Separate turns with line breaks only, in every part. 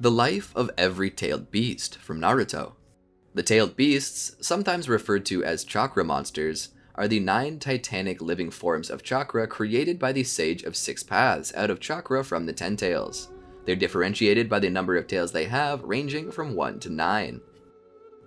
The life of every tailed beast from Naruto. The tailed beasts, sometimes referred to as chakra monsters, are the 9 titanic living forms of chakra created by the Sage of 6 Paths out of chakra from the 10 tails. They're differentiated by the number of tails they have, ranging from 1 to 9.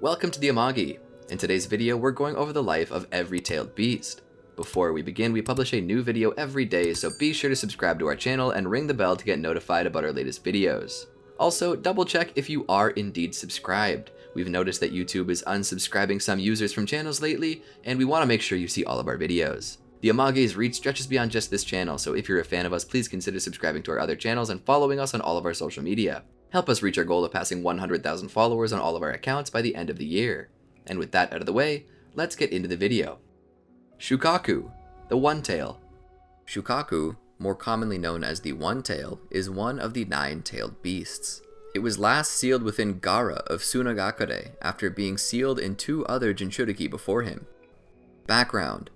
Welcome to the Amagi. In today's video, we're going over the life of every tailed beast. Before we begin, we publish a new video every day, so be sure to subscribe to our channel and ring the bell to get notified about our latest videos. Also, double check if you are indeed subscribed. We've noticed that YouTube is unsubscribing some users from channels lately, and we want to make sure you see all of our videos. The Amagi's reach stretches beyond just this channel, so if you're a fan of us, please consider subscribing to our other channels and following us on all of our social media. Help us reach our goal of passing 100,000 followers on all of our accounts by the end of the year. And with that out of the way, let's get into the video. Shukaku, the One Tail. Shukaku, more commonly known as the One Tail, is one of the 9-tailed beasts. It was last sealed within Gaara of Tsunagakure after being sealed in 2 other Jinchuriki before him. Background: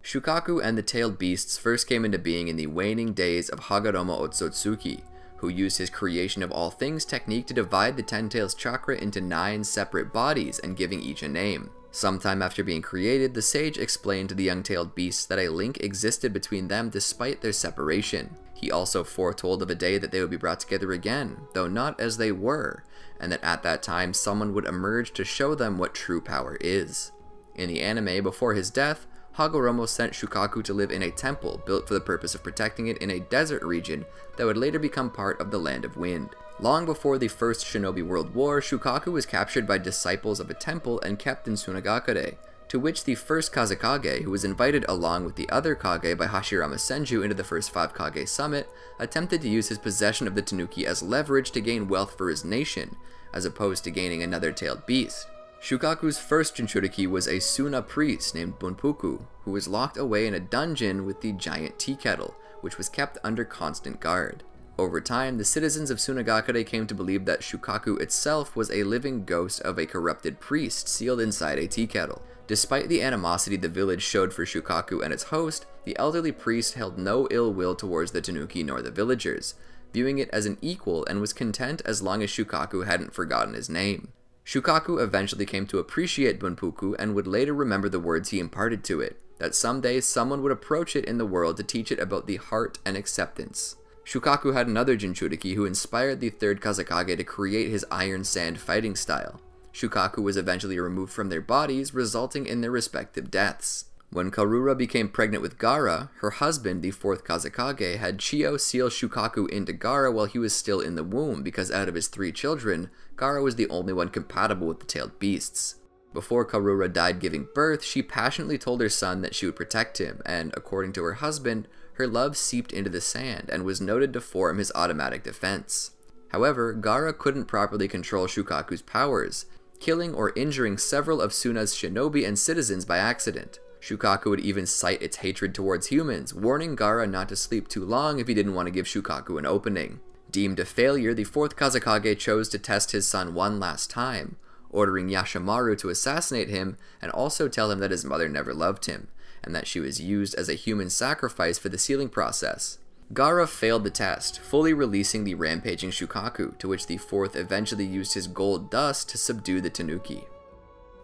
Shukaku and the tailed beasts first came into being in the waning days of Hagoromo Otsutsuki, who used his creation of all things technique to divide the 10 tails chakra into 9 separate bodies and giving each a name. Sometime after being created, the sage explained to the young-tailed beasts that a link existed between them despite their separation. He also foretold of a day that they would be brought together again, though not as they were, and that at that time someone would emerge to show them what true power is. In the anime, before his death, Hagoromo sent Shukaku to live in a temple built for the purpose of protecting it in a desert region that would later become part of the Land of Wind. Long before the First Shinobi World War, Shukaku was captured by disciples of a temple and kept in Tsunagakure, to which the first Kazekage, who was invited along with the other Kage by Hashirama Senju into the first 5 Kage summit, attempted to use his possession of the Tanuki as leverage to gain wealth for his nation, as opposed to gaining another tailed beast. Shukaku's first Jinchuriki was a Suna priest named Bunpuku, who was locked away in a dungeon with the giant tea kettle, which was kept under constant guard. Over time, the citizens of Tsunagakure came to believe that Shukaku itself was a living ghost of a corrupted priest sealed inside a tea kettle. Despite the animosity the village showed for Shukaku and its host, the elderly priest held no ill will towards the Tanuki nor the villagers, viewing it as an equal and was content as long as Shukaku hadn't forgotten his name. Shukaku eventually came to appreciate Bunpuku and would later remember the words he imparted to it, that someday someone would approach it in the world to teach it about the heart and acceptance. Shukaku had another Jinchuriki who inspired the 3rd Kazekage to create his Iron Sand fighting style. Shukaku was eventually removed from their bodies, resulting in their respective deaths. When Karura became pregnant with Gaara, her husband, the 4th Kazekage, had Chiyo seal Shukaku into Gaara while he was still in the womb because out of his 3 children, Gaara was the only one compatible with the tailed beasts. Before Karura died giving birth, she passionately told her son that she would protect him, and according to her husband, her love seeped into the sand and was noted to form his automatic defense. However, Gaara couldn't properly control Shukaku's powers, killing or injuring several of Suna's shinobi and citizens by accident. Shukaku would even cite its hatred towards humans, warning Gaara not to sleep too long if he didn't want to give Shukaku an opening. Deemed a failure, the 4th Kazekage chose to test his son one last time, ordering Yashimaru to assassinate him and also tell him that his mother never loved him, and that she was used as a human sacrifice for the sealing process. Gaara failed the test, fully releasing the rampaging Shukaku, to which the 4th eventually used his gold dust to subdue the Tanuki.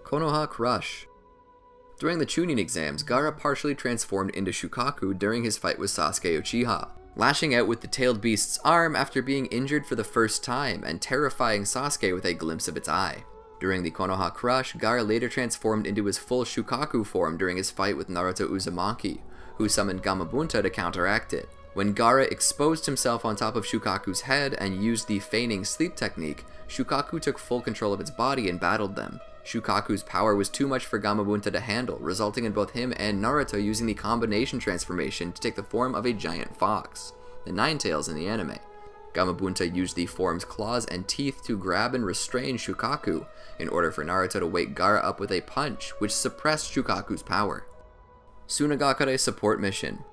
Konoha Crush. During the Chunin exams, Gaara partially transformed into Shukaku during his fight with Sasuke Uchiha, lashing out with the tailed beast's arm after being injured for the first time and terrifying Sasuke with a glimpse of its eye. During the Konoha Crush, Gaara later transformed into his full Shukaku form during his fight with Naruto Uzumaki, who summoned Gamabunta to counteract it. When Gaara exposed himself on top of Shukaku's head and used the feigning sleep technique, Shukaku took full control of its body and battled them. Shukaku's power was too much for Gamabunta to handle, resulting in both him and Naruto using the combination transformation to take the form of a giant fox, the 9 tails in the anime. Gamabunta used the form's claws and teeth to grab and restrain Shukaku, in order for Naruto to wake Gaara up with a punch, which suppressed Shukaku's power. Tsunagakure Support Mission.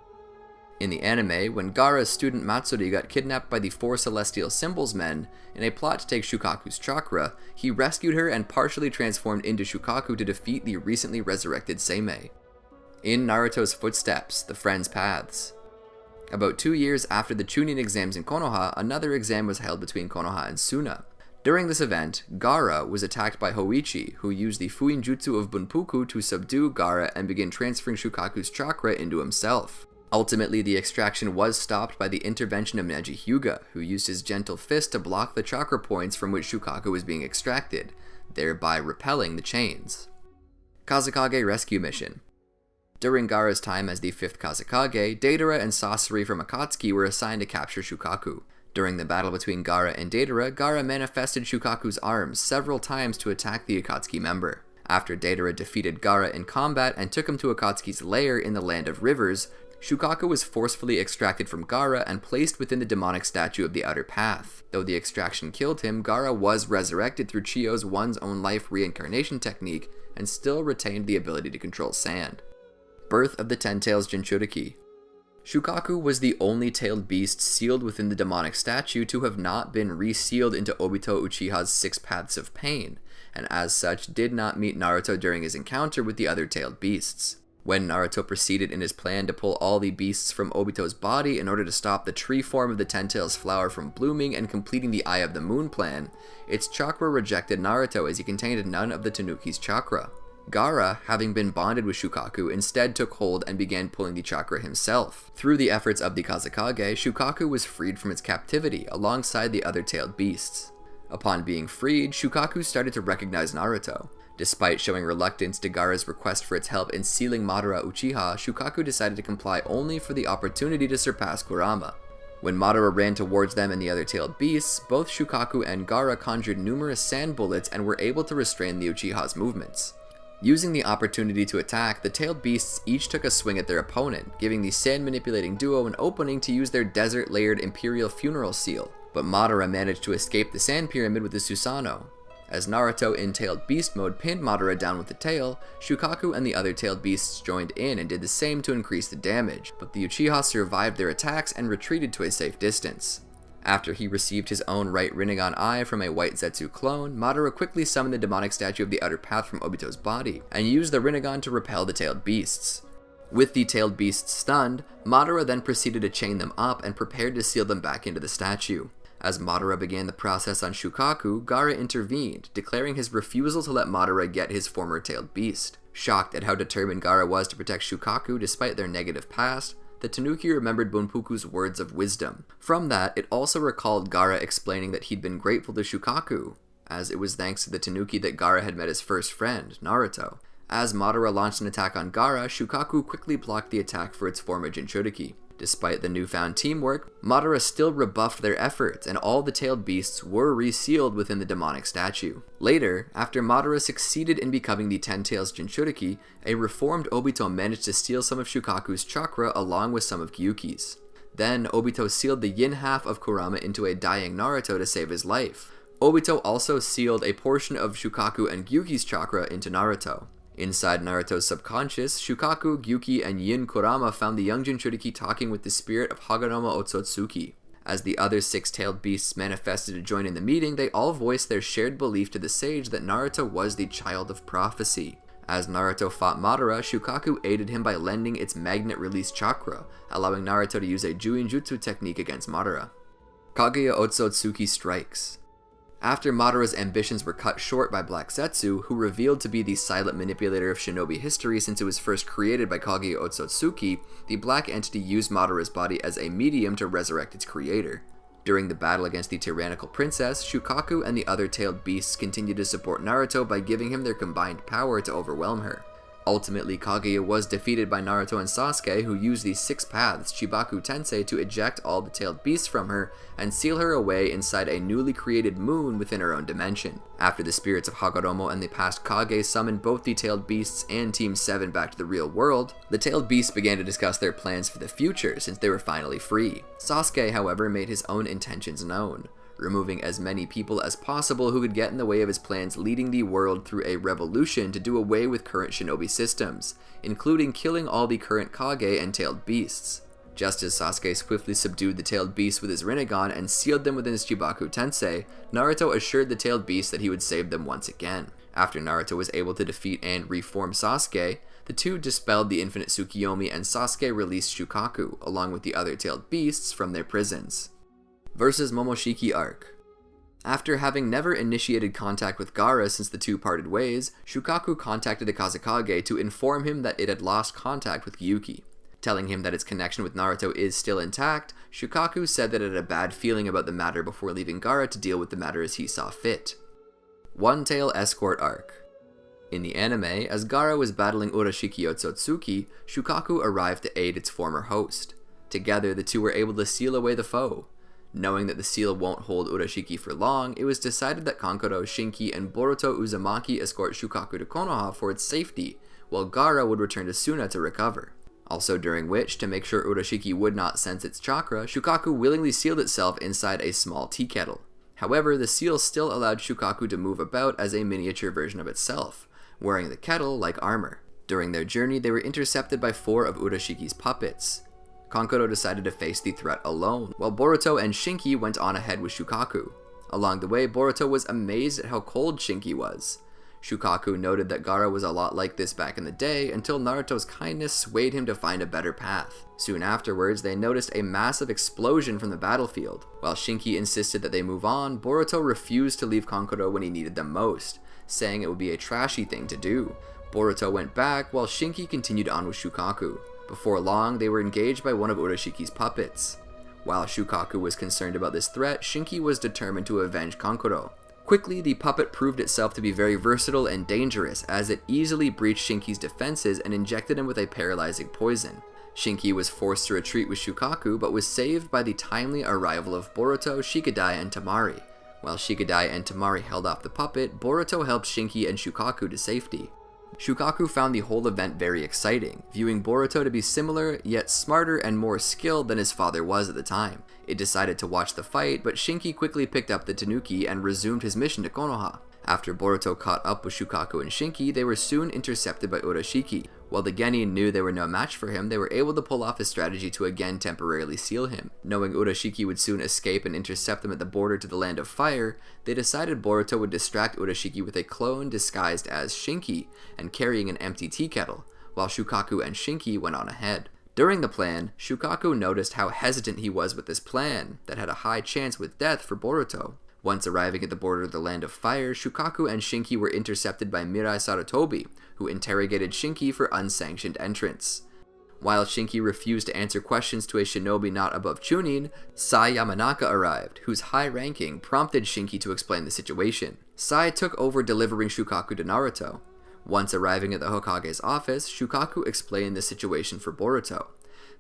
In the anime, when Gaara's student Matsuri got kidnapped by the four Celestial Symbols men in a plot to take Shukaku's chakra, he rescued her and partially transformed into Shukaku to defeat the recently resurrected Seimei. In Naruto's footsteps, the Friends' Paths. About 2 years after the Chunin exams in Konoha, another exam was held between Konoha and Suna. During this event, Gaara was attacked by Hoichi, who used the Fuinjutsu of Bunpuku to subdue Gaara and begin transferring Shukaku's chakra into himself. Ultimately, the extraction was stopped by the intervention of Neji Hyuga, who used his gentle fist to block the chakra points from which Shukaku was being extracted, thereby repelling the chains. Kazekage Rescue Mission. During Gaara's time as the 5th Kazekage, Deidara and Sasori from Akatsuki were assigned to capture Shukaku. During the battle between Gaara and Deidara, Gaara manifested Shukaku's arms several times to attack the Akatsuki member. After Deidara defeated Gaara in combat and took him to Akatsuki's lair in the Land of Rivers, Shukaku was forcefully extracted from Gaara and placed within the demonic statue of the Outer Path. Though the extraction killed him, Gaara was resurrected through Chiyo's one's own life reincarnation technique and still retained the ability to control sand. Birth of the Ten Tails Jinchuriki. Shukaku was the only tailed beast sealed within the demonic statue to have not been resealed into Obito Uchiha's 6 Paths of Pain, and as such did not meet Naruto during his encounter with the other tailed beasts. When Naruto proceeded in his plan to pull all the beasts from Obito's body in order to stop the tree form of the Ten Tails flower from blooming and completing the Eye of the Moon plan, its chakra rejected Naruto as he contained none of the Tanuki's chakra. Gaara, having been bonded with Shukaku, instead took hold and began pulling the chakra himself. Through the efforts of the Kazekage, Shukaku was freed from its captivity alongside the other tailed beasts. Upon being freed, Shukaku started to recognize Naruto. Despite showing reluctance to Gaara's request for its help in sealing Madara Uchiha, Shukaku decided to comply only for the opportunity to surpass Kurama. When Madara ran towards them and the other tailed beasts, both Shukaku and Gaara conjured numerous sand bullets and were able to restrain the Uchiha's movements. Using the opportunity to attack, the tailed beasts each took a swing at their opponent, giving the sand-manipulating duo an opening to use their desert-layered Imperial Funeral Seal, but Madara managed to escape the sand pyramid with the Susanoo. As Naruto in tailed beast mode pinned Madara down with the tail, Shukaku and the other tailed beasts joined in and did the same to increase the damage, but the Uchiha survived their attacks and retreated to a safe distance. After he received his own right Rinnegan eye from a white Zetsu clone, Madara quickly summoned the demonic statue of the Outer Path from Obito's body, and used the Rinnegan to repel the tailed beasts. With the tailed beasts stunned, Madara then proceeded to chain them up and prepared to seal them back into the statue. As Madara began the process on Shukaku, Gaara intervened, declaring his refusal to let Madara get his former tailed beast. Shocked at how determined Gaara was to protect Shukaku despite their negative past, the Tanuki remembered Bunpuku's words of wisdom. From that, it also recalled Gaara explaining that he'd been grateful to Shukaku, as it was thanks to the Tanuki that Gaara had met his first friend, Naruto. As Madara launched an attack on Gaara, Shukaku quickly blocked the attack for its former Jinchuriki. Despite the newfound teamwork, Madara still rebuffed their efforts, and all the tailed beasts were resealed within the demonic statue. Later, after Madara succeeded in becoming the Ten Tails Jinchuriki, a reformed Obito managed to steal some of Shukaku's chakra along with some of Gyuki's. Then, Obito sealed the yin half of Kurama into a dying Naruto to save his life. Obito also sealed a portion of Shukaku and Gyuki's chakra into Naruto. Inside Naruto's subconscious, Shukaku, Gyuki, and Yin Kurama found the young Jinchuriki talking with the spirit of Hagoromo Otsutsuki. As the other 6-tailed beasts manifested to join in the meeting, they all voiced their shared belief to the sage that Naruto was the child of prophecy. As Naruto fought Madara, Shukaku aided him by lending its magnet release chakra, allowing Naruto to use a Juinjutsu technique against Madara. Kaguya Otsutsuki strikes. After Madara's ambitions were cut short by Black Zetsu, who revealed to be the silent manipulator of shinobi history since it was first created by Kaguya Otsutsuki, the black entity used Madara's body as a medium to resurrect its creator. During the battle against the tyrannical princess, Shukaku and the other tailed beasts continued to support Naruto by giving him their combined power to overwhelm her. Ultimately, Kaguya was defeated by Naruto and Sasuke, who used the 6 paths Chibaku Tensei to eject all the tailed beasts from her and seal her away inside a newly created moon within her own dimension. After the spirits of Hagoromo and the past Kage summoned both the tailed beasts and Team 7 back to the real world, the tailed beasts began to discuss their plans for the future since they were finally free. Sasuke, however, made his own intentions known, removing as many people as possible who could get in the way of his plans, leading the world through a revolution to do away with current shinobi systems, including killing all the current Kage and tailed beasts. Just as Sasuke swiftly subdued the tailed beast with his Rinnegan and sealed them within his Chibaku Tensei, Naruto assured the tailed beast that he would save them once again. After Naruto was able to defeat and reform Sasuke, the two dispelled the infinite Tsukiyomi and Sasuke released Shukaku, along with the other tailed beasts, from their prisons. Versus Momoshiki Arc. After having never initiated contact with Gaara since the two parted ways, Shukaku contacted the Kazekage to inform him that it had lost contact with Gyuki. Telling him that its connection with Naruto is still intact, Shukaku said that it had a bad feeling about the matter before leaving Gaara to deal with the matter as he saw fit. One Tail Escort Arc. In the anime, as Gaara was battling Urashiki Otsutsuki, Shukaku arrived to aid its former host. Together, the two were able to seal away the foe. Knowing that the seal won't hold Urashiki for long, it was decided that Kankuro, Shinki, and Boruto Uzumaki escort Shukaku to Konoha for its safety, while Gaara would return to Suna to recover. Also during which, to make sure Urashiki would not sense its chakra, Shukaku willingly sealed itself inside a small tea kettle. However, the seal still allowed Shukaku to move about as a miniature version of itself, wearing the kettle like armor. During their journey, they were intercepted by 4 of Urashiki's puppets. Kankuro decided to face the threat alone, while Boruto and Shinki went on ahead with Shukaku. Along the way, Boruto was amazed at how cold Shinki was. Shukaku noted that Gaara was a lot like this back in the day, until Naruto's kindness swayed him to find a better path. Soon afterwards, they noticed a massive explosion from the battlefield. While Shinki insisted that they move on, Boruto refused to leave Kankuro when he needed them most, saying it would be a trashy thing to do. Boruto went back, while Shinki continued on with Shukaku. Before long, they were engaged by one of Urashiki's puppets. While Shukaku was concerned about this threat, Shinki was determined to avenge Kankuro. Quickly, the puppet proved itself to be very versatile and dangerous, as it easily breached Shinki's defenses and injected him with a paralyzing poison. Shinki was forced to retreat with Shukaku, but was saved by the timely arrival of Boruto, Shikadai, and Temari. While Shikadai and Temari held off the puppet, Boruto helped Shinki and Shukaku to safety. Shukaku found the whole event very exciting, viewing Boruto to be similar, yet smarter and more skilled than his father was at the time. It decided to watch the fight, but Shinki quickly picked up the Tanuki and resumed his mission to Konoha. After Boruto caught up with Shukaku and Shinki, they were soon intercepted by Urashiki. While the Genin knew they were no match for him, they were able to pull off a strategy to again temporarily seal him. Knowing Urashiki would soon escape and intercept them at the border to the Land of Fire, they decided Boruto would distract Urashiki with a clone disguised as Shinki and carrying an empty tea kettle, while Shukaku and Shinki went on ahead. During the plan, Shukaku noticed how hesitant he was with this plan that had a high chance with death for Boruto. Once arriving at the border of the Land of Fire, Shukaku and Shinki were intercepted by Mirai Sarutobi, who interrogated Shinki for unsanctioned entrance. While Shinki refused to answer questions to a shinobi not above Chunin, Sai Yamanaka arrived, whose high ranking prompted Shinki to explain the situation. Sai took over delivering Shukaku to Naruto. Once arriving at the Hokage's office, Shukaku explained the situation for Boruto.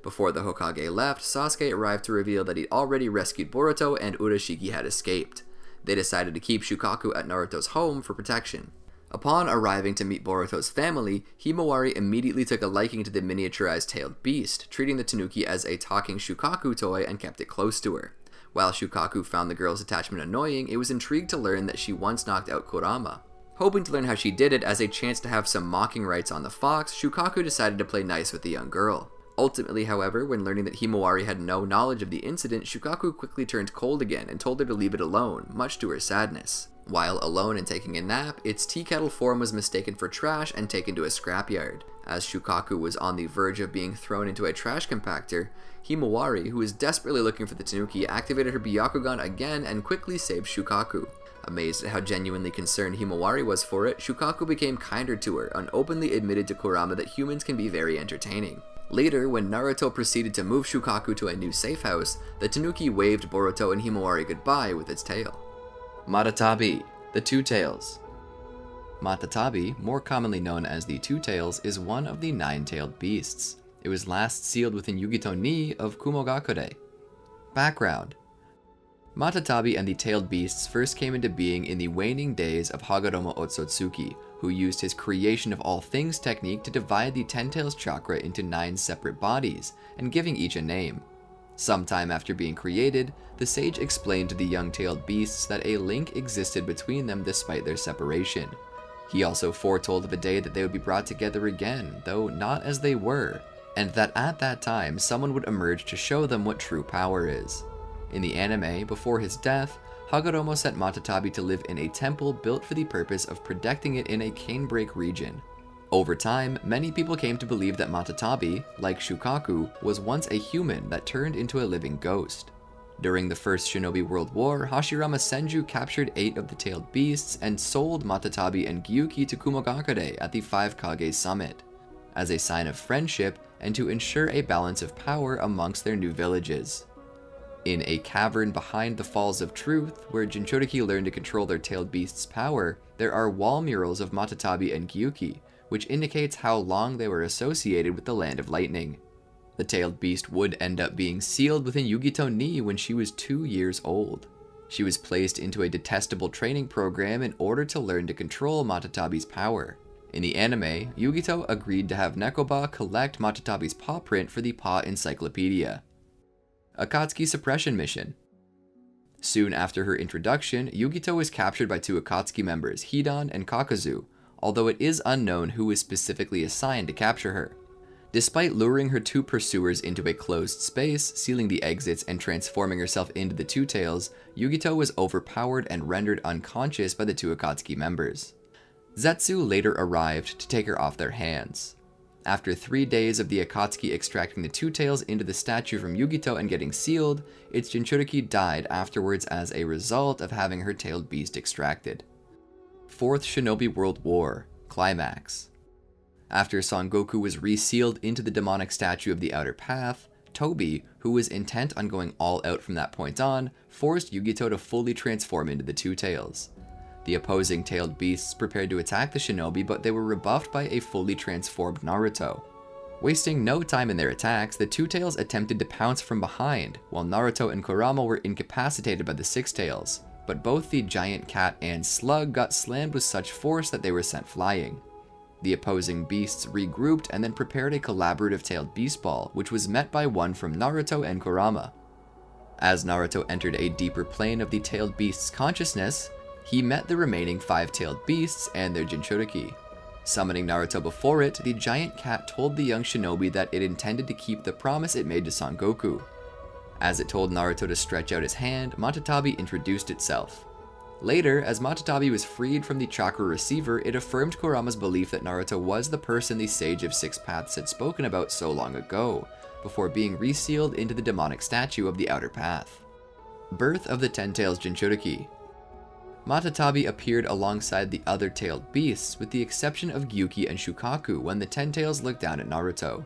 Before the Hokage left, Sasuke arrived to reveal that he'd already rescued Boruto and Urashiki had escaped. They decided to keep Shukaku at Naruto's home for protection. Upon arriving to meet Boruto's family, Himawari immediately took a liking to the miniaturized tailed beast, treating the Tanuki as a talking Shukaku toy and kept it close to her. While Shukaku found the girl's attachment annoying, it was intrigued to learn that she once knocked out Kurama. Hoping to learn how she did it as a chance to have some mocking rights on the fox, Shukaku decided to play nice with the young girl. Ultimately, however, when learning that Himawari had no knowledge of the incident, Shukaku quickly turned cold again and told her to leave it alone, much to her sadness. While alone and taking a nap, its tea kettle form was mistaken for trash and taken to a scrapyard. As Shukaku was on the verge of being thrown into a trash compactor, Himawari, who was desperately looking for the Tanuki, activated her Byakugan again and quickly saved Shukaku. Amazed at how genuinely concerned Himawari was for it, Shukaku became kinder to her and openly admitted to Kurama that humans can be very entertaining. Later, when Naruto proceeded to move Shukaku to a new safe house, the Tanuki waved Boruto and Himawari goodbye with its tail. Matatabi, the Two Tails. Matatabi, more commonly known as the Two Tails, is one of the 9-tailed beasts. It was last sealed within Yugito Ni of Kumogakure. Background: Matatabi and the tailed beasts first came into being in the waning days of Hagoromo Otsutsuki, who used his creation of all things technique to divide the 10 tails chakra into 9 separate bodies, and giving each a name. Sometime after being created, the sage explained to the young tailed beasts that a link existed between them despite their separation. He also foretold of a day that they would be brought together again, though not as they were, and that at that time someone would emerge to show them what true power is. In the anime, before his death, Hagoromo sent Matatabi to live in a temple built for the purpose of protecting it in a canebrake region. Over time, many people came to believe that Matatabi, like Shukaku, was once a human that turned into a living ghost. During the First Shinobi World War, Hashirama Senju captured 8 of the tailed beasts and sold Matatabi and Gyuki to Kumogakure at the Five Kage Summit, as a sign of friendship and to ensure a balance of power amongst their new villages. In a cavern behind the Falls of Truth, where Jinchuriki learned to control their tailed beasts' power, there are wall murals of Matatabi and Gyuki, which indicates how long they were associated with the Land of Lightning. The tailed beast would end up being sealed within Yugito Ni when she was 2 years old. She was placed into a detestable training program in order to learn to control Matatabi's power. In the anime, Yugito agreed to have Nekoba collect Matatabi's paw print for the Paw Encyclopedia. Akatsuki Suppression Mission. Soon after her introduction, Yugito was captured by 2 Akatsuki members, Hidan and Kakazu, although it is unknown who was specifically assigned to capture her. Despite luring her 2 pursuers into a closed space, sealing the exits, and transforming herself into the Two Tails, Yugito was overpowered and rendered unconscious by the 2 Akatsuki members. Zetsu later arrived to take her off their hands. After 3 days of the Akatsuki extracting the Two Tails into the statue from Yugito and getting sealed, its Jinchuriki died afterwards as a result of having her tailed beast extracted. Fourth Shinobi World War Climax. After Son Goku was resealed into the demonic statue of the Outer Path, Tobi, who was intent on going all out from that point on, forced Yugito to fully transform into the Two Tails. The opposing tailed beasts prepared to attack the shinobi, but they were rebuffed by a fully transformed Naruto. Wasting no time in their attacks, the Two Tails attempted to pounce from behind, while Naruto and Kurama were incapacitated by the Six Tails, but both the giant cat and slug got slammed with such force that they were sent flying. The opposing beasts regrouped and then prepared a collaborative tailed beast ball, which was met by one from Naruto and Kurama. As Naruto entered a deeper plane of the tailed beast's consciousness, he met the remaining 5 tailed beasts and their Jinchuriki. Summoning Naruto before it, the giant cat told the young shinobi that it intended to keep the promise it made to Son Goku. As it told Naruto to stretch out his hand, Matatabi introduced itself. Later, as Matatabi was freed from the chakra receiver, it affirmed Kurama's belief that Naruto was the person the Sage of Six Paths had spoken about so long ago, before being resealed into the demonic statue of the Outer Path. Birth of the Ten Tails Jinchuriki. Matatabi appeared alongside the other tailed beasts, with the exception of Gyuki and Shukaku when the Ten Tails looked down at Naruto.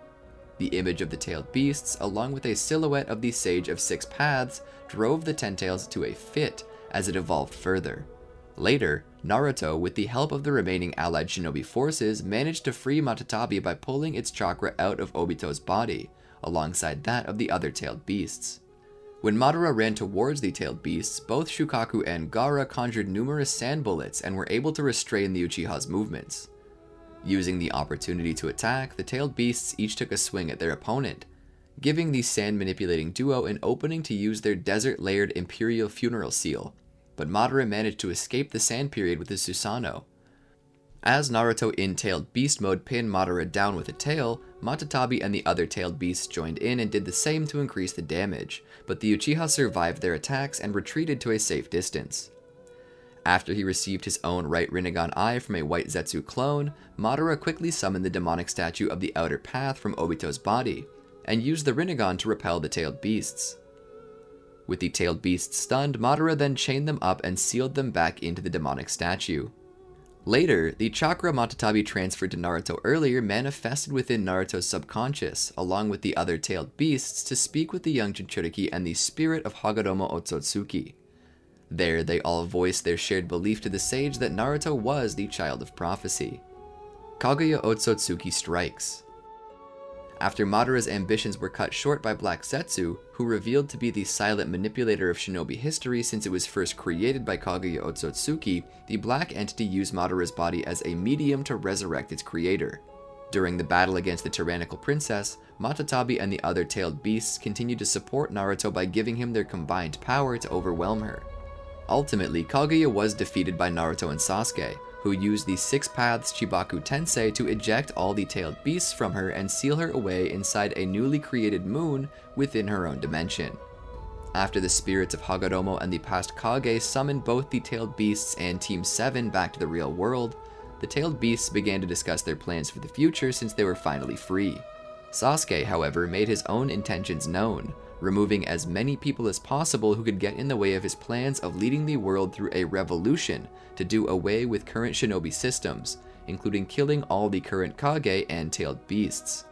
The image of the tailed beasts, along with a silhouette of the Sage of Six Paths, drove the Ten Tails to a fit as it evolved further. Later, Naruto, with the help of the remaining allied shinobi forces, managed to free Matatabi by pulling its chakra out of Obito's body, alongside that of the other tailed beasts. When Madara ran towards the tailed beasts, both Shukaku and Gaara conjured numerous sand bullets and were able to restrain the Uchiha's movements. Using the opportunity to attack, the tailed beasts each took a swing at their opponent, giving the sand-manipulating duo an opening to use their desert-layered Imperial Funeral Seal, but Madara managed to escape the sand period with his Susanoo. As Naruto in tailed beast mode pinned Madara down with a tail, Matatabi and the other tailed beasts joined in and did the same to increase the damage, but the Uchiha survived their attacks and retreated to a safe distance. After he received his own right Rinnegan eye from a white Zetsu clone, Madara quickly summoned the demonic statue of the Outer Path from Obito's body, and used the Rinnegan to repel the tailed beasts. With the tailed beasts stunned, Madara then chained them up and sealed them back into the demonic statue. Later, the chakra Matatabi transferred to Naruto earlier manifested within Naruto's subconscious, along with the other tailed beasts, to speak with the young Jinchuriki and the spirit of Hagoromo Otsutsuki. There, they all voiced their shared belief to the sage that Naruto was the child of prophecy. Kaguya Otsutsuki strikes. After Madara's ambitions were cut short by Black Zetsu, who revealed to be the silent manipulator of shinobi history since it was first created by Kaguya Otsutsuki, the black entity used Madara's body as a medium to resurrect its creator. During the battle against the tyrannical princess, Matatabi and the other tailed beasts continued to support Naruto by giving him their combined power to overwhelm her. Ultimately, Kaguya was defeated by Naruto and Sasuke, who used the Six Paths Chibaku Tensei to eject all the tailed beasts from her and seal her away inside a newly created moon within her own dimension. After the spirits of Hagoromo and the past Kage summoned both the tailed beasts and Team 7 back to the real world, the tailed beasts began to discuss their plans for the future since they were finally free. Sasuke, however, made his own intentions known, removing as many people as possible who could get in the way of his plans of leading the world through a revolution to do away with current shinobi systems, including killing all the current Kage and tailed beasts.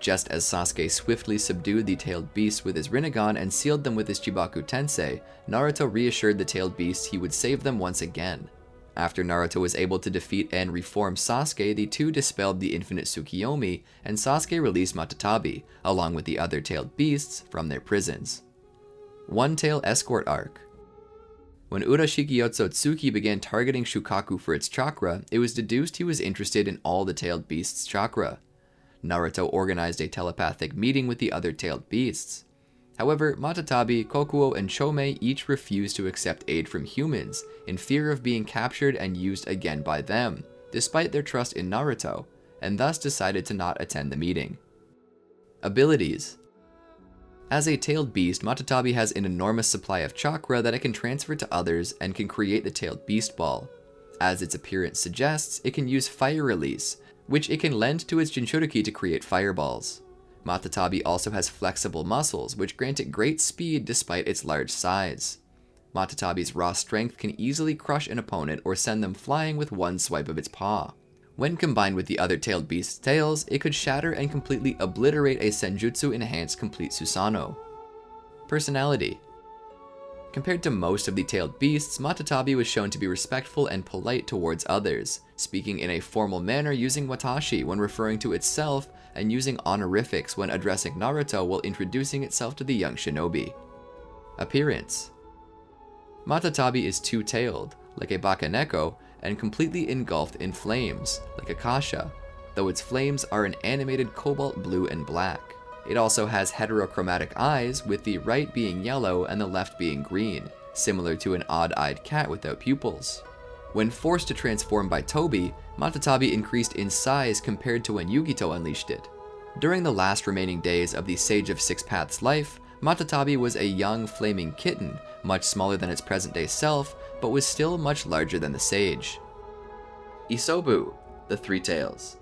Just as Sasuke swiftly subdued the tailed beasts with his Rinnegan and sealed them with his Chibaku Tensei, Naruto reassured the tailed beasts he would save them once again. After Naruto was able to defeat and reform Sasuke, the two dispelled the infinite Tsukiyomi, and Sasuke released Matatabi, along with the other tailed beasts, from their prisons. One Tail Escort Arc. When Urashiki Otsutsuki began targeting Shukaku for its chakra, it was deduced he was interested in all the tailed beasts' chakra. Naruto organized a telepathic meeting with the other tailed beasts. However, Matatabi, Kokuo, and Chomei each refused to accept aid from humans, in fear of being captured and used again by them, despite their trust in Naruto, and thus decided to not attend the meeting. Abilities. As a tailed beast, Matatabi has an enormous supply of chakra that it can transfer to others and can create the tailed beast ball. As its appearance suggests, it can use fire release, which it can lend to its Jinchuriki to create fireballs. Matatabi also has flexible muscles, which grant it great speed despite its large size. Matatabi's raw strength can easily crush an opponent or send them flying with one swipe of its paw. When combined with the other tailed beast's tails, it could shatter and completely obliterate a Senjutsu-enhanced complete Susanoo. Personality. Compared to most of the tailed beasts, Matatabi was shown to be respectful and polite towards others, speaking in a formal manner using watashi when referring to itself and using honorifics when addressing Naruto while introducing itself to the young shinobi. Appearance. Matatabi is two-tailed, like a bakaneko, and completely engulfed in flames, like a kasha, though its flames are an animated cobalt blue and black. It also has heterochromatic eyes, with the right being yellow and the left being green, similar to an odd-eyed cat without pupils. When forced to transform by Tobi, Matatabi increased in size compared to when Yugito unleashed it. During the last remaining days of the Sage of Six Paths' life, Matatabi was a young flaming kitten, much smaller than its present-day self, but was still much larger than the sage. Isobu, the Three Tails.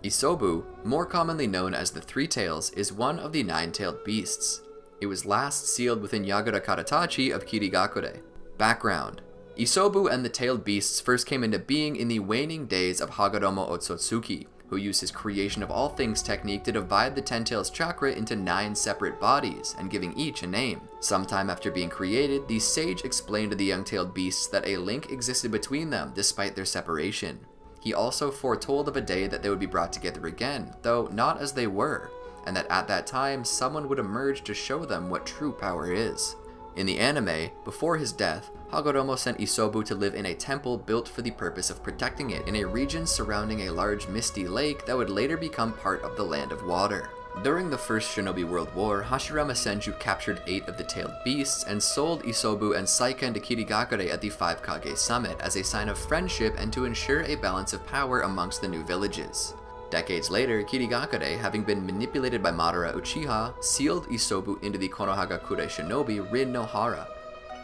Isobu, more commonly known as the Three Tails, is one of the nine-tailed beasts. It was last sealed within Yagura Karatachi of Kirigakure. Background. Isobu and the tailed beasts first came into being in the waning days of Hagoromo Otsutsuki, who used his creation of all things technique to divide the Ten Tails chakra into 9 separate bodies, and giving each a name. Sometime after being created, the sage explained to the young tailed beasts that a link existed between them despite their separation. He also foretold of a day that they would be brought together again, though not as they were, and that at that time someone would emerge to show them what true power is. In the anime, before his death, Hagoromo sent Isobu to live in a temple built for the purpose of protecting it in a region surrounding a large misty lake that would later become part of the Land of Water. During the First Shinobi World War, Hashirama Senju captured 8 of the tailed beasts and sold Isobu and Saiken to Kirigakure at the Five Kage Summit as a sign of friendship and to ensure a balance of power amongst the new villages. Decades later, Kirigakure, having been manipulated by Madara Uchiha, sealed Isobu into the Konohagakure shinobi Rin no Hara.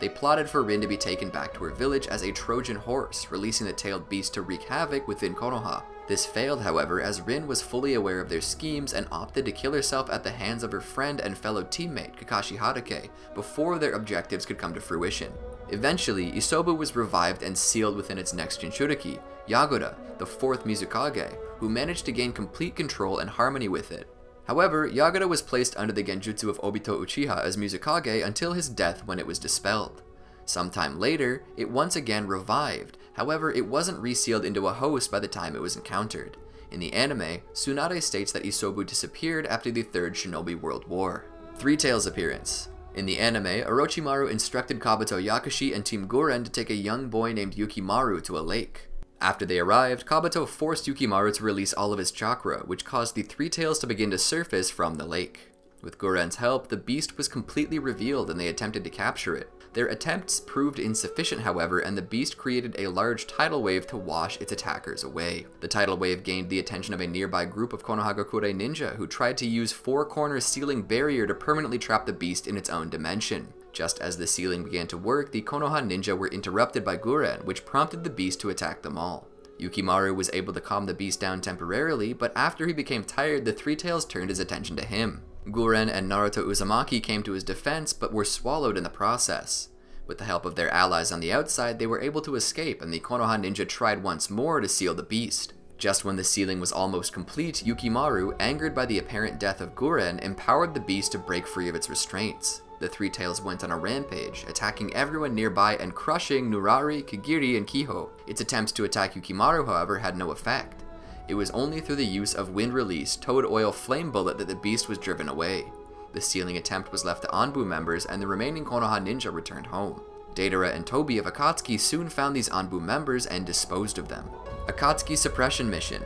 They plotted for Rin to be taken back to her village as a Trojan horse, releasing the tailed beast to wreak havoc within Konoha. This failed, however, as Rin was fully aware of their schemes and opted to kill herself at the hands of her friend and fellow teammate, Kakashi Hatake, before their objectives could come to fruition. Eventually, Isobu was revived and sealed within its next Jinchuriki, Yagura, the 4th Mizukage, who managed to gain complete control and harmony with it. However, Yagura was placed under the genjutsu of Obito Uchiha as Mizukage until his death when it was dispelled. Sometime later, it once again revived, however it wasn't resealed into a host by the time it was encountered. In the anime, Tsunade states that Isobu disappeared after the 3rd Shinobi World War. Three Tails appearance. In the anime, Orochimaru instructed Kabuto Yakashi and Team Guren to take a young boy named Yukimaru to a lake. After they arrived, Kabuto forced Yukimaru to release all of his chakra, which caused the Three Tails to begin to surface from the lake. With Guren's help, the beast was completely revealed and they attempted to capture it, Their attempts proved insufficient, however, and the beast created a large tidal wave to wash its attackers away. The tidal wave gained the attention of a nearby group of Konohagakure ninja who tried to use four-corner ceiling barrier to permanently trap the beast in its own dimension. Just as the ceiling began to work, the Konoha ninja were interrupted by Guren, which prompted the beast to attack them all. Yukimaru was able to calm the beast down temporarily, but after he became tired, the Three Tails turned his attention to him. Guren and Naruto Uzumaki came to his defense, but were swallowed in the process. With the help of their allies on the outside, they were able to escape, and the Konoha ninja tried once more to seal the beast. Just when the sealing was almost complete, Yukimaru, angered by the apparent death of Guren, empowered the beast to break free of its restraints. The Three Tails went on a rampage, attacking everyone nearby and crushing Nurari, Kigiri, and Kiho. Its attempts to attack Yukimaru, however, had no effect. It was only through the use of wind release Toad Oil Flame Bullet that the beast was driven away. The sealing attempt was left to Anbu members, and the remaining Konoha ninja returned home. Deidara and Tobi of Akatsuki soon found these Anbu members and disposed of them. Akatsuki Suppression Mission.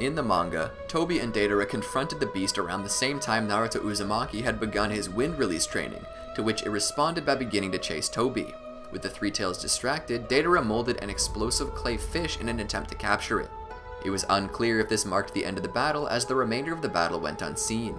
In the manga, Tobi and Deidara confronted the beast around the same time Naruto Uzumaki had begun his wind release training, to which it responded by beginning to chase Tobi. With the Three Tails distracted, Deidara molded an explosive clay fish in an attempt to capture it. It was unclear if this marked the end of the battle, as the remainder of the battle went unseen.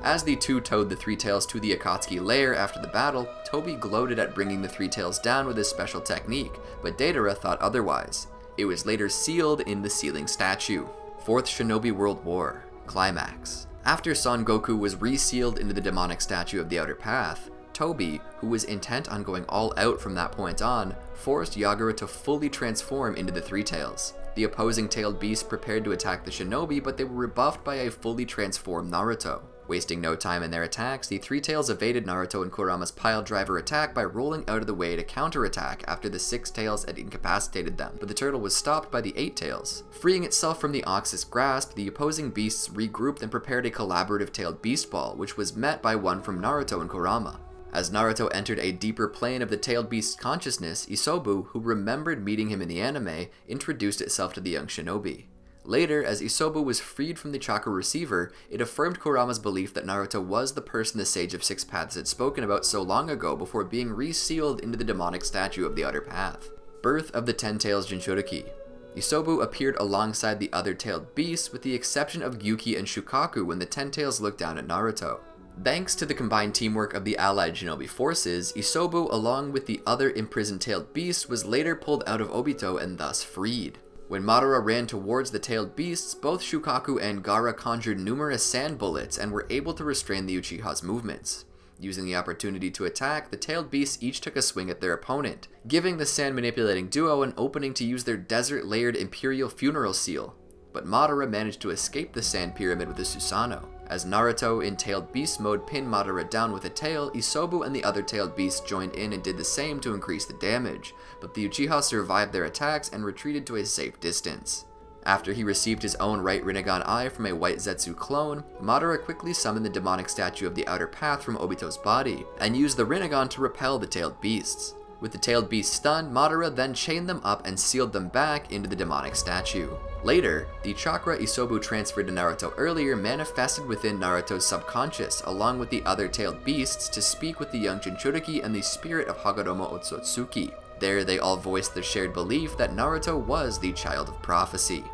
As the two towed the Three Tails to the Akatsuki lair after the battle, Tobi gloated at bringing the Three Tails down with his special technique, but Deidara thought otherwise. It was later sealed in the sealing statue. Fourth Shinobi World War. Climax. After Son Goku was resealed into the demonic statue of the Outer Path, Tobi, who was intent on going all out from that point on, forced Yagura to fully transform into the Three Tails. The opposing tailed beasts prepared to attack the shinobi, but they were rebuffed by a fully transformed Naruto. Wasting no time in their attacks, the Three Tails evaded Naruto and Kurama's pile driver attack by rolling out of the way to counterattack after the Six Tails had incapacitated them, but the turtle was stopped by the Eight Tails. Freeing itself from the Oxus grasp, the opposing beasts regrouped and prepared a collaborative tailed beast ball, which was met by one from Naruto and Kurama. As Naruto entered a deeper plane of the tailed beast's consciousness, Isobu, who remembered meeting him in the anime, introduced itself to the young shinobi. Later, as Isobu was freed from the chakra receiver, it affirmed Kurama's belief that Naruto was the person the Sage of Six Paths had spoken about so long ago before being resealed into the demonic statue of the Outer Path. Birth of the Ten Tails Jinchuriki. Isobu appeared alongside the other tailed beasts with the exception of Gyuki and Shukaku when the Ten Tails looked down at Naruto. Thanks to the combined teamwork of the allied shinobi forces, Isobu, along with the other imprisoned tailed beasts, was later pulled out of Obito and thus freed. When Madara ran towards the tailed beasts, both Shukaku and Gaara conjured numerous sand bullets and were able to restrain the Uchiha's movements. Using the opportunity to attack, the tailed beasts each took a swing at their opponent, giving the sand-manipulating duo an opening to use their desert-layered Imperial Funeral Seal. But Madara managed to escape the sand pyramid with a Susanoo. As Naruto, in tailed beast mode, pinned Madara down with a tail, Isobu and the other tailed beasts joined in and did the same to increase the damage, but the Uchiha survived their attacks and retreated to a safe distance. After he received his own right Rinnegan eye from a white Zetsu clone, Madara quickly summoned the demonic statue of the Outer Path from Obito's body, and used the Rinnegan to repel the tailed beasts. With the tailed beasts stunned, Madara then chained them up and sealed them back into the demonic statue. Later, the chakra Isobu transferred to Naruto earlier manifested within Naruto's subconscious, along with the other tailed beasts, to speak with the young Jinchuriki and the spirit of Hagoromo Otsutsuki. There, they all voiced their shared belief that Naruto was the child of prophecy.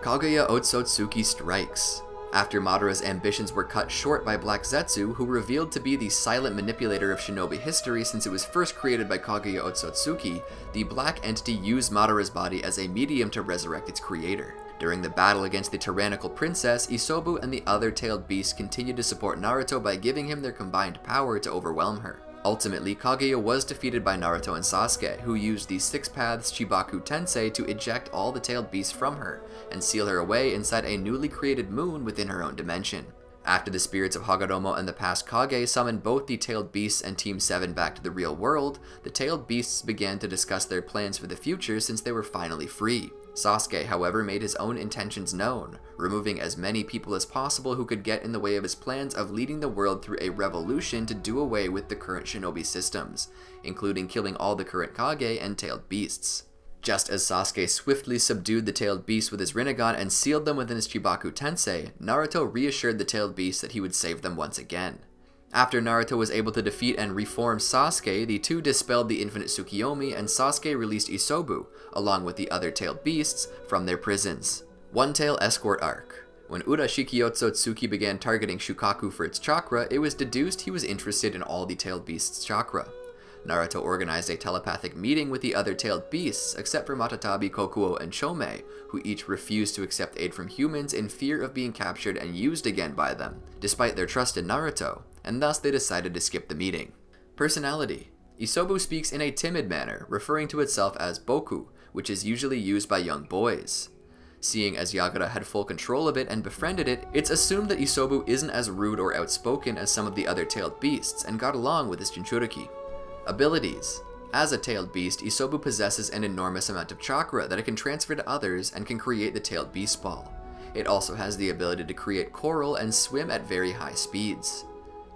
Kaguya Otsutsuki strikes. After Madara's ambitions were cut short by Black Zetsu, who revealed to be the silent manipulator of shinobi history since it was first created by Kaguya Otsutsuki, the black entity used Madara's body as a medium to resurrect its creator. During the battle against the tyrannical princess, Isobu and the other tailed beasts continued to support Naruto by giving him their combined power to overwhelm her. Ultimately, Kaguya was defeated by Naruto and Sasuke, who used the Six Paths Chibaku Tensei to eject all the tailed beasts from her, and seal her away inside a newly created moon within her own dimension. After the spirits of Hagoromo and the past Kage summoned both the tailed beasts and Team 7 back to the real world, the tailed beasts began to discuss their plans for the future since they were finally free. Sasuke, however, made his own intentions known, removing as many people as possible who could get in the way of his plans of leading the world through a revolution to do away with the current shinobi systems, including killing all the current Kage and tailed beasts. Just as Sasuke swiftly subdued the tailed beasts with his Rinnegan and sealed them within his Chibaku Tensei, Naruto reassured the tailed beasts that he would save them once again. After Naruto was able to defeat and reform Sasuke, the two dispelled the infinite Tsukiyomi, and Sasuke released Isobu, along with the other tailed beasts, from their prisons. One Tail Escort Arc. When Ura Shikiyotsu Tsuki began targeting Shukaku for its chakra, it was deduced he was interested in all the tailed beasts' chakra. Naruto organized a telepathic meeting with the other tailed beasts, except for Matatabi, Kokuo, and Chomei, who each refused to accept aid from humans in fear of being captured and used again by them, despite their trust in Naruto, and thus they decided to skip the meeting. Personality. Isobu speaks in a timid manner, referring to itself as Boku, which is usually used by young boys. Seeing as Yagura had full control of it and befriended it, it's assumed that Isobu isn't as rude or outspoken as some of the other tailed beasts and got along with his Jinchuriki. Abilities. As a tailed beast, Isobu possesses an enormous amount of chakra that it can transfer to others and can create the tailed beast ball. It also has the ability to create coral and swim at very high speeds.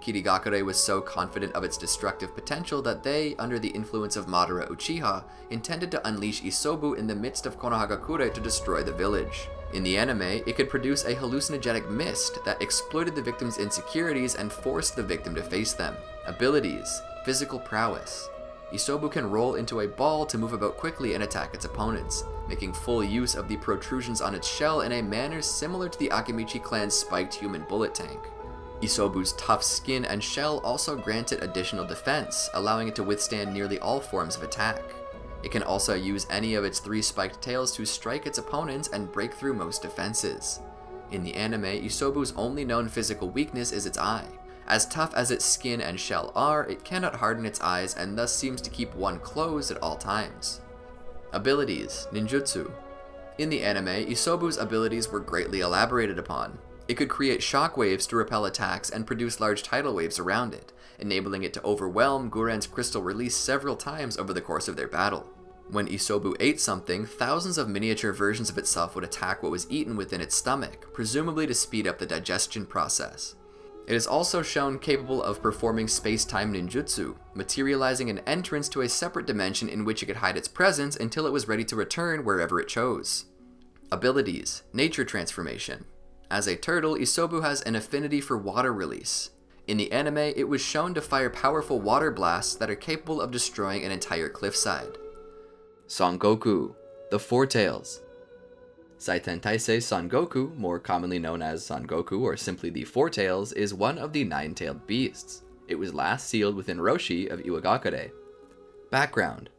Kirigakure was so confident of its destructive potential that they, under the influence of Madara Uchiha, intended to unleash Isobu in the midst of Konohagakure to destroy the village. In the anime, it could produce a hallucinogenic mist that exploited the victim's insecurities and forced the victim to face them. Abilities. Physical prowess. Isobu can roll into a ball to move about quickly and attack its opponents, making full use of the protrusions on its shell in a manner similar to the Akimichi clan's spiked human bullet tank. Isobu's tough skin and shell also grant it additional defense, allowing it to withstand nearly all forms of attack. It can also use any of its 3 spiked tails to strike its opponents and break through most defenses. In the anime, Isobu's only known physical weakness is its eye. As tough as its skin and shell are, it cannot harden its eyes and thus seems to keep one closed at all times. Abilities. Ninjutsu. In the anime, Isobu's abilities were greatly elaborated upon. It could create shockwaves to repel attacks and produce large tidal waves around it, enabling it to overwhelm Guren's crystal release several times over the course of their battle. When Isobu ate something, thousands of miniature versions of itself would attack what was eaten within its stomach, presumably to speed up the digestion process. It is also shown capable of performing space-time ninjutsu, materializing an entrance to a separate dimension in which it could hide its presence until it was ready to return wherever it chose. Abilities. Nature transformation. As a turtle, Isobu has an affinity for water release. In the anime, it was shown to fire powerful water blasts that are capable of destroying an entire cliffside. Son Goku, the Four Tails. Saiten Taisei Son Goku, more commonly known as Son Goku or simply the Four Tails, is one of the 9-tailed beasts. It was last sealed within Roshi of Iwagakure. Background.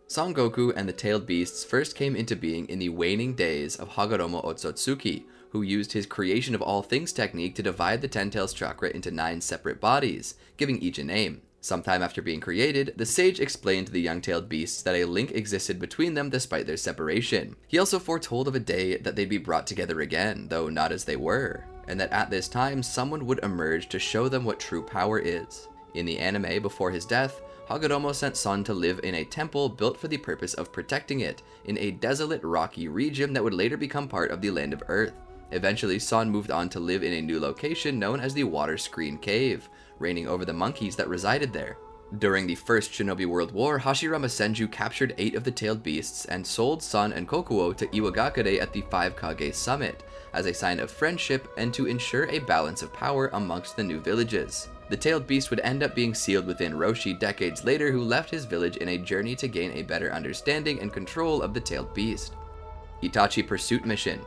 Son Goku and the tailed beasts first came into being in the waning days of Hagoromo Otsutsuki, who used his creation of all things technique to divide the 10 tails chakra into 9 separate bodies, giving each a name. Sometime after being created, the sage explained to the young-tailed beasts that a link existed between them despite their separation. He also foretold of a day that they'd be brought together again, though not as they were, and that at this time someone would emerge to show them what true power is. In the anime, before his death, Hagoromo sent Son to live in a temple built for the purpose of protecting it, in a desolate rocky region that would later become part of the Land of Earth. Eventually, Son moved on to live in a new location known as the Water Screen Cave, reigning over the monkeys that resided there. During the First Shinobi World War, Hashirama Senju captured 8 of the tailed beasts and sold Son and Kokuo to Iwagakure at the 5 Kage Summit, as a sign of friendship and to ensure a balance of power amongst the new villages. The tailed beast would end up being sealed within Roshi decades later, who left his village in a journey to gain a better understanding and control of the tailed beast. Itachi Pursuit Mission.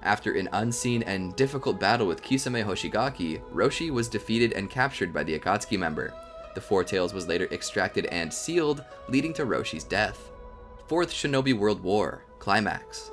After an unseen and difficult battle with Kisame Hoshigaki, Roshi was defeated and captured by the Akatsuki member. The Four Tails was later extracted and sealed, leading to Roshi's death. 4th Shinobi World War. Climax.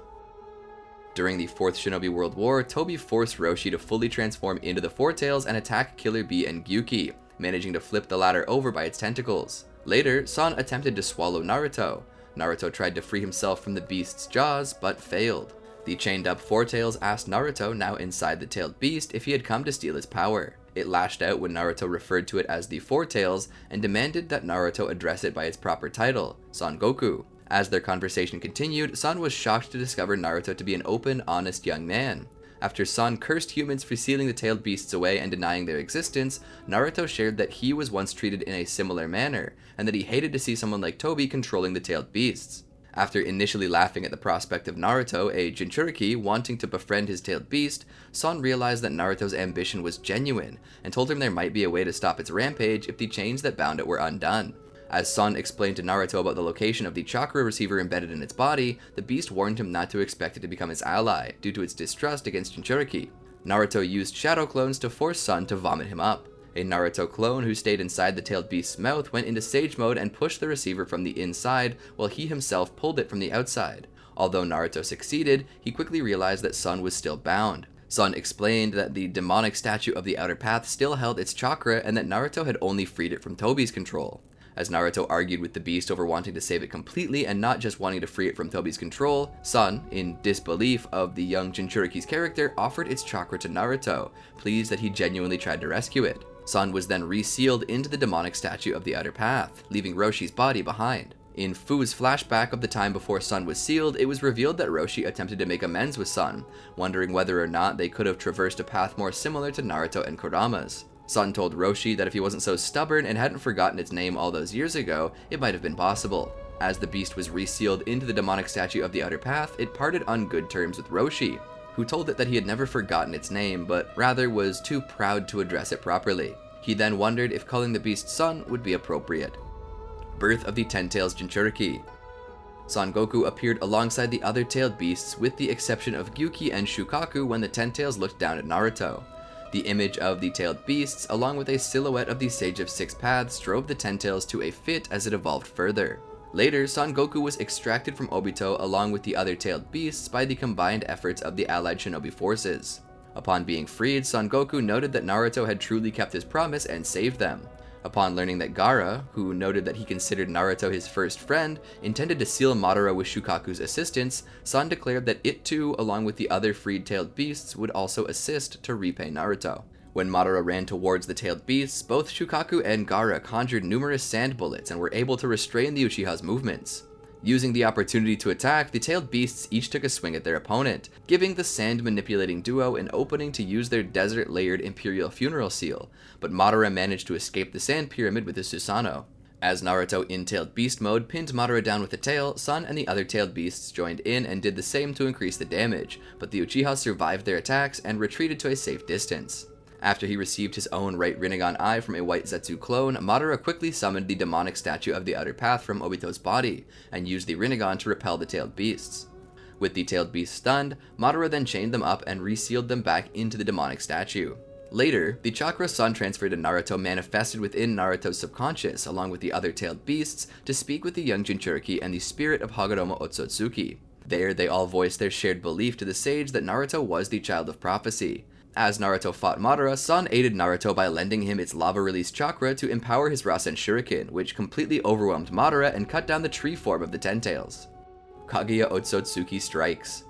During the 4th Shinobi World War, Tobi forced Roshi to fully transform into the Four Tails and attack Killer Bee and Gyuki, managing to flip the latter over by its tentacles. Later, Son attempted to swallow Naruto. Naruto tried to free himself from the beast's jaws, but failed. The chained-up Four Tails asked Naruto, now inside the tailed beast, if he had come to steal his power. It lashed out when Naruto referred to it as the Four Tails and demanded that Naruto address it by its proper title, Son Goku. As their conversation continued, Son was shocked to discover Naruto to be an open, honest young man. After Son cursed humans for sealing the tailed beasts away and denying their existence, Naruto shared that he was once treated in a similar manner, and that he hated to see someone like Tobi controlling the tailed beasts. After initially laughing at the prospect of Naruto, a Jinchuriki, wanting to befriend his tailed beast, Son realized that Naruto's ambition was genuine, and told him there might be a way to stop its rampage if the chains that bound it were undone. As Son explained to Naruto about the location of the chakra receiver embedded in its body, the beast warned him not to expect it to become his ally, due to its distrust against Jinchuriki. Naruto used shadow clones to force Son to vomit him up. A Naruto clone who stayed inside the tailed beast's mouth went into sage mode and pushed the receiver from the inside, while he himself pulled it from the outside. Although Naruto succeeded, he quickly realized that Son was still bound. Son explained that the demonic statue of the outer path still held its chakra and that Naruto had only freed it from Tobi's control. As Naruto argued with the beast over wanting to save it completely and not just wanting to free it from Tobi's control, Son, in disbelief of the young Jinchuriki's character, offered its chakra to Naruto, pleased that he genuinely tried to rescue it. Son was then resealed into the demonic statue of the outer path, leaving Roshi's body behind. In Fu's flashback of the time before Son was sealed, it was revealed that Roshi attempted to make amends with Son, wondering whether or not they could have traversed a path more similar to Naruto and Kurama's. Son told Roshi that if he wasn't so stubborn and hadn't forgotten its name all those years ago, it might have been possible. As the beast was resealed into the demonic statue of the outer path, it parted on good terms with Roshi, who told it that he had never forgotten its name, but rather was too proud to address it properly. He then wondered if calling the beast Son would be appropriate. Birth of the Ten Tails Jinchuriki. Son Goku appeared alongside the other tailed beasts with the exception of Gyuki and Shukaku when the Ten Tails looked down at Naruto. The image of the tailed beasts, along with a silhouette of the Sage of Six Paths, drove the Ten Tails to a fit as it evolved further. Later, Son Goku was extracted from Obito along with the other tailed beasts by the combined efforts of the allied shinobi forces. Upon being freed, Son Goku noted that Naruto had truly kept his promise and saved them. Upon learning that Gaara, who noted that he considered Naruto his first friend, intended to seal Madara with Shukaku's assistance, Son declared that it too, along with the other freed tailed beasts, would also assist to repay Naruto. When Madara ran towards the tailed beasts, both Shukaku and Gaara conjured numerous sand bullets and were able to restrain the Uchiha's movements. Using the opportunity to attack, the tailed beasts each took a swing at their opponent, giving the sand-manipulating duo an opening to use their desert-layered Imperial Funeral Seal, but Madara managed to escape the sand pyramid with his Susanoo. As Naruto in tailed beast mode pinned Madara down with a tail, Son and the other tailed beasts joined in and did the same to increase the damage, but the Uchiha survived their attacks and retreated to a safe distance. After he received his own right Rinnegan eye from a white Zetsu clone, Madara quickly summoned the demonic statue of the outer path from Obito's body, and used the Rinnegan to repel the tailed beasts. With the tailed beasts stunned, Madara then chained them up and resealed them back into the demonic statue. Later, the chakra Son transferred to Naruto manifested within Naruto's subconscious along with the other tailed beasts to speak with the young Jinchuriki and the spirit of Hagoromo Otsutsuki. There, they all voiced their shared belief to the sage that Naruto was the child of prophecy. As Naruto fought Madara, Son aided Naruto by lending him its lava-release chakra to empower his Rasen Shuriken, which completely overwhelmed Madara and cut down the tree form of the Ten Tails. Kaguya Otsutsuki strikes.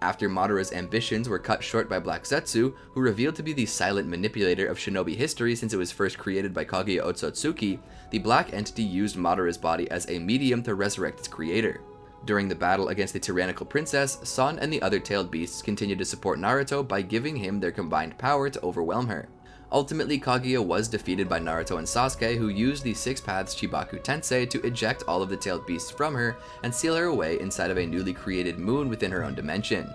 After Madara's ambitions were cut short by Black Zetsu, who revealed to be the silent manipulator of shinobi history since it was first created by Kaguya Otsutsuki, the black entity used Madara's body as a medium to resurrect its creator. During the battle against the tyrannical princess, Son and the other tailed beasts continued to support Naruto by giving him their combined power to overwhelm her. Ultimately, Kaguya was defeated by Naruto and Sasuke, who used the Six Paths Chibaku Tensei to eject all of the tailed beasts from her and seal her away inside of a newly created moon within her own dimension.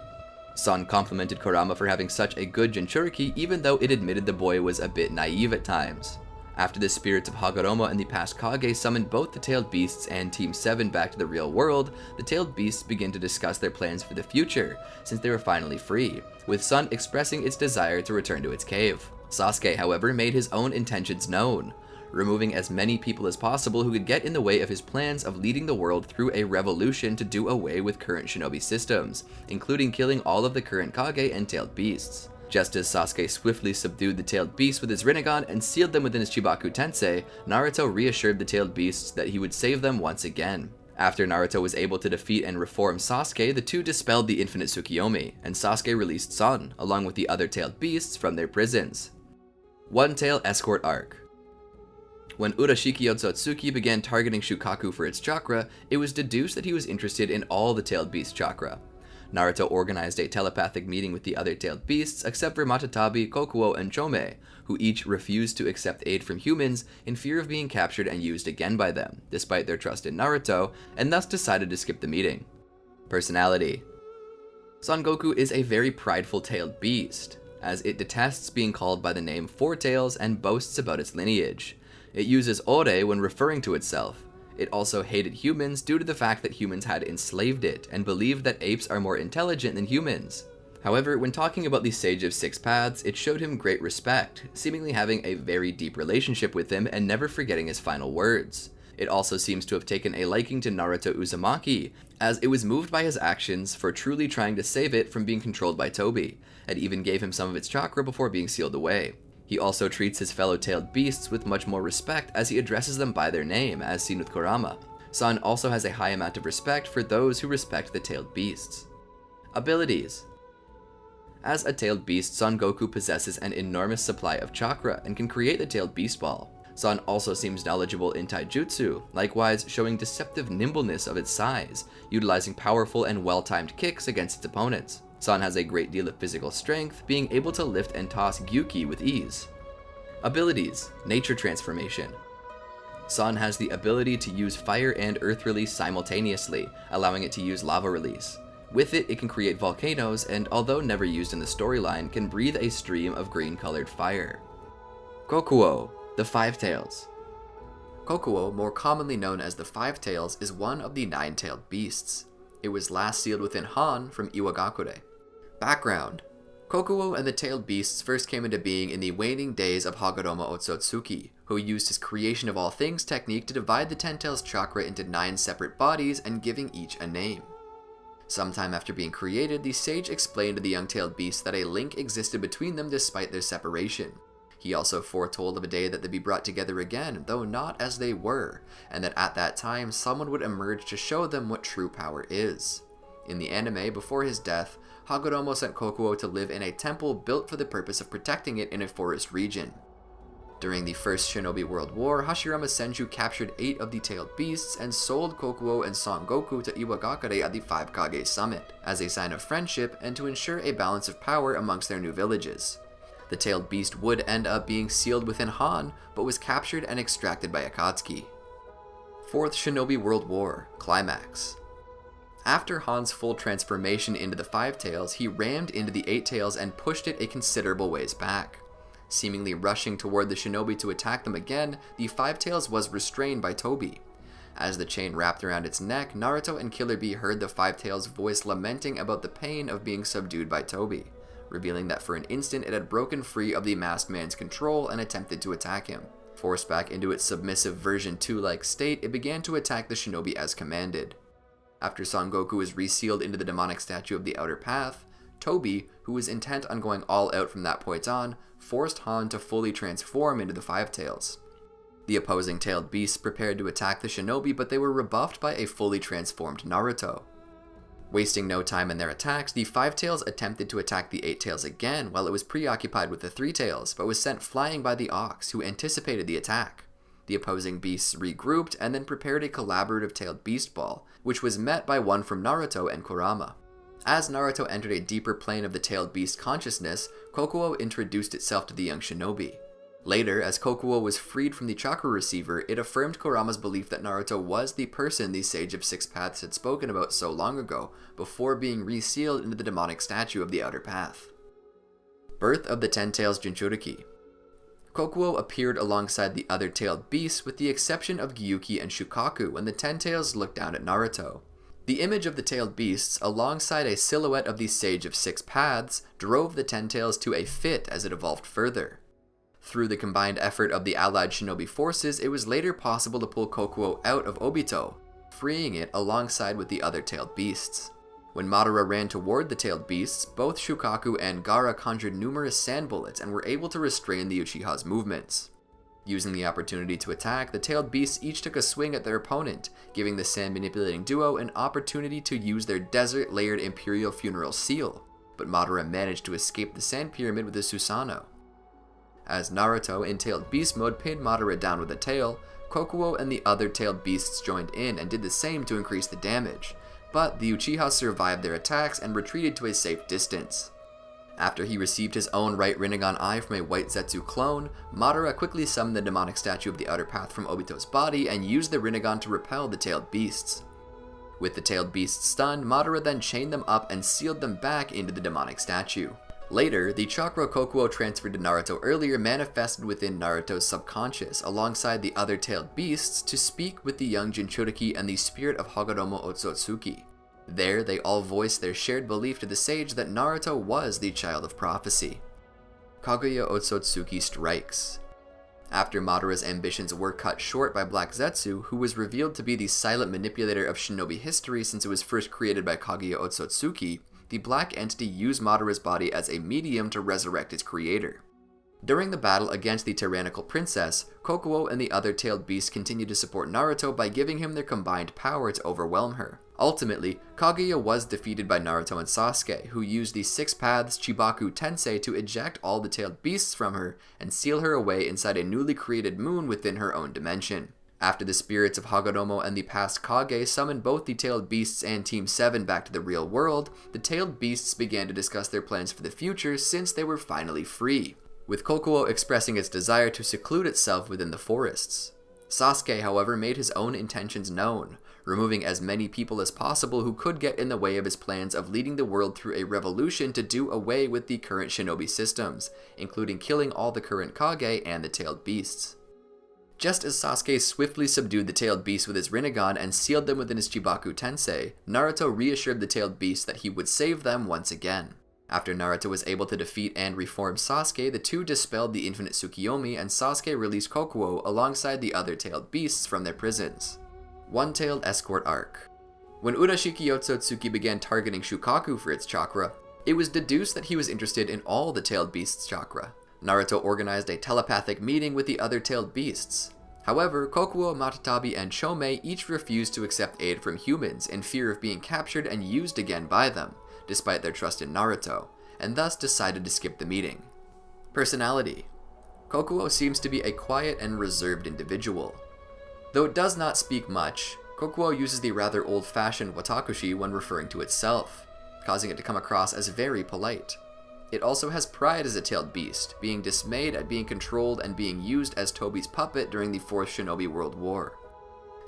Son complimented Kurama for having such a good Jinchuriki, even though it admitted the boy was a bit naive at times. After the spirits of Hagoromo and the past Kage summoned both the tailed beasts and Team 7 back to the real world, the tailed beasts began to discuss their plans for the future, since they were finally free, with Son expressing its desire to return to its cave. Sasuke, however, made his own intentions known, removing as many people as possible who could get in the way of his plans of leading the world through a revolution to do away with current shinobi systems, including killing all of the current Kage and tailed beasts. Just as Sasuke swiftly subdued the tailed beasts with his Rinnegan and sealed them within his Chibaku Tensei, Naruto reassured the tailed beasts that he would save them once again. After Naruto was able to defeat and reform Sasuke, the two dispelled the infinite Tsukiyomi, and Sasuke released Son, along with the other tailed beasts, from their prisons. One Tail Escort Arc. When Urashiki Otsutsuki began targeting Shukaku for its chakra, it was deduced that he was interested in all the tailed beast chakra. Naruto organized a telepathic meeting with the other tailed beasts except for Matatabi, Kokuo, and Chomei, who each refused to accept aid from humans in fear of being captured and used again by them, despite their trust in Naruto, and thus decided to skip the meeting. Personality. Son Goku is a very prideful tailed beast, as it detests being called by the name Four Tails and boasts about its lineage. It uses ore when referring to itself. It also hated humans due to the fact that humans had enslaved it and believed that apes are more intelligent than humans. However, when talking about the Sage of Six Paths, it showed him great respect, seemingly having a very deep relationship with him and never forgetting his final words. It also seems to have taken a liking to Naruto Uzumaki, as it was moved by his actions for truly trying to save it from being controlled by Tobi, and even gave him some of its chakra before being sealed away. He also treats his fellow tailed beasts with much more respect as he addresses them by their name, as seen with Kurama. Son also has a high amount of respect for those who respect the tailed beasts. Abilities. As a tailed beast, Son Goku possesses an enormous supply of chakra and can create the tailed beast ball. Son also seems knowledgeable in taijutsu, likewise showing deceptive nimbleness of its size, utilizing powerful and well-timed kicks against its opponents. Son has a great deal of physical strength, being able to lift and toss Gyuki with ease. Abilities. Nature transformation. Son has the ability to use fire and earth release simultaneously, allowing it to use lava release. With it, it can create volcanoes and, although never used in the storyline, can breathe a stream of green-colored fire. Kokuo, the Five Tails. Kokuo, more commonly known as the Five Tails, is one of the nine-tailed beasts. It was last sealed within Han from Iwagakure. Background. Kokuo and the tailed beasts first came into being in the waning days of Hagoromo Otsutsuki, who used his creation of all things technique to divide the Ten Tails chakra into 9 separate bodies and giving each a name. Sometime after being created, the sage explained to the young tailed beasts that a link existed between them despite their separation. He also foretold of a day that they'd be brought together again, though not as they were, and that at that time someone would emerge to show them what true power is. In the anime, before his death, Hagoromo sent Kokuo to live in a temple built for the purpose of protecting it in a forest region. During the First Shinobi World War, Hashirama Senju captured 8 of the tailed beasts and sold Kokuo and Son Goku to Iwagakure at the Five Kage Summit, as a sign of friendship and to ensure a balance of power amongst their new villages. The tailed beast would end up being sealed within Han, but was captured and extracted by Akatsuki. Fourth Shinobi World War, Climax. After Han's full transformation into the Five Tails, he rammed into the Eight Tails and pushed it a considerable ways back. Seemingly rushing toward the shinobi to attack them again, the Five Tails was restrained by Tobi. As the chain wrapped around its neck, Naruto and Killer Bee heard the Five Tails' voice lamenting about the pain of being subdued by Tobi, revealing that for an instant it had broken free of the masked man's control and attempted to attack him. Forced back into its submissive version 2-like state, it began to attack the shinobi as commanded. After Son Goku was resealed into the demonic statue of the Outer Path, Tobi, who was intent on going all out from that point on, forced Han to fully transform into the Five Tails. The opposing tailed beasts prepared to attack the shinobi, but they were rebuffed by a fully transformed Naruto. Wasting no time in their attacks, the Five Tails attempted to attack the Eight Tails again while it was preoccupied with the Three Tails, but was sent flying by the Ox, who anticipated the attack. The opposing beasts regrouped and then prepared a collaborative tailed beast ball, which was met by one from Naruto and Kurama. As Naruto entered a deeper plane of the tailed beast consciousness, Kokuo introduced itself to the young shinobi. Later, as Kokuo was freed from the chakra receiver, it affirmed Kurama's belief that Naruto was the person the Sage of Six Paths had spoken about so long ago, before being resealed into the demonic statue of the Outer Path. Birth of the Ten Tails Jinchuriki. Kokuo appeared alongside the other tailed beasts with the exception of Gyuki and Shukaku when the Ten Tails looked down at Naruto. The image of the tailed beasts, alongside a silhouette of the Sage of Six Paths, drove the Ten Tails to a fit as it evolved further. Through the combined effort of the allied shinobi forces, it was later possible to pull Kokuo out of Obito, freeing it alongside with the other tailed beasts. When Madara ran toward the tailed beasts, both Shukaku and Gaara conjured numerous sand bullets and were able to restrain the Uchiha's movements. Using the opportunity to attack, the tailed beasts each took a swing at their opponent, giving the sand manipulating duo an opportunity to use their desert layered Imperial Funeral Seal, but Madara managed to escape the sand pyramid with a Susanoo. As Naruto in tailed beast mode pinned Madara down with a tail, Kokuo and the other tailed beasts joined in and did the same to increase the damage, but the Uchiha survived their attacks and retreated to a safe distance. After he received his own right Rinnegan eye from a white Zetsu clone, Madara quickly summoned the demonic statue of the Outer Path from Obito's body and used the Rinnegan to repel the tailed beasts. With the tailed beasts stunned, Madara then chained them up and sealed them back into the demonic statue. Later, the chakra Kokuo transferred to Naruto earlier manifested within Naruto's subconscious alongside the other tailed beasts to speak with the young Jinchuriki and the spirit of Hagoromo Otsutsuki. There, they all voiced their shared belief to the sage that Naruto was the child of prophecy. Kaguya Otsutsuki strikes. After Madara's ambitions were cut short by Black Zetsu, who was revealed to be the silent manipulator of shinobi history since it was first created by Kaguya Otsutsuki, the black entity used Madara's body as a medium to resurrect its creator. During the battle against the tyrannical princess, Kokuo and the other tailed beasts continued to support Naruto by giving him their combined power to overwhelm her. Ultimately, Kaguya was defeated by Naruto and Sasuke, who used the Six Paths Chibaku Tensei to eject all the tailed beasts from her and seal her away inside a newly created moon within her own dimension. After the spirits of Hagoromo and the past Kage summoned both the tailed beasts and Team 7 back to the real world, the tailed beasts began to discuss their plans for the future since they were finally free, with Kokuo expressing its desire to seclude itself within the forests. Sasuke, however, made his own intentions known, removing as many people as possible who could get in the way of his plans of leading the world through a revolution to do away with the current shinobi systems, including killing all the current Kage and the tailed beasts. Just as Sasuke swiftly subdued the tailed beasts with his Rinnegan and sealed them within his Chibaku Tensei, Naruto reassured the tailed beasts that he would save them once again. After Naruto was able to defeat and reform Sasuke, the two dispelled the infinite Tsukiyomi and Sasuke released Kokuo alongside the other tailed beasts from their prisons. One-tailed escort arc. When Urashiki Otsutsuki began targeting Shukaku for its chakra, it was deduced that he was interested in all the tailed beasts' chakra. Naruto organized a telepathic meeting with the other tailed beasts. However, Kokuo, Matatabi, and Chomei each refused to accept aid from humans in fear of being captured and used again by them, despite their trust in Naruto, and thus decided to skip the meeting. Personality. Kokuo seems to be a quiet and reserved individual. Though it does not speak much, Kokuo uses the rather old-fashioned watakushi when referring to itself, causing it to come across as very polite. It also has pride as a tailed beast, being dismayed at being controlled and being used as Tobi's puppet during the Fourth Shinobi World War.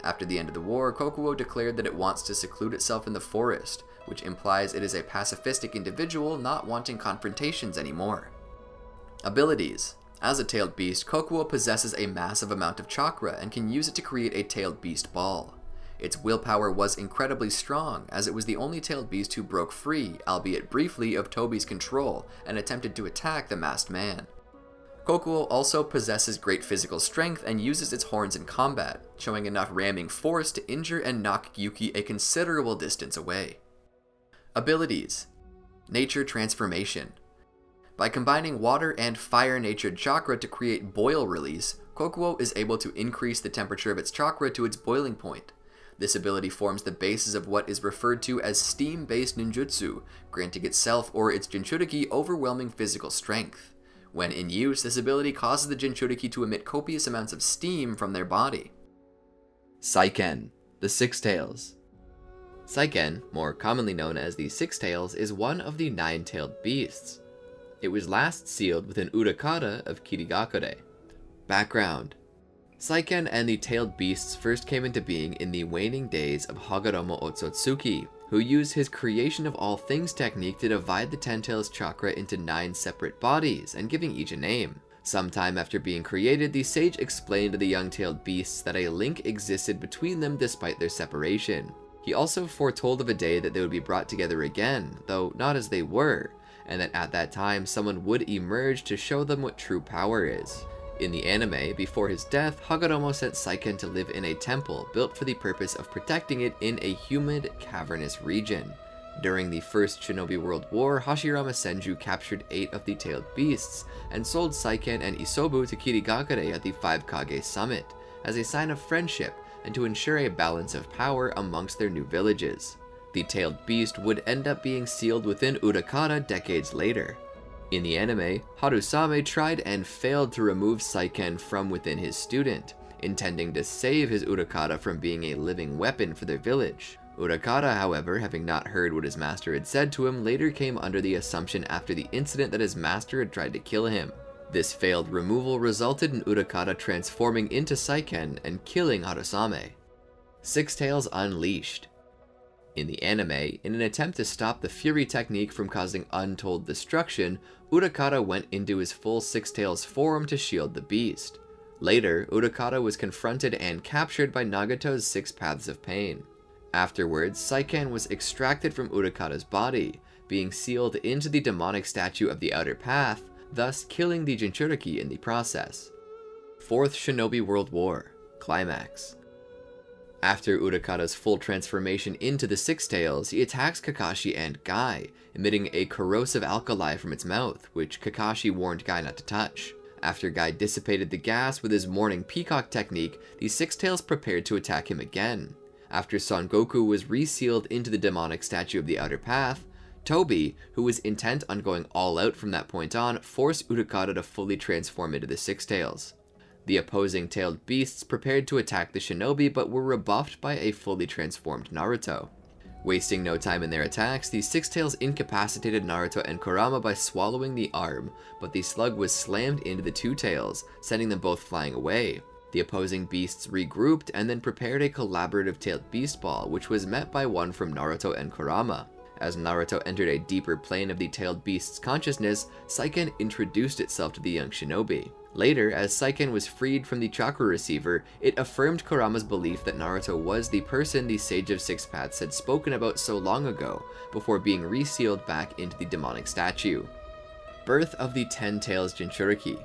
After the end of the war, Kokuo declared that it wants to seclude itself in the forest, which implies it is a pacifistic individual not wanting confrontations anymore. Abilities. As a tailed beast, Kokuo possesses a massive amount of chakra and can use it to create a tailed beast ball. Its willpower was incredibly strong, as it was the only tailed beast who broke free, albeit briefly, of Tobi's control and attempted to attack the masked man. Kokuo also possesses great physical strength and uses its horns in combat, showing enough ramming force to injure and knock Gyuki a considerable distance away. Abilities. Nature Transformation. By combining water and fire-natured chakra to create boil release, Kokuo is able to increase the temperature of its chakra to its boiling point. This ability forms the basis of what is referred to as steam-based ninjutsu, granting itself or its Jinchuriki overwhelming physical strength. When in use, this ability causes the Jinchuriki to emit copious amounts of steam from their body. Saiken, the Six Tails. Saiken, more commonly known as the Six Tails, is one of the nine-tailed beasts. It was last sealed with an Urakata of Kirigakure. Background. Saiken and the tailed beasts first came into being in the waning days of Hagoromo Otsutsuki, who used his creation of all things technique to divide the Ten Tails chakra into 9 separate bodies, and giving each a name. Sometime after being created, the sage explained to the young tailed beasts that a link existed between them despite their separation. He also foretold of a day that they would be brought together again, though not as they were, and that at that time someone would emerge to show them what true power is. In the anime, before his death, Hagoromo sent Saiken to live in a temple built for the purpose of protecting it in a humid, cavernous region. During the First Shinobi World War, Hashirama Senju captured 8 of the tailed beasts and sold Saiken and Isobu to Kirigakure at the Five Kage Summit, as a sign of friendship and to ensure a balance of power amongst their new villages. The tailed beast would end up being sealed within Urakata decades later. In the anime, Harusame tried and failed to remove Saiken from within his student, intending to save his Urakata from being a living weapon for their village. Urakata, however, having not heard what his master had said to him, later came under the assumption after the incident that his master had tried to kill him. This failed removal resulted in Urakata transforming into Saiken and killing Harasame. Six Tails Unleashed. In the anime, in an attempt to stop the Fury technique from causing untold destruction, Urakata went into his full Six Tails form to shield the beast. Later, Urakata was confronted and captured by Nagato's Six Paths of Pain. Afterwards, Saiken was extracted from Urakata's body, being sealed into the demonic statue of the Outer Path, thus killing the Jinchuriki in the process. Fourth Shinobi World War. Climax. After Urakata's full transformation into the Six Tails, he attacks Kakashi and Guy, emitting a corrosive alkali from its mouth, which Kakashi warned Guy not to touch. After Guy dissipated the gas with his Morning Peacock technique, the Six Tails prepared to attack him again. After Son Goku was resealed into the demonic statue of the Outer Path, Toby, who was intent on going all out from that point on, forced Urakata to fully transform into the Six Tails. The opposing tailed beasts prepared to attack the shinobi but were rebuffed by a fully transformed Naruto. Wasting no time in their attacks, the Six Tails incapacitated Naruto and Kurama by swallowing the arm, but the slug was slammed into the two tails, sending them both flying away. The opposing beasts regrouped and then prepared a collaborative tailed beast ball, which was met by one from Naruto and Kurama. As Naruto entered a deeper plane of the tailed beast's consciousness, Saiken introduced itself to the young shinobi. Later, as Saiken was freed from the chakra receiver, it affirmed Kurama's belief that Naruto was the person the Sage of Six Paths had spoken about so long ago, before being resealed back into the demonic statue. Birth of the Ten Tails Jinchuriki.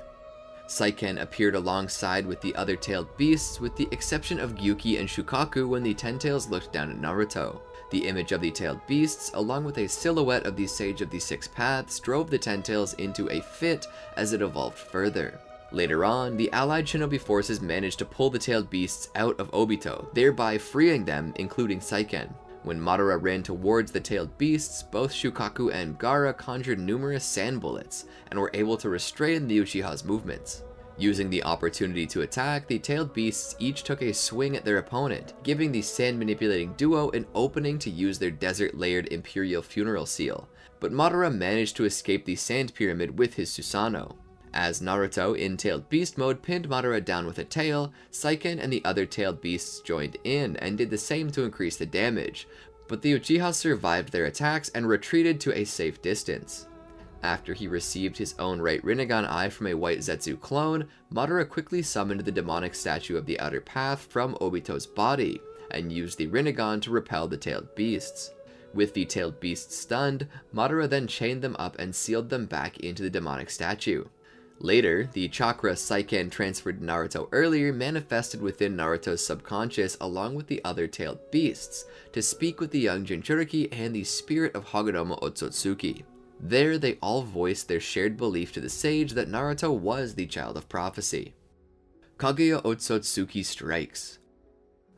Saiken appeared alongside with the other tailed beasts, with the exception of Gyuki and Shukaku when the Ten Tails looked down at Naruto. The image of the tailed beasts, along with a silhouette of the Sage of the Six Paths, drove the Ten Tails into a fit as it evolved further. Later on, the allied shinobi forces managed to pull the tailed beasts out of Obito, thereby freeing them, including Saiken. When Madara ran towards the tailed beasts, both Shukaku and Gaara conjured numerous sand bullets, and were able to restrain the Uchiha's movements. Using the opportunity to attack, the tailed beasts each took a swing at their opponent, giving the sand-manipulating duo an opening to use their desert-layered Imperial Funeral Seal, but Madara managed to escape the sand pyramid with his Susanoo. As Naruto, in tailed beast mode, pinned Madara down with a tail, Saiken and the other tailed beasts joined in and did the same to increase the damage, but the Uchiha survived their attacks and retreated to a safe distance. After he received his own right Rinnegan eye from a white Zetsu clone, Madara quickly summoned the demonic statue of the Outer Path from Obito's body, and used the Rinnegan to repel the tailed beasts. With the tailed beasts stunned, Madara then chained them up and sealed them back into the demonic statue. Later, the chakra Saiken transferred to Naruto earlier manifested within Naruto's subconscious along with the other tailed beasts, to speak with the young Jinchuriki and the spirit of Hagoromo Otsutsuki. There, they all voiced their shared belief to the sage that Naruto was the child of prophecy. Kaguya Otsutsuki strikes.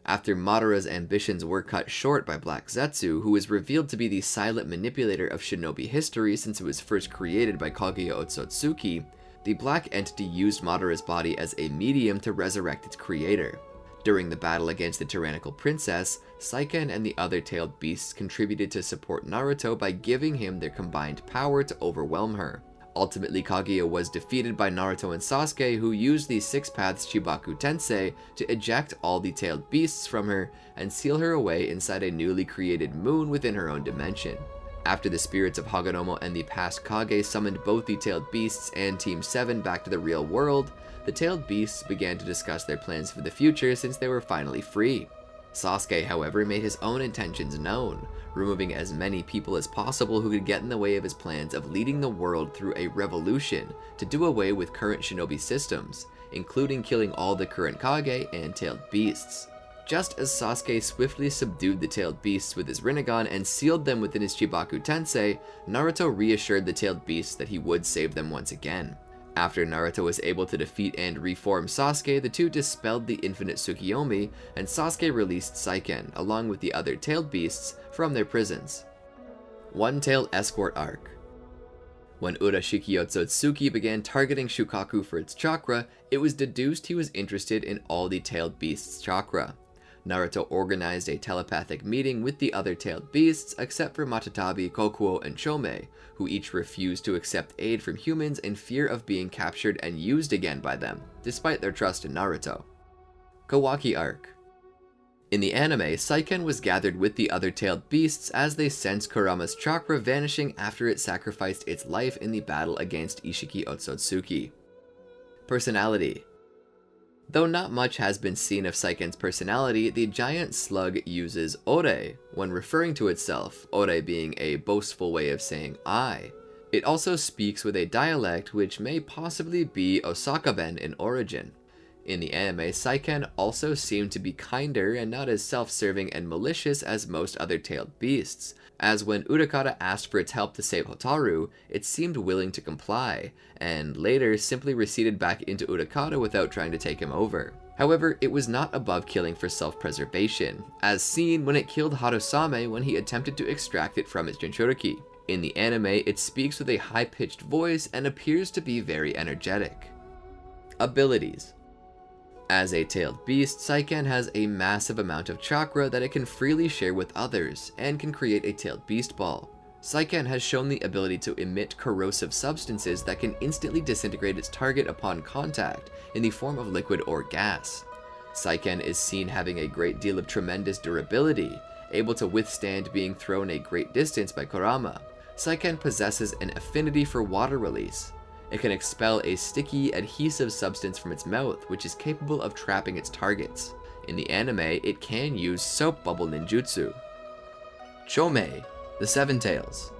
After Madara's ambitions were cut short by Black Zetsu, who was revealed to be the silent manipulator of shinobi history since it was first created by Kaguya Otsutsuki, the black entity used Madara's body as a medium to resurrect its creator. During the battle against the tyrannical princess, Saiken and the other tailed beasts contributed to support Naruto by giving him their combined power to overwhelm her. Ultimately, Kaguya was defeated by Naruto and Sasuke, who used the Six Paths Chibaku Tensei to eject all the tailed beasts from her and seal her away inside a newly created moon within her own dimension. After the spirits of Hagoromo and the past Kage summoned both the tailed beasts and Team 7 back to the real world, the tailed beasts began to discuss their plans for the future since they were finally free. Sasuke, however, made his own intentions known, removing as many people as possible who could get in the way of his plans of leading the world through a revolution to do away with current shinobi systems, including killing all the current Kage and tailed beasts. Just as Sasuke swiftly subdued the tailed beasts with his Rinnegan and sealed them within his Chibaku Tensei, Naruto reassured the tailed beasts that he would save them once again. After Naruto was able to defeat and reform Sasuke, the two dispelled the infinite Tsukiyomi, and Sasuke released Saiken, along with the other tailed beasts, from their prisons. One-Tailed Escort Arc. When Urashiki Otsutsuki began targeting Shukaku for its chakra, it was deduced he was interested in all the tailed beasts' chakra. Naruto organized a telepathic meeting with the other tailed beasts except for Matatabi, Kokuo, and Chomei, who each refused to accept aid from humans in fear of being captured and used again by them, despite their trust in Naruto. Kawaki Arc. In the anime, Saiken was gathered with the other tailed beasts as they sensed Kurama's chakra vanishing after it sacrificed its life in the battle against Ishiki Otsutsuki. Personality. Though not much has been seen of Saiken's personality, the giant slug uses ore when referring to itself, ore being a boastful way of saying I. It also speaks with a dialect which may possibly be Osaka-ben in origin. In the anime, Saiken also seemed to be kinder and not as self-serving and malicious as most other tailed beasts, as when Urakata asked for its help to save Hotaru, it seemed willing to comply, and later simply receded back into Urakata without trying to take him over. However, it was not above killing for self-preservation, as seen when it killed Harusame when he attempted to extract it from its Jinchuriki. In the anime, it speaks with a high-pitched voice and appears to be very energetic. Abilities. As a tailed beast, Saiken has a massive amount of chakra that it can freely share with others, and can create a tailed beast ball. Saiken has shown the ability to emit corrosive substances that can instantly disintegrate its target upon contact, in the form of liquid or gas. Saiken is seen having a great deal of tremendous durability, able to withstand being thrown a great distance by Kurama. Saiken possesses an affinity for water release. It can expel a sticky, adhesive substance from its mouth, which is capable of trapping its targets. In the anime, it can use soap bubble ninjutsu. Chomei, the Seven Tails.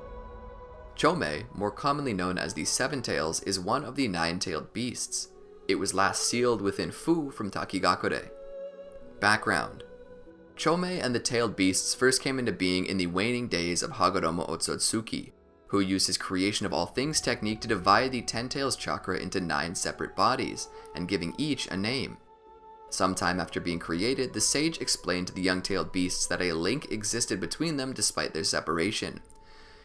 Chomei, more commonly known as the Seven Tails, is one of the nine-tailed beasts. It was last sealed within Fu from Takigakure. Background. Chomei and the tailed beasts first came into being in the waning days of Hagoromo Otsutsuki, who used his creation of all things technique to divide the Ten Tails chakra into 9 separate bodies, and giving each a name. Sometime after being created, the sage explained to the young-tailed beasts that a link existed between them despite their separation.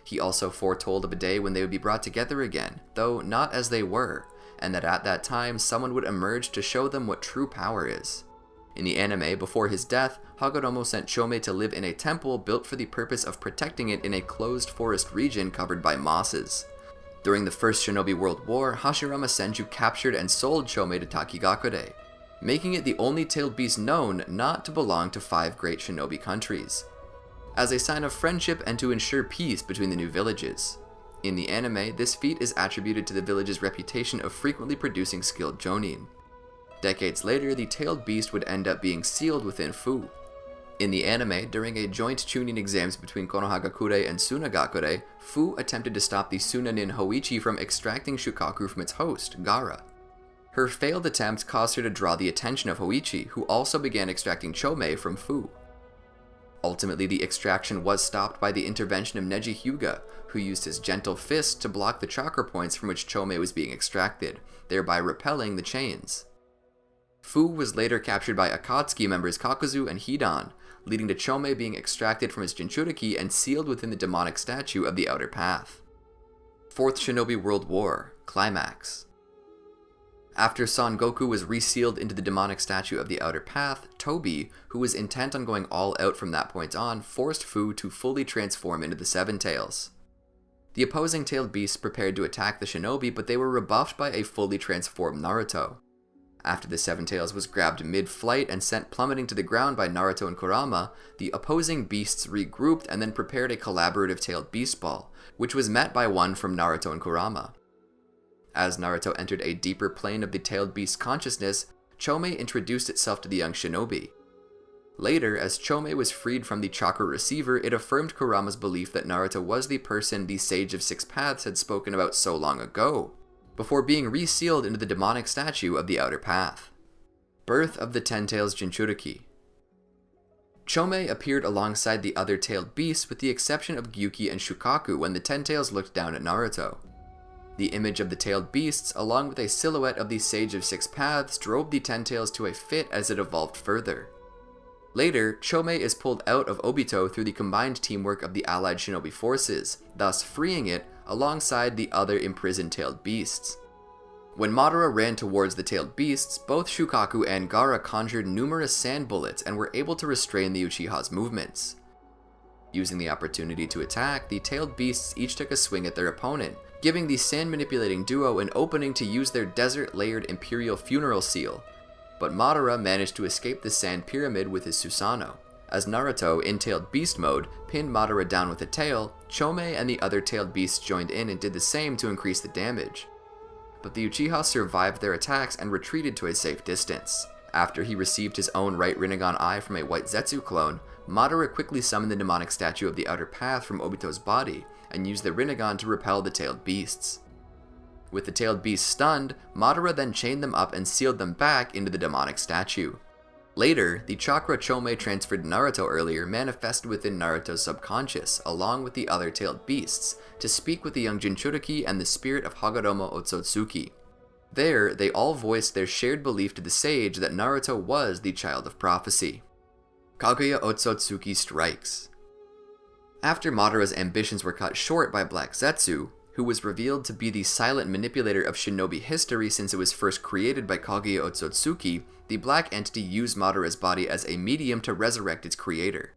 He also foretold of a day when they would be brought together again, though not as they were, and that at that time someone would emerge to show them what true power is. In the anime, before his death, Hagoromo sent Chomei to live in a temple built for the purpose of protecting it in a closed forest region covered by mosses. During the First Shinobi World War, Hashirama Senju captured and sold Chomei to Takigakure, making it the only tailed beast known not to belong to 5 great shinobi countries, as a sign of friendship and to ensure peace between the new villages. In the anime, this feat is attributed to the village's reputation of frequently producing skilled jonin. Decades later, the tailed beast would end up being sealed within Fu. In the anime, during a joint chunin exams between Konohagakure and Sunagakure, Fu attempted to stop the Sunanin Hoichi from extracting Shukaku from its host, Gaara. Her failed attempt caused her to draw the attention of Hoichi, who also began extracting Chomei from Fu. Ultimately, the extraction was stopped by the intervention of Neji Hyuga, who used his gentle fist to block the chakra points from which Chomei was being extracted, thereby repelling the chains. Fu was later captured by Akatsuki members Kakuzu and Hidan, leading to Chomei being extracted from his Jinchuriki and sealed within the demonic statue of the Outer Path. Fourth Shinobi World War, Climax. After Son Goku was resealed into the demonic statue of the Outer Path, Tobi, who was intent on going all out from that point on, forced Fu to fully transform into the Seven Tails. The opposing tailed beasts prepared to attack the shinobi, but they were rebuffed by a fully transformed Naruto. After the Seven Tails was grabbed mid-flight and sent plummeting to the ground by Naruto and Kurama, the opposing beasts regrouped and then prepared a collaborative tailed beast ball, which was met by one from Naruto and Kurama. As Naruto entered a deeper plane of the tailed beast's consciousness, Chomei introduced itself to the young shinobi. Later, as Chomei was freed from the chakra receiver, it affirmed Kurama's belief that Naruto was the person the Sage of Six Paths had spoken about so long ago, before being resealed into the demonic statue of the Outer Path. Birth of the Ten Tails Jinchuriki. Chomei appeared alongside the other tailed beasts with the exception of Gyuki and Shukaku when the Ten Tails looked down at Naruto. The image of the tailed beasts, along with a silhouette of the Sage of Six Paths, drove the Ten Tails to a fit as it evolved further. Later, Chomei is pulled out of Obito through the combined teamwork of the allied shinobi forces, thus freeing it alongside the other imprisoned tailed beasts. When Madara ran towards the tailed beasts, both Shukaku and Gaara conjured numerous sand bullets and were able to restrain the Uchiha's movements. Using the opportunity to attack, the tailed beasts each took a swing at their opponent, giving the sand-manipulating duo an opening to use their desert-layered Imperial Funeral Seal. But Madara managed to escape the sand pyramid with his Susanoo. As Naruto, in tailed beast mode, pinned Madara down with a tail, Chomei and the other tailed beasts joined in and did the same to increase the damage. But the Uchiha survived their attacks and retreated to a safe distance. After he received his own right Rinnegan eye from a white Zetsu clone, Madara quickly summoned the demonic statue of the Outer Path from Obito's body, and used the Rinnegan to repel the tailed beasts. With the tailed beasts stunned, Madara then chained them up and sealed them back into the demonic statue. Later, the chakra Chomei transferred to Naruto earlier manifested within Naruto's subconscious, along with the other tailed beasts, to speak with the young Jinchuriki and the spirit of Hagoromo Otsutsuki. There, they all voiced their shared belief to the sage that Naruto was the child of prophecy. Kaguya Otsutsuki strikes. After Madara's ambitions were cut short by Black Zetsu, who was revealed to be the silent manipulator of shinobi history since it was first created by Kaguya Otsutsuki, the black entity used Madara's body as a medium to resurrect its creator.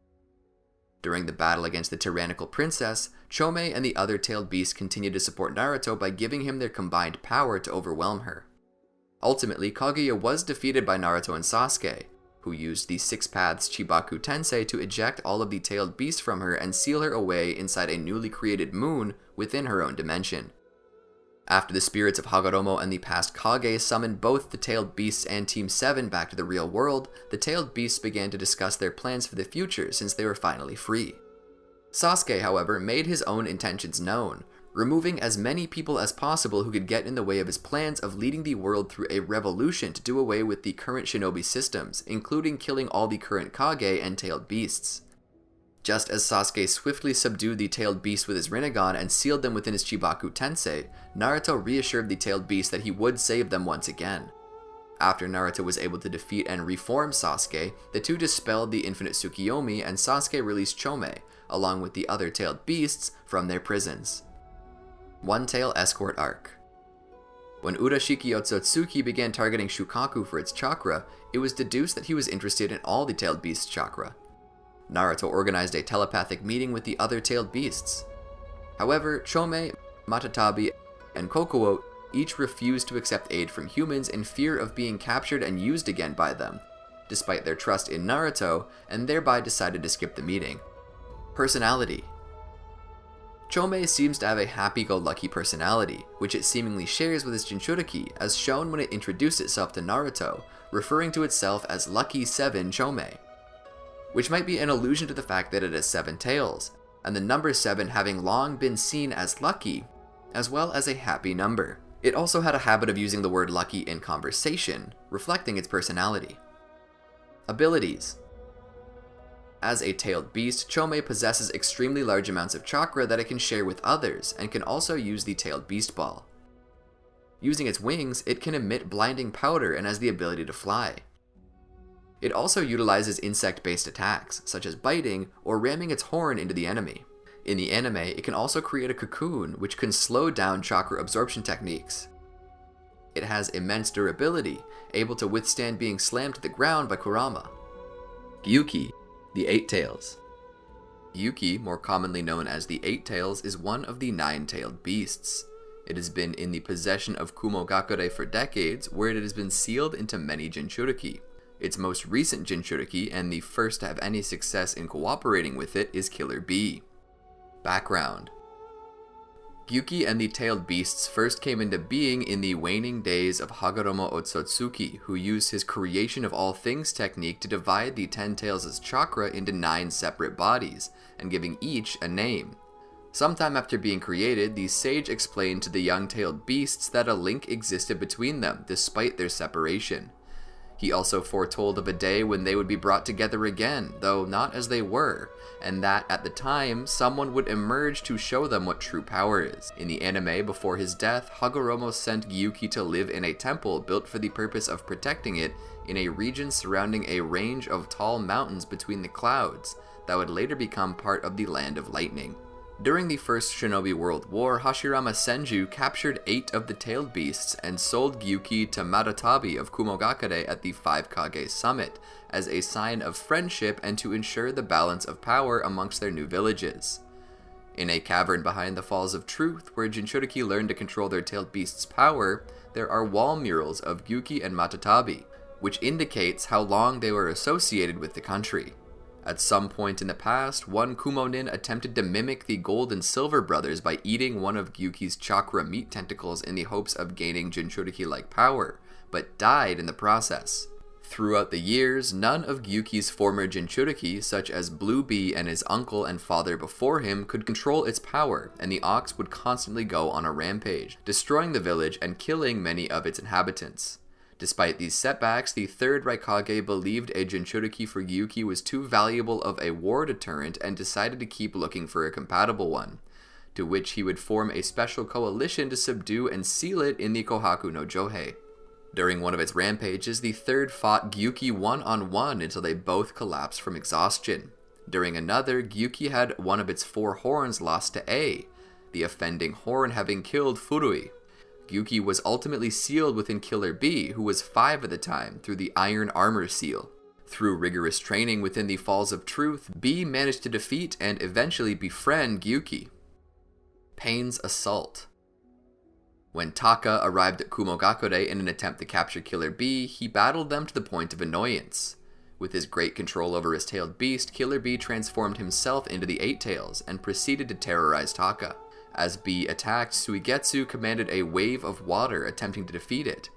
During the battle against the tyrannical princess, Chomei and the other tailed beasts continued to support Naruto by giving him their combined power to overwhelm her. Ultimately, Kaguya was defeated by Naruto and Sasuke, who used the Six Paths Chibaku Tensei to eject all of the tailed beasts from her and seal her away inside a newly created moon within her own dimension. After the spirits of Hagoromo and the past Kage summoned both the tailed beasts and Team 7 back to the real world, the tailed beasts began to discuss their plans for the future since they were finally free. Sasuke, however, made his own intentions known, removing as many people as possible who could get in the way of his plans of leading the world through a revolution to do away with the current shinobi systems, including killing all the current Kage and tailed beasts. Just as Sasuke swiftly subdued the tailed beasts with his Rinnegan and sealed them within his Chibaku Tensei, Naruto reassured the tailed beasts that he would save them once again. After Naruto was able to defeat and reform Sasuke, the two dispelled the infinite Tsukiyomi and Sasuke released Chomei, along with the other tailed beasts, from their prisons. One Tail Escort Arc. When Urashiki Otsutsuki began targeting Shukaku for its chakra, it was deduced that he was interested in all the tailed beasts' chakra. Naruto organized a telepathic meeting with the other tailed beasts. However, Chomei, Matatabi, and Kokuo each refused to accept aid from humans in fear of being captured and used again by them, despite their trust in Naruto, and thereby decided to skip the meeting. Personality. Chomei seems to have a happy-go-lucky personality, which it seemingly shares with its Jinchuriki, as shown when it introduced itself to Naruto, referring to itself as Lucky 7 Chomei, which might be an allusion to the fact that it has 7 tails, and the number 7 having long been seen as lucky, as well as a happy number. It also had a habit of using the word lucky in conversation, reflecting its personality. Abilities. As a tailed beast, Chomei possesses extremely large amounts of chakra that it can share with others, and can also use the tailed beast ball. Using its wings, it can emit blinding powder and has the ability to fly. It also utilizes insect-based attacks, such as biting or ramming its horn into the enemy. In the anime, it can also create a cocoon, which can slow down chakra absorption techniques. It has immense durability, able to withstand being slammed to the ground by Kurama. Gyuki, the 8 Tails. Gyuki, more commonly known as the 8 Tails, is one of the 9-tailed beasts. It has been in the possession of Kumogakure for decades, where it has been sealed into many Jinchuriki. Its most recent Jinchuriki, and the first to have any success in cooperating with it, is Killer Bee. Background. Gyuki and the tailed beasts first came into being in the waning days of Hagoromo Otsutsuki, who used his creation of all things technique to divide the 10 tails' chakra into 9 separate bodies, and giving each a name. Sometime after being created, the sage explained to the young tailed beasts that a link existed between them, despite their separation. He also foretold of a day when they would be brought together again, though not as they were, and that at the time, someone would emerge to show them what true power is. In the anime, before his death, Hagoromo sent Gyuki to live in a temple built for the purpose of protecting it in a region surrounding a range of tall mountains between the clouds that would later become part of the Land of Lightning. During the First Shinobi World War, Hashirama Senju captured 8 of the tailed beasts and sold Gyuki to Matatabi of Kumogakure at the Five Kage Summit as a sign of friendship and to ensure the balance of power amongst their new villages. In a cavern behind the Falls of Truth, where Jinchuriki learned to control their tailed beasts' power, there are wall murals of Gyuki and Matatabi, which indicates how long they were associated with the country. At some point in the past, one Kumonin attempted to mimic the Gold and Silver brothers by eating one of Gyuki's chakra meat tentacles in the hopes of gaining Jinchuriki-like power, but died in the process. Throughout the years, none of Gyuki's former Jinchuriki, such as Blue Bee and his uncle and father before him, could control its power, and the ox would constantly go on a rampage, destroying the village and killing many of its inhabitants. Despite these setbacks, the third Raikage believed a Jinchuriki for Gyuki was too valuable of a war deterrent and decided to keep looking for a compatible one, to which he would form a special coalition to subdue and seal it in the Kohaku no Johei. During one of its rampages, the third fought Gyuki one-on-one until they both collapsed from exhaustion. During another, Gyuki had one of its 4 horns lost to A, the offending horn having killed Furui. Gyuki was ultimately sealed within Killer B, who was 5 at the time, through the Iron Armor Seal. Through rigorous training within the Falls of Truth, B managed to defeat and eventually befriend Gyuki. Pain's Assault. When Taka arrived at Kumogakure in an attempt to capture Killer B, he battled them to the point of annoyance. With his great control over his tailed beast, Killer B transformed himself into the Eight Tails and proceeded to terrorize Taka. As B attacked, Suigetsu commanded a wave of water, attempting to defeat it.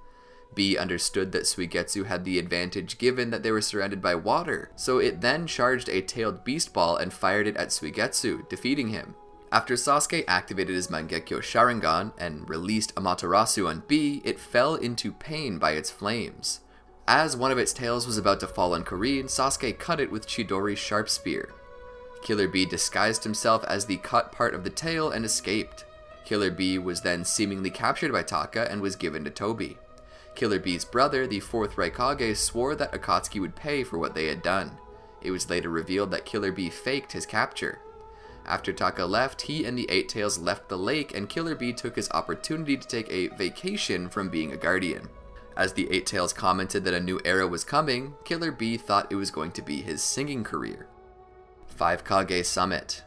B understood that Suigetsu had the advantage given that they were surrounded by water, so it then charged a tailed beast ball and fired it at Suigetsu, defeating him. After Sasuke activated his Mangekyo Sharingan and released Amaterasu on B, it fell into pain by its flames. As one of its tails was about to fall on Karin, Sasuke cut it with Chidori's sharp spear. Killer B disguised himself as the cut part of the tail and escaped. Killer B was then seemingly captured by Taka and was given to Tobi. Killer B's brother, the 4th Raikage, swore that Akatsuki would pay for what they had done. It was later revealed that Killer B faked his capture. After Taka left, he and the Eight Tails left the lake, and Killer B took his opportunity to take a vacation from being a guardian. As the Eight Tails commented that a new era was coming, Killer B thought it was going to be his singing career. Five Kage Summit.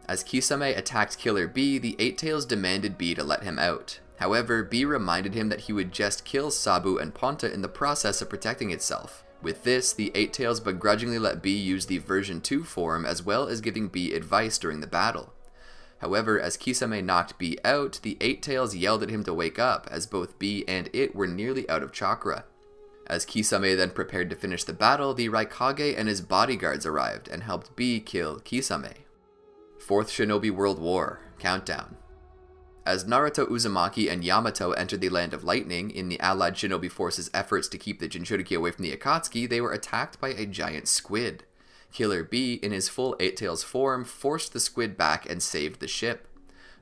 As Kisame attacked Killer B, the Eight Tails demanded B to let him out. However, B reminded him that he would just kill Sabu and Ponta in the process of protecting itself. With this, the Eight Tails begrudgingly let B use the version 2 form, as well as giving B advice during the battle. However, as Kisame knocked B out, the Eight Tails yelled at him to wake up, as both B and it were nearly out of chakra. As Kisame then prepared to finish the battle, the Raikage and his bodyguards arrived and helped B kill Kisame. 4th Shinobi World War Countdown. As Naruto Uzumaki and Yamato entered the Land of Lightning in the allied shinobi forces' efforts to keep the Jinchuriki away from the Akatsuki, they were attacked by a giant squid. Killer B, in his full Eight Tails form, forced the squid back and saved the ship.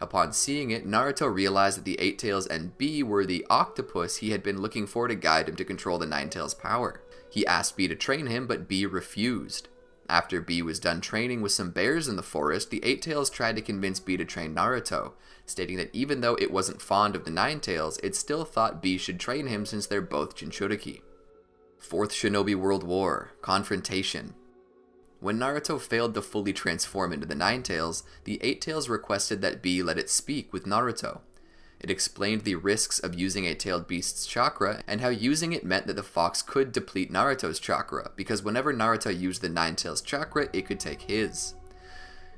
Upon seeing it, Naruto realized that the Eight Tails and B were the octopus he had been looking for to guide him to control the Nine Tails' power. He asked B to train him, but B refused. After B was done training with some bears in the forest, the Eight Tails tried to convince B to train Naruto, stating that even though it wasn't fond of the Nine Tails, it still thought B should train him since they're both Jinchuriki. 4th Shinobi World War Confrontation. When Naruto failed to fully transform into the Nine Tails, the Eight Tails requested that B let it speak with Naruto. It explained the risks of using a tailed beast's chakra, and how using it meant that the fox could deplete Naruto's chakra, because whenever Naruto used the Nine Tails chakra, it could take his.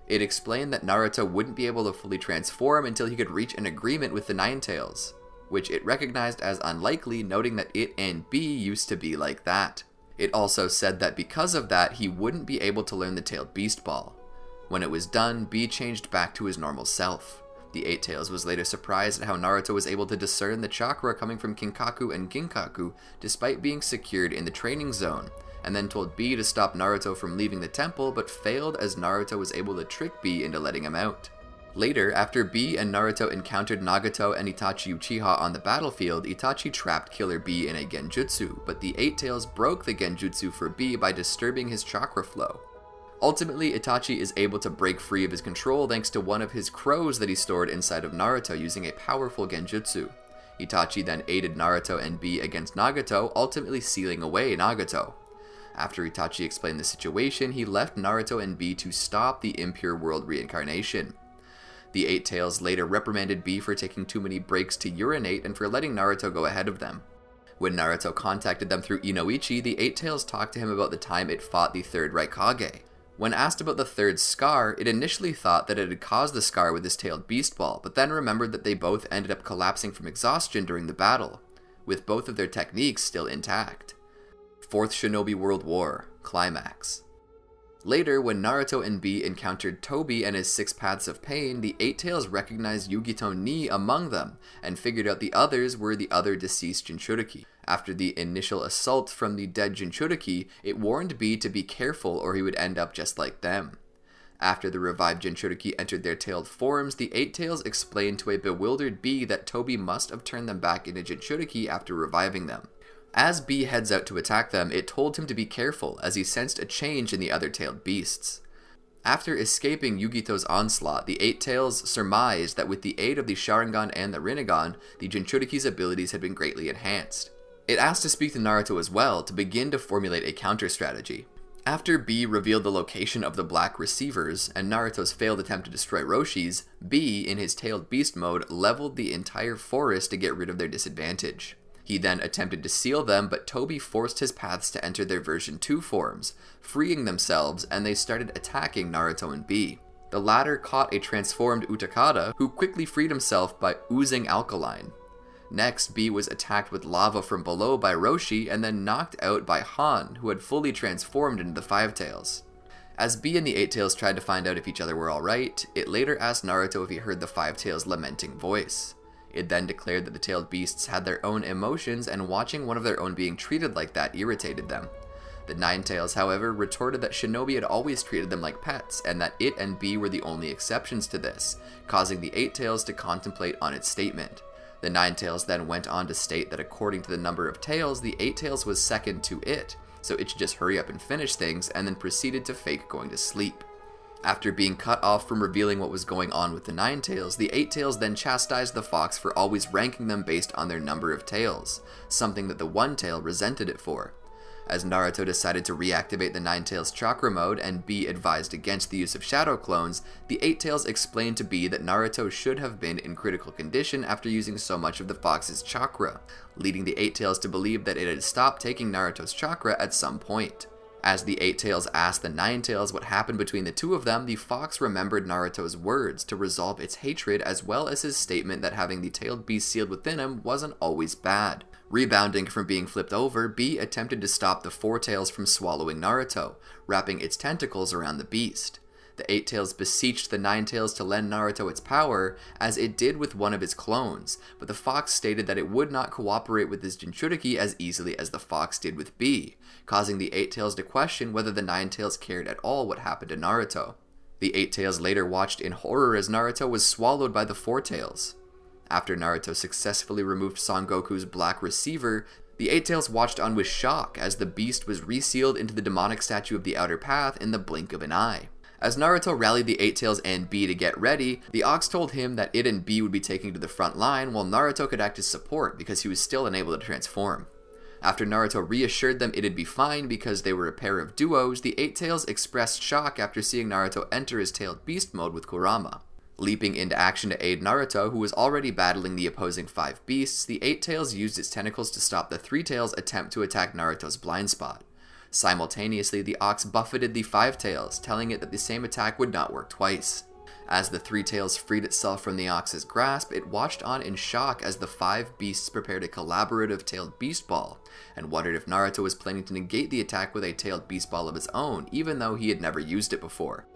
It explained that Naruto wouldn't be able to fully transform until he could reach an agreement with the Nine Tails, which it recognized as unlikely, noting that it and B used to be like that. It also said that because of that, he wouldn't be able to learn the tailed beast ball. When it was done, B changed back to his normal self. The Eight Tails was later surprised at how Naruto was able to discern the chakra coming from Kinkaku and Ginkaku despite being secured in the training zone, and then told B to stop Naruto from leaving the temple, but failed as Naruto was able to trick B into letting him out. Later, after B and Naruto encountered Nagato and Itachi Uchiha on the battlefield, Itachi trapped Killer B in a genjutsu, but the Eight Tails broke the genjutsu for B by disturbing his chakra flow. Ultimately, Itachi is able to break free of his control thanks to one of his crows that he stored inside of Naruto using a powerful genjutsu. Itachi then aided Naruto and Bee against Nagato, ultimately sealing away Nagato. After Itachi explained the situation, he left Naruto and Bee to stop the impure world reincarnation. The Eight Tails later reprimanded Bee for taking too many breaks to urinate and for letting Naruto go ahead of them. When Naruto contacted them through Inoichi, the Eight Tails talked to him about the time it fought the third Raikage. When asked about the third scar, it initially thought that it had caused the scar with his tailed beast ball, but then remembered that they both ended up collapsing from exhaustion during the battle, with both of their techniques still intact. Fourth Shinobi World War, Climax. Later, when Naruto and Bee encountered Tobi and his 6 Paths of Pain, the Eight Tails recognized Yugito Ni among them, and figured out the others were the other deceased Jinchuriki. After the initial assault from the dead Jinchuriki, it warned Bee to be careful or he would end up just like them. After the revived Jinchuriki entered their tailed forms, the Eight Tails explained to a bewildered Bee that Tobi must have turned them back into Jinchuriki after reviving them. As Bee heads out to attack them, it told him to be careful as he sensed a change in the other tailed beasts. After escaping Yugito's onslaught, the Eight Tails surmised that with the aid of the Sharingan and the Rinnegan, the Jinchuriki's abilities had been greatly enhanced. It asked to speak to Naruto as well to begin to formulate a counter-strategy. After Bee revealed the location of the Black Receivers and Naruto's failed attempt to destroy Roshi's, Bee, in his tailed beast mode, leveled the entire forest to get rid of their disadvantage. He then attempted to seal them, but Tobi forced his paths to enter their version 2 forms, freeing themselves, and they started attacking Naruto and Bee. The latter caught a transformed Utakata, who quickly freed himself by oozing alkaline. Next, Bee was attacked with lava from below by Roshi, and then knocked out by Han, who had fully transformed into the Five Tails. As Bee and the Eight Tails tried to find out if each other were alright, it later asked Naruto if he heard the Five Tails' lamenting voice. It then declared that the tailed beasts had their own emotions, and watching one of their own being treated like that irritated them. The Nine Tails, however, retorted that Shinobi had always treated them like pets, and that it and Bee were the only exceptions to this, causing the Eight Tails to contemplate on its statement. The Nine Tails then went on to state that according to the number of tails, the Eight Tails was second to it, so it should just hurry up and finish things, and then proceeded to fake going to sleep. After being cut off from revealing what was going on with the Nine Tails, the Eight Tails then chastised the fox for always ranking them based on their number of tails, something that the One Tail resented it for. As Naruto decided to reactivate the Nine Tails chakra mode and Bee advised against the use of shadow clones, the Eight Tails explained to Bee that Naruto should have been in critical condition after using so much of the fox's chakra, leading the Eight Tails to believe that it had stopped taking Naruto's chakra at some point. As the Eight Tails asked the Nine Tails what happened between the two of them, the fox remembered Naruto's words to resolve its hatred, as well as his statement that having the tailed beast sealed within him wasn't always bad. Rebounding from being flipped over, Bee attempted to stop the Four Tails from swallowing Naruto, wrapping its tentacles around the beast. The Eight Tails beseeched the Nine Tails to lend Naruto its power, as it did with one of his clones, but the fox stated that it would not cooperate with his Jinchuriki as easily as the fox did with Bee, causing the Eight Tails to question whether the Nine Tails cared at all what happened to Naruto. The Eight Tails later watched in horror as Naruto was swallowed by the Four Tails. After Naruto successfully removed Son Goku's Black Receiver, the Eight Tails watched on with shock as the beast was resealed into the demonic statue of the Outer Path in the blink of an eye. As Naruto rallied the Eight Tails and Bee to get ready, the Ox told him that it and Bee would be taking to the front line while Naruto could act as support because he was still unable to transform. After Naruto reassured them it'd be fine because they were a pair of duos, the Eight Tails expressed shock after seeing Naruto enter his tailed beast mode with Kurama. Leaping into action to aid Naruto, who was already battling the opposing 5 beasts, the Eight Tails used its tentacles to stop the Three Tails' attempt to attack Naruto's blind spot. Simultaneously, the Ox buffeted the Five Tails, telling it that the same attack would not work twice. As the Three Tails freed itself from the Ox's grasp, it watched on in shock as the 5 beasts prepared a collaborative tailed beast ball, and wondered if Naruto was planning to negate the attack with a tailed beast ball of his own, even though he had never used it before.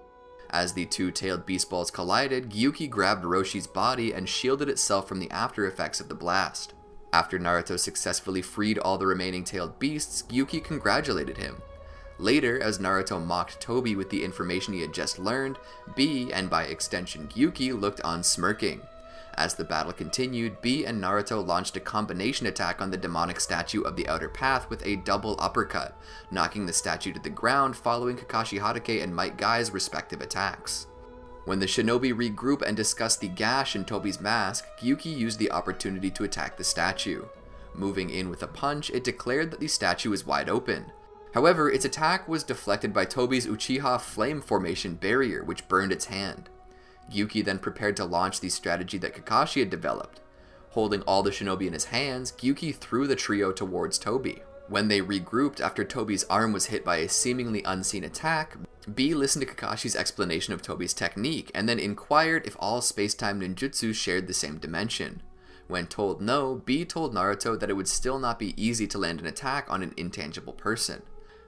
As the 2 tailed beast balls collided, Gyuki grabbed Roshi's body and shielded itself from the after effects of the blast. After Naruto successfully freed all the remaining tailed beasts, Gyuki congratulated him. Later, as Naruto mocked Tobi with the information he had just learned, Bee, and by extension Gyuki, looked on smirking. As the battle continued, B and Naruto launched a combination attack on the demonic statue of the Outer Path with a double uppercut, knocking the statue to the ground following Kakashi Hatake and Might Guy's respective attacks. When the shinobi regroup and discuss the gash in Tobi's mask, Gyuki used the opportunity to attack the statue. Moving in with a punch, it declared that the statue was wide open. However, its attack was deflected by Tobi's Uchiha Flame Formation barrier, which burned its hand. Gyuki then prepared to launch the strategy that Kakashi had developed. Holding all the shinobi in his hands, Gyuki threw the trio towards Tobi. When they regrouped after Tobi's arm was hit by a seemingly unseen attack, B listened to Kakashi's explanation of Tobi's technique and then inquired if all space-time ninjutsu shared the same dimension. When told no, B told Naruto that it would still not be easy to land an attack on an intangible person.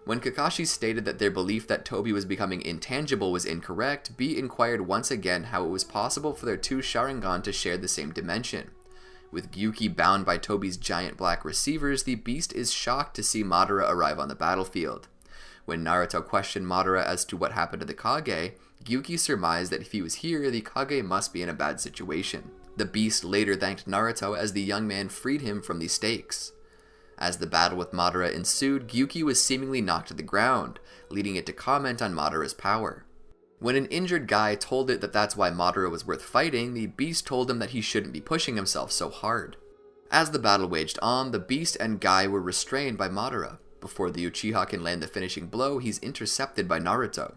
When Kakashi stated that their belief that Tobi was becoming intangible was incorrect, B inquired once again how it was possible for their two Sharingan to share the same dimension. With Gyuki bound by Tobi's giant black receivers, the beast is shocked to see Madara arrive on the battlefield. When Naruto questioned Madara as to what happened to the Kage, Gyuki surmised that if he was here, the Kage must be in a bad situation. The beast later thanked Naruto as the young man freed him from the stakes. As the battle with Madara ensued, Gyuki was seemingly knocked to the ground, leading it to comment on Madara's power. When an injured guy told it that that's why Madara was worth fighting, the beast told him that he shouldn't be pushing himself so hard. As the battle waged on, the beast and Guy were restrained by Madara. Before the Uchiha can land the finishing blow, he's intercepted by Naruto.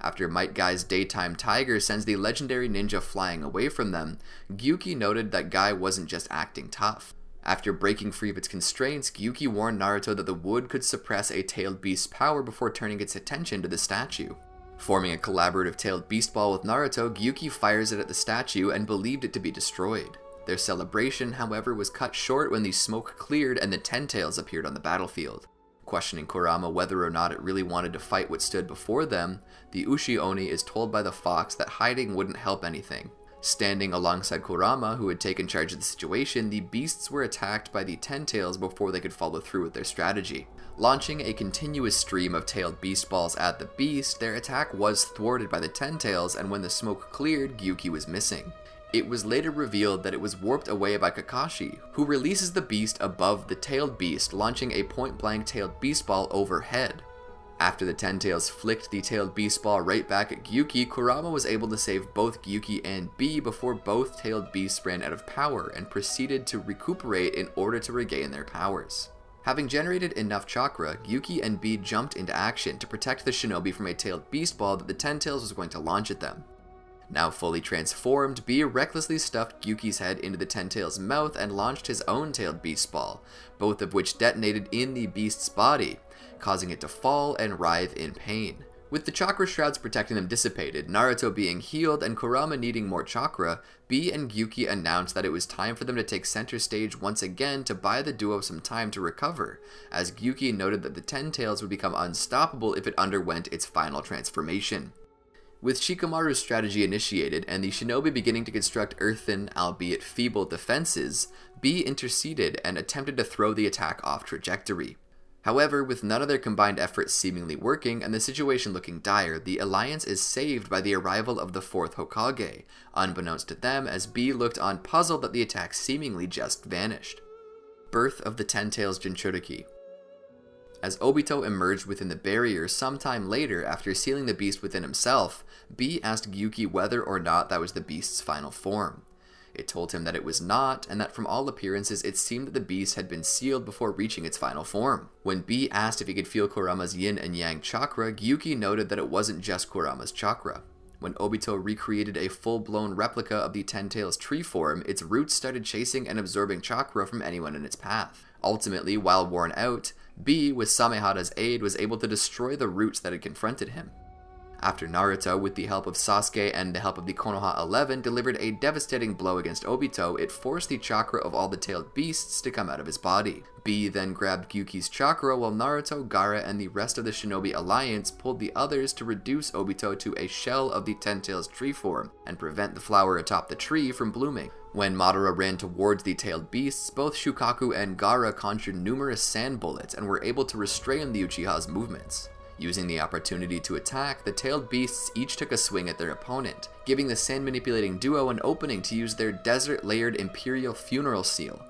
After Might Guy's daytime tiger sends the legendary ninja flying away from them, Gyuki noted that Guy wasn't just acting tough. After breaking free of its constraints, Gyuki warned Naruto that the wood could suppress a tailed beast's power before turning its attention to the statue. Forming a collaborative tailed beast ball with Naruto, Gyuki fires it at the statue and believed it to be destroyed. Their celebration, however, was cut short when the smoke cleared and the Ten Tails appeared on the battlefield. Questioning Kurama whether or not it really wanted to fight what stood before them, the Ushi Oni is told by the fox that hiding wouldn't help anything. Standing alongside Kurama, who had taken charge of the situation, the beasts were attacked by the Ten Tails before they could follow through with their strategy. Launching a continuous stream of tailed beast balls at the beast, their attack was thwarted by the Ten Tails, and when the smoke cleared, Gyuki was missing. It was later revealed that it was warped away by Kakashi, who releases the beast above the tailed beast, launching a point-blank tailed beast ball overhead. After the Ten Tails flicked the tailed beast ball right back at Gyuki, Kurama was able to save both Gyuki and B before both tailed beasts ran out of power and proceeded to recuperate in order to regain their powers. Having generated enough chakra, Gyuki and B jumped into action to protect the shinobi from a tailed beast ball that the Ten Tails was going to launch at them. Now fully transformed, B recklessly stuffed Gyuki's head into the Ten Tails' mouth and launched his own tailed beast ball, both of which detonated in the beast's body, causing it to fall and writhe in pain. With the chakra shrouds protecting them dissipated, Naruto being healed, and Kurama needing more chakra, B and Gyuki announced that it was time for them to take center stage once again to buy the duo some time to recover, as Gyuki noted that the Ten Tails would become unstoppable if it underwent its final transformation. With Shikamaru's strategy initiated and the shinobi beginning to construct earthen, albeit feeble, defenses, B interceded and attempted to throw the attack off trajectory. However, with none of their combined efforts seemingly working and the situation looking dire, the alliance is saved by the arrival of the fourth Hokage, unbeknownst to them as B looked on puzzled that the attack seemingly just vanished. Birth of the Ten Tails Jinchuriki. As Obito emerged within the barrier sometime later after sealing the beast within himself, B asked Gyuki whether or not that was the beast's final form. It told him that it was not, and that from all appearances it seemed that the beast had been sealed before reaching its final form. When B asked if he could feel Kurama's yin and yang chakra, Gyuki noted that it wasn't just Kurama's chakra. When Obito recreated a full-blown replica of the Ten Tails tree form, its roots started chasing and absorbing chakra from anyone in its path. Ultimately, while worn out, B, with Samehada's aid, was able to destroy the roots that had confronted him. After Naruto, with the help of Sasuke and the help of the Konoha 11, delivered a devastating blow against Obito, it forced the chakra of all the tailed beasts to come out of his body. B then grabbed Gyuki's chakra while Naruto, Gaara, and the rest of the Shinobi Alliance pulled the others to reduce Obito to a shell of the Ten Tails tree form and prevent the flower atop the tree from blooming. When Madara ran towards the tailed beasts, both Shukaku and Gaara conjured numerous sand bullets and were able to restrain the Uchiha's movements. Using the opportunity to attack, the tailed beasts each took a swing at their opponent, giving the sand-manipulating duo an opening to use their desert-layered Imperial Funeral Seal.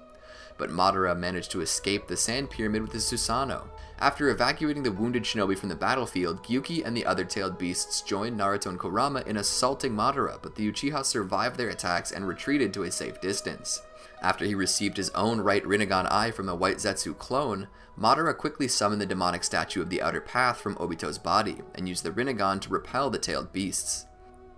But Madara managed to escape the sand pyramid with his Susanoo. After evacuating the wounded shinobi from the battlefield, Gyuki and the other tailed beasts joined Naruto and Kurama in assaulting Madara, but the Uchiha survived their attacks and retreated to a safe distance. After he received his own right Rinnegan eye from a White Zetsu clone, Madara quickly summoned the demonic statue of the Outer Path from Obito's body, and used the Rinnegan to repel the tailed beasts.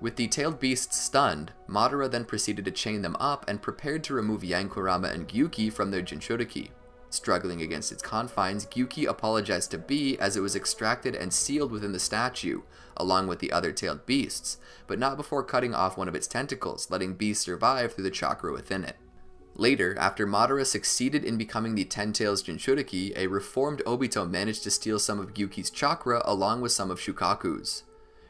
With the tailed beasts stunned, Madara then proceeded to chain them up and prepared to remove Yang, Kurama, and Gyuki from their Jinchuriki. Struggling against its confines, Gyuki apologized to B as it was extracted and sealed within the statue, along with the other tailed beasts, but not before cutting off one of its tentacles, letting B survive through the chakra within it. Later, after Madara succeeded in becoming the Ten Tails Jinchuriki, a reformed Obito managed to steal some of Gyuki's chakra along with some of Shukaku's.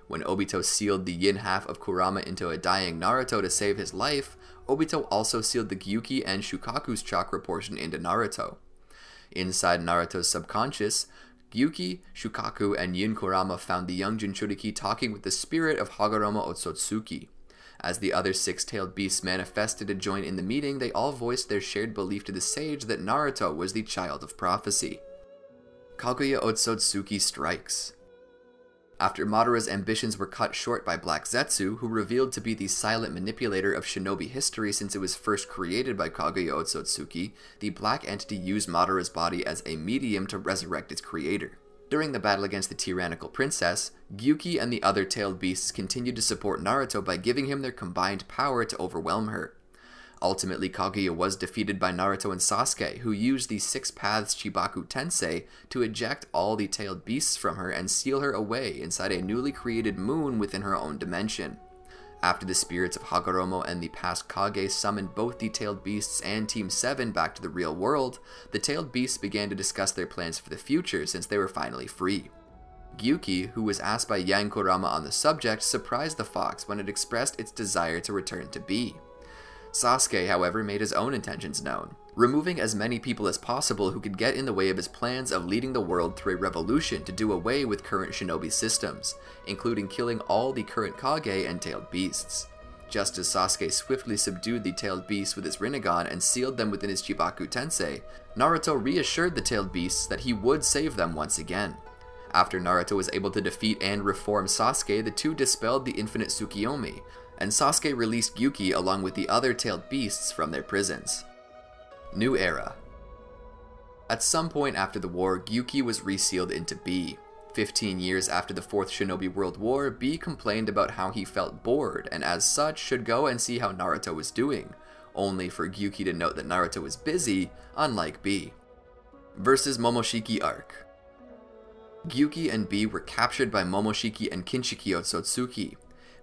When Obito sealed the yin half of Kurama into a dying Naruto to save his life, Obito also sealed the Gyuki and Shukaku's chakra portion into Naruto. Inside Naruto's subconscious, Gyuki, Shukaku, and Yin Kurama found the young Jinchuriki talking with the spirit of Hagoromo Otsutsuki. As the other six-tailed beasts manifested to join in the meeting, they all voiced their shared belief to the sage that Naruto was the child of prophecy. Kaguya Otsutsuki strikes. After Madara's ambitions were cut short by Black Zetsu, who revealed to be the silent manipulator of shinobi history since it was first created by Kaguya Otsutsuki, the black entity used Madara's body as a medium to resurrect its creator. During the battle against the tyrannical princess, Gyuki and the other tailed beasts continued to support Naruto by giving him their combined power to overwhelm her. Ultimately, Kaguya was defeated by Naruto and Sasuke, who used the Six Paths Chibaku Tensei to eject all the tailed beasts from her and seal her away inside a newly created moon within her own dimension. After the spirits of Hagoromo and the past Kage summoned both the tailed beasts and Team 7 back to the real world, the tailed beasts began to discuss their plans for the future since they were finally free. Gyuki, who was asked by Yang Kurama on the subject, surprised the fox when it expressed its desire to return to B. Sasuke, however, made his own intentions known, removing as many people as possible who could get in the way of his plans of leading the world through a revolution to do away with current shinobi systems, including killing all the current Kage and tailed beasts. Just as Sasuke swiftly subdued the tailed beasts with his Rinnegan and sealed them within his Chibaku Tensei, Naruto reassured the tailed beasts that he would save them once again. After Naruto was able to defeat and reform Sasuke, the two dispelled the infinite Tsukiyomi, and Sasuke released Gyuki along with the other tailed beasts from their prisons. New Era. At some point after the war, Gyuki was resealed into B. 15 years after the Fourth Shinobi World War, B complained about how he felt bored, and as such should go and see how Naruto was doing, only for Gyuki to note that Naruto was busy, unlike B. Versus Momoshiki Arc. Gyuki and B were captured by Momoshiki and Kinshiki Otsutsuki.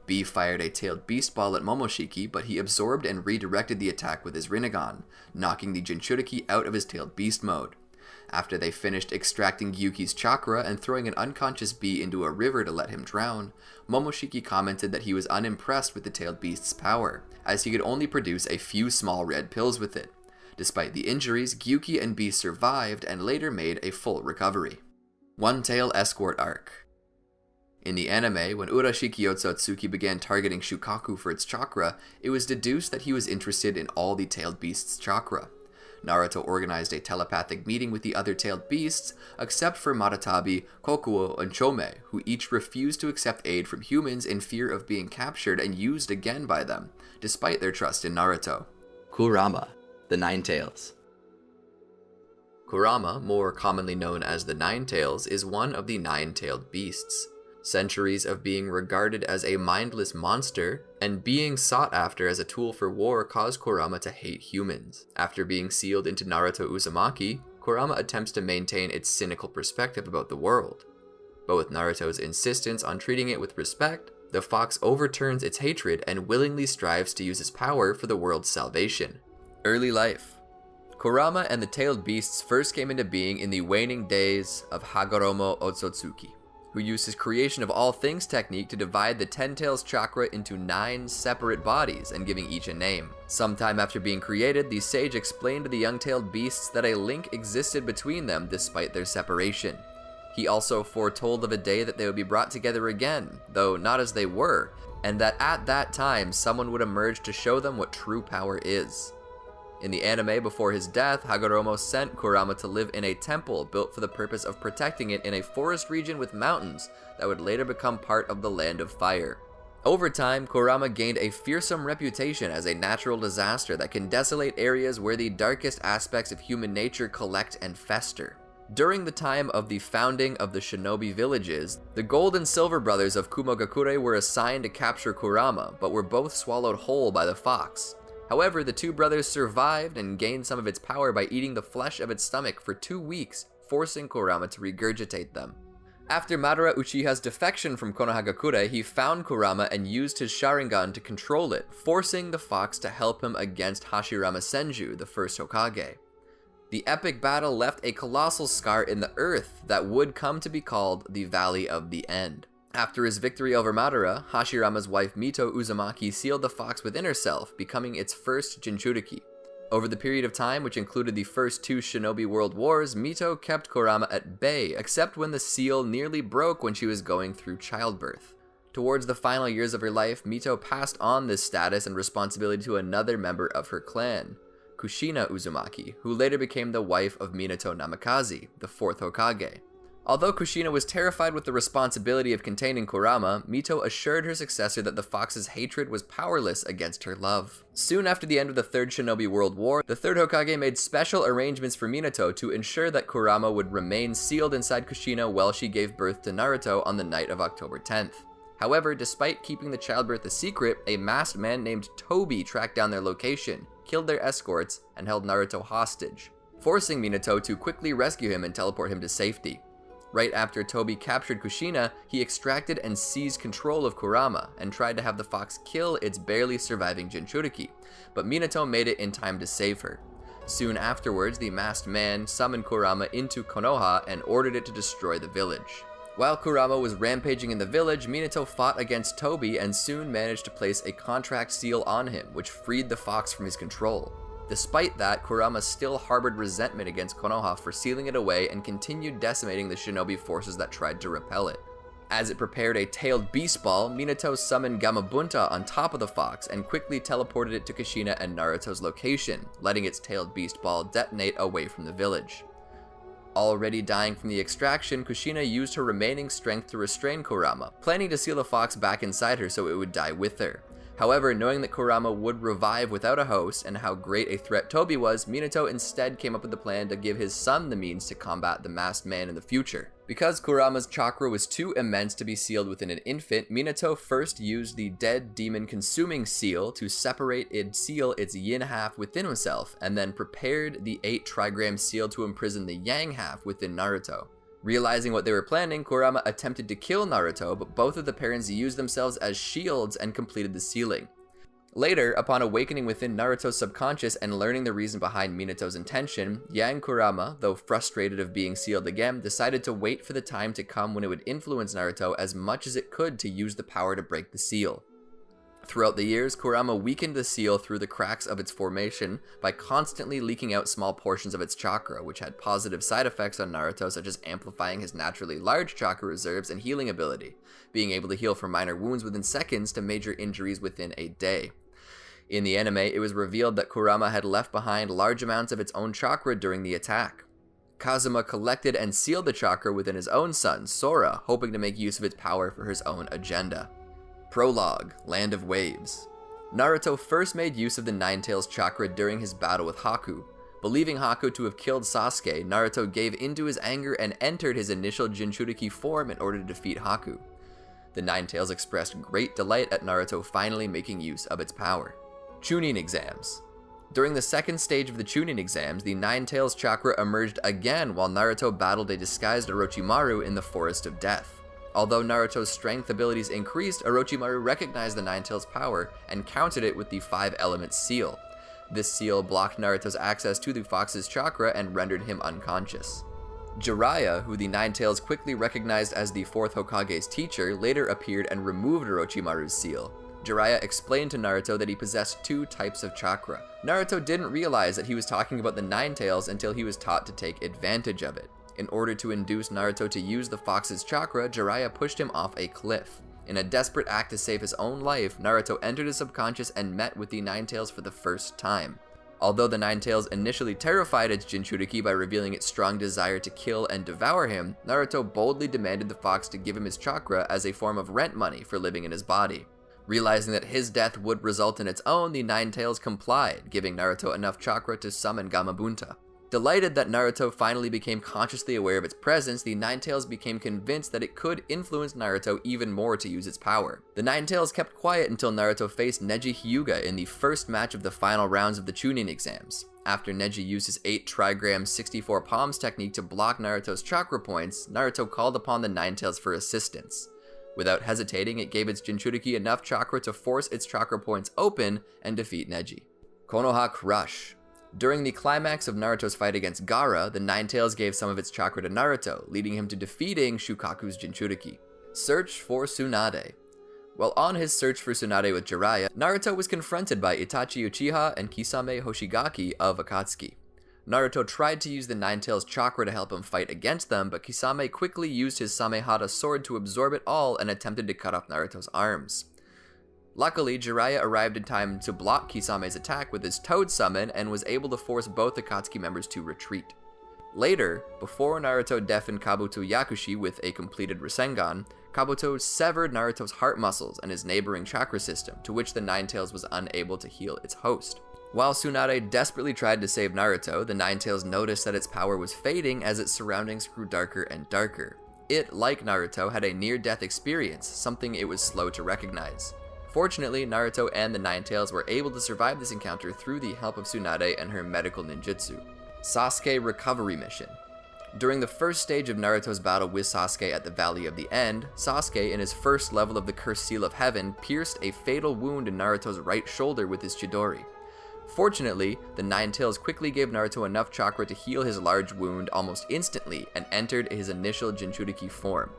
B fired a tailed beast ball at Momoshiki, but he absorbed and redirected the attack with his Rinnegan, knocking the Jinchuriki out of his tailed beast mode. After they finished extracting Gyuki's chakra and throwing an unconscious B into a river to let him drown, Momoshiki commented that he was unimpressed with the tailed beast's power, as he could only produce a few small red pills with it. Despite the injuries, Gyuki and B survived and later made a full recovery. One Tail Escort Arc. In the anime, when Urashiki Otsutsuki began targeting Shukaku for its chakra, it was deduced that he was interested in all the tailed beasts' chakra. Naruto organized a telepathic meeting with the other tailed beasts, except for Matatabi, Kokuo, and Chomei, who each refused to accept aid from humans in fear of being captured and used again by them, despite their trust in Naruto. Kurama, the Nine Tails. Kurama, more commonly known as the Nine Tails, is one of the nine-tailed beasts. Centuries of being regarded as a mindless monster and being sought after as a tool for war caused Kurama to hate humans. After being sealed into Naruto Uzumaki, Kurama attempts to maintain its cynical perspective about the world. But with Naruto's insistence on treating it with respect, the fox overturns its hatred and willingly strives to use his power for the world's salvation. Early life. Kurama and the tailed beasts first came into being in the waning days of Hagoromo Otsutsuki, who used his creation of all things technique to divide the Ten Tails chakra into 9 separate bodies and giving each a name. Sometime after being created, the sage explained to the young tailed beasts that a link existed between them despite their separation. He also foretold of a day that they would be brought together again, though not as they were, and that at that time someone would emerge to show them what true power is. In the anime, before his death, Hagoromo sent Kurama to live in a temple built for the purpose of protecting it in a forest region with mountains that would later become part of the Land of Fire. Over time, Kurama gained a fearsome reputation as a natural disaster that can desolate areas where the darkest aspects of human nature collect and fester. During the time of the founding of the shinobi villages, the Gold and Silver brothers of Kumogakure were assigned to capture Kurama, but were both swallowed whole by the fox. However, the two brothers survived and gained some of its power by eating the flesh of its stomach for 2 weeks, forcing Kurama to regurgitate them. After Madara Uchiha's defection from Konohagakure, he found Kurama and used his Sharingan to control it, forcing the fox to help him against Hashirama Senju, the first Hokage. The epic battle left a colossal scar in the earth that would come to be called the Valley of the End. After his victory over Madara, Hashirama's wife Mito Uzumaki sealed the fox within herself, becoming its first Jinchuriki. Over the period of time, which included the first 2 shinobi world wars, Mito kept Kurama at bay, except when the seal nearly broke when she was going through childbirth. Towards the final years of her life, Mito passed on this status and responsibility to another member of her clan, Kushina Uzumaki, who later became the wife of Minato Namikaze, the 4th Hokage. Although Kushina was terrified with the responsibility of containing Kurama, Mito assured her successor that the fox's hatred was powerless against her love. Soon after the end of the 3rd Shinobi World War, the 3rd Hokage made special arrangements for Minato to ensure that Kurama would remain sealed inside Kushina while she gave birth to Naruto on the night of October 10th. However, despite keeping the childbirth a secret, a masked man named Tobi tracked down their location, killed their escorts, and held Naruto hostage, forcing Minato to quickly rescue him and teleport him to safety. Right after Tobi captured Kushina, he extracted and seized control of Kurama and tried to have the fox kill its barely surviving Jinchuriki, but Minato made it in time to save her. Soon afterwards, the masked man summoned Kurama into Konoha and ordered it to destroy the village. While Kurama was rampaging in the village, Minato fought against Tobi and soon managed to place a contract seal on him, which freed the fox from his control. Despite that, Kurama still harbored resentment against Konoha for sealing it away and continued decimating the shinobi forces that tried to repel it. As it prepared a tailed beast ball, Minato summoned Gamabunta on top of the fox and quickly teleported it to Kushina and Naruto's location, letting its tailed beast ball detonate away from the village. Already dying from the extraction, Kushina used her remaining strength to restrain Kurama, planning to seal the fox back inside her so it would die with her. However, knowing that Kurama would revive without a host and how great a threat Tobi was, Minato instead came up with the plan to give his son the means to combat the masked man in the future. Because Kurama's chakra was too immense to be sealed within an infant, Minato first used the dead demon consuming seal to separate and seal its yin half within himself, and then prepared the 8 trigram seal to imprison the yang half within Naruto. Realizing what they were planning, Kurama attempted to kill Naruto, but both of the parents used themselves as shields and completed the sealing. Later, upon awakening within Naruto's subconscious and learning the reason behind Minato's intention, Yang Kurama, though frustrated of being sealed again, decided to wait for the time to come when it would influence Naruto as much as it could to use the power to break the seal. Throughout the years, Kurama weakened the seal through the cracks of its formation by constantly leaking out small portions of its chakra, which had positive side effects on Naruto, such as amplifying his naturally large chakra reserves and healing ability, being able to heal from minor wounds within seconds to major injuries within a day. In the anime, it was revealed that Kurama had left behind large amounts of its own chakra during the attack. Kazuma collected and sealed the chakra within his own son, Sora, hoping to make use of its power for his own agenda. Prologue, Land of Waves. Naruto first made use of the Nine-Tails chakra during his battle with Haku. Believing Haku to have killed Sasuke, Naruto gave into his anger and entered his initial Jinchuriki form in order to defeat Haku. The Nine-Tails expressed great delight at Naruto finally making use of its power. Chunin exams. During the second stage of the Chunin exams, the Nine-Tails chakra emerged again while Naruto battled a disguised Orochimaru in the Forest of Death. Although Naruto's strength abilities increased, Orochimaru recognized the Nine-Tails power and countered it with the 5-element seal. This seal blocked Naruto's access to the fox's chakra and rendered him unconscious. Jiraiya, who the Nine-Tails quickly recognized as the 4th Hokage's teacher, later appeared and removed Orochimaru's seal. Jiraiya explained to Naruto that he possessed 2 types of chakra. Naruto didn't realize that he was talking about the Nine-Tails until he was taught to take advantage of it. In order to induce Naruto to use the fox's chakra, Jiraiya pushed him off a cliff. In a desperate act to save his own life, Naruto entered his subconscious and met with the Nine-Tails for the first time. Although the Nine-Tails initially terrified its Jinchuriki by revealing its strong desire to kill and devour him, Naruto boldly demanded the fox to give him his chakra as a form of rent money for living in his body. Realizing that his death would result in its own, the Nine-Tails complied, giving Naruto enough chakra to summon Gamabunta. Delighted that Naruto finally became consciously aware of its presence, the Nine-Tails became convinced that it could influence Naruto even more to use its power. The Nine-Tails kept quiet until Naruto faced Neji Hyuga in the first match of the final rounds of the Chunin exams. After Neji used his 8 trigram 64 palms technique to block Naruto's chakra points, Naruto called upon the Nine-Tails for assistance. Without hesitating, it gave its Jinchuriki enough chakra to force its chakra points open and defeat Neji. Konoha Crush. During the climax of Naruto's fight against Gaara, the Nine-Tails gave some of its chakra to Naruto, leading him to defeating Shukaku's Jinchuriki. Search for Tsunade. While on his search for Tsunade with Jiraiya, Naruto was confronted by Itachi Uchiha and Kisame Hoshigaki of Akatsuki. Naruto tried to use the Nine-Tails chakra to help him fight against them, but Kisame quickly used his Samehada sword to absorb it all and attempted to cut off Naruto's arms. Luckily, Jiraiya arrived in time to block Kisame's attack with his Toad Summon and was able to force both Akatsuki members to retreat. Later, before Naruto deafened Kabuto Yakushi with a completed Rasengan, Kabuto severed Naruto's heart muscles and his neighboring chakra system, to which the Nine-Tails was unable to heal its host. While Tsunade desperately tried to save Naruto, the Nine-Tails noticed that its power was fading as its surroundings grew darker and darker. It, like Naruto, had a near-death experience, something it was slow to recognize. Fortunately, Naruto and the Nine-Tails were able to survive this encounter through the help of Tsunade and her medical ninjutsu. Sasuke Recovery Mission. During the first stage of Naruto's battle with Sasuke at the Valley of the End, Sasuke, in his first level of the Cursed Seal of Heaven, pierced a fatal wound in Naruto's right shoulder with his Chidori. Fortunately, the Nine-Tails quickly gave Naruto enough chakra to heal his large wound almost instantly and entered his initial Jinchuriki form.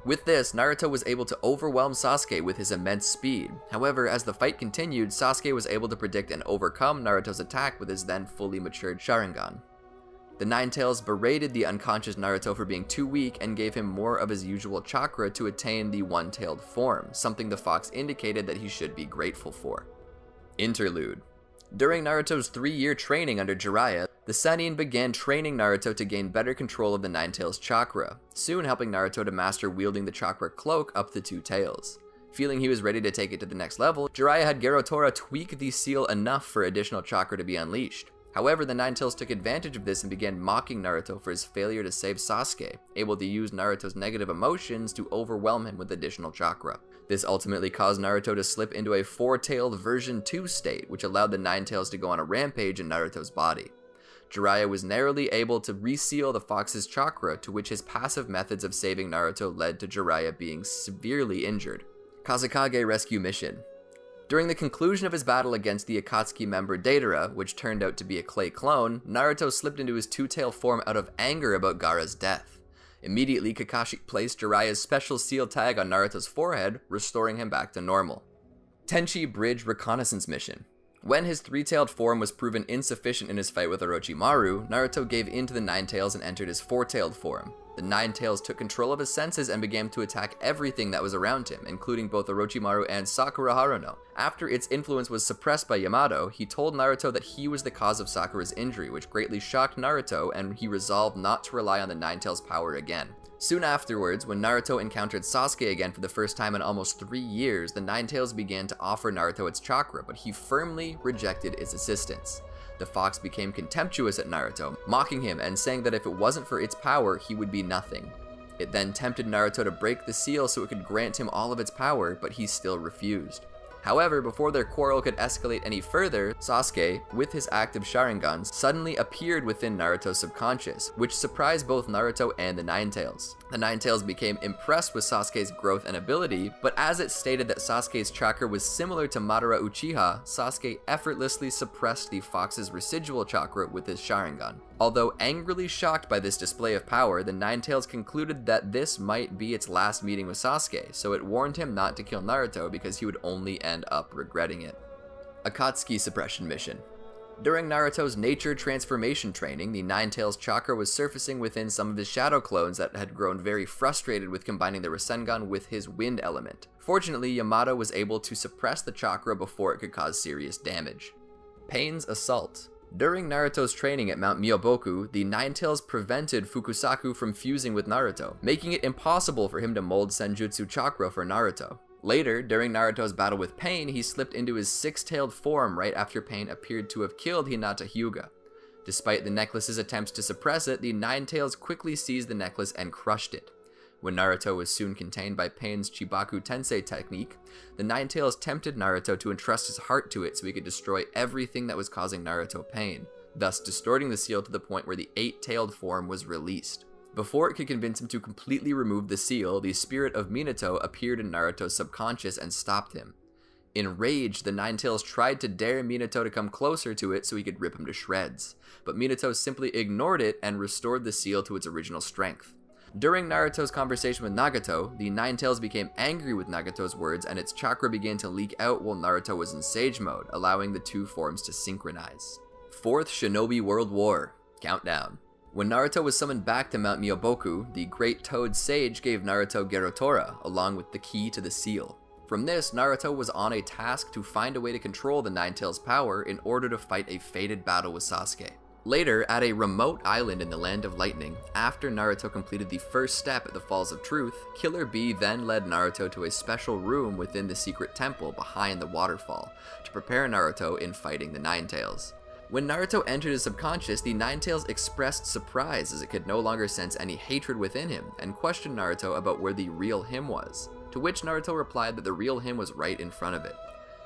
With this, Naruto was able to overwhelm Sasuke with his immense speed. However, as the fight continued, Sasuke was able to predict and overcome Naruto's attack with his then fully matured Sharingan. The Nine-Tails berated the unconscious Naruto for being too weak and gave him more of his usual chakra to attain the one-tailed form, something the fox indicated that he should be grateful for. Interlude. During Naruto's 3-year training under Jiraiya, the Sennin began training Naruto to gain better control of the Nine-Tails chakra, soon helping Naruto to master wielding the chakra cloak up the 2 tails. Feeling he was ready to take it to the next level, Jiraiya had Garotora tweak the seal enough for additional chakra to be unleashed. However, the Nine-Tails took advantage of this and began mocking Naruto for his failure to save Sasuke, able to use Naruto's negative emotions to overwhelm him with additional chakra. This ultimately caused Naruto to slip into a 4-tailed version 2 state, which allowed the Nine-Tails to go on a rampage in Naruto's body. Jiraiya was narrowly able to reseal the fox's chakra, to which his passive methods of saving Naruto led to Jiraiya being severely injured. Kazekage Rescue Mission. During the conclusion of his battle against the Akatsuki member Deidara, which turned out to be a clay clone, Naruto slipped into his 2-tail form out of anger about Gaara's death. Immediately, Kakashi placed Jiraiya's special seal tag on Naruto's forehead, restoring him back to normal. Tenchi Bridge Reconnaissance Mission. When his 3-tailed form was proven insufficient in his fight with Orochimaru, Naruto gave in to the Nine-Tails and entered his 4-tailed form. The Nine-Tails took control of his senses and began to attack everything that was around him, including both Orochimaru and Sakura Haruno. After its influence was suppressed by Yamato, he told Naruto that he was the cause of Sakura's injury, which greatly shocked Naruto, and he resolved not to rely on the Nine-Tails' power again. Soon afterwards, when Naruto encountered Sasuke again for the first time in almost 3 years, the Nine-Tails began to offer Naruto its chakra, but he firmly rejected its assistance. The fox became contemptuous at Naruto, mocking him and saying that if it wasn't for its power, he would be nothing. It then tempted Naruto to break the seal so it could grant him all of its power, but he still refused. However, before their quarrel could escalate any further, Sasuke, with his active Sharingans, suddenly appeared within Naruto's subconscious, which surprised both Naruto and the Nine-Tails. The Nine-Tails became impressed with Sasuke's growth and ability, but as it stated that Sasuke's chakra was similar to Madara Uchiha, Sasuke effortlessly suppressed the fox's residual chakra with his Sharingan. Although angrily shocked by this display of power, the Nine-Tails concluded that this might be its last meeting with Sasuke, so it warned him not to kill Naruto because he would only end up regretting it. Akatsuki Suppression Mission. During Naruto's nature transformation training, the Nine-Tails chakra was surfacing within some of his shadow clones that had grown very frustrated with combining the Rasengan with his wind element. Fortunately, Yamato was able to suppress the chakra before it could cause serious damage. Pain's assault. During Naruto's training at Mount Myoboku, the Nine-Tails prevented Fukusaku from fusing with Naruto, making it impossible for him to mold Senjutsu chakra for Naruto. Later, during Naruto's battle with Pain, he slipped into his six-tailed form right after Pain appeared to have killed Hinata Hyuga. Despite the necklace's attempts to suppress it, the Nine-Tails quickly seized the necklace and crushed it. When Naruto was soon contained by Pain's Chibaku Tensei technique, the Nine-Tails tempted Naruto to entrust his heart to it so he could destroy everything that was causing Naruto pain, thus distorting the seal to the point where the eight-tailed form was released. Before it could convince him to completely remove the seal, the spirit of Minato appeared in Naruto's subconscious and stopped him. Enraged, the Nine-Tails tried to dare Minato to come closer to it so he could rip him to shreds, but Minato simply ignored it and restored the seal to its original strength. During Naruto's conversation with Nagato, the Nine-Tails became angry with Nagato's words and its chakra began to leak out while Naruto was in Sage mode, allowing the two forms to synchronize. Fourth Shinobi World War. Countdown. When Naruto was summoned back to Mount Myoboku, the Great Toad Sage gave Naruto Gerotora, along with the key to the seal. From this, Naruto was on a task to find a way to control the Nine-Tails' power in order to fight a fated battle with Sasuke. Later, at a remote island in the Land of Lightning, after Naruto completed the first step at the Falls of Truth, Killer Bee then led Naruto to a special room within the secret temple behind the waterfall, to prepare Naruto in fighting the Nine-Tails. When Naruto entered his subconscious, the Nine-Tails expressed surprise as it could no longer sense any hatred within him, and questioned Naruto about where the real him was, to which Naruto replied that the real him was right in front of it.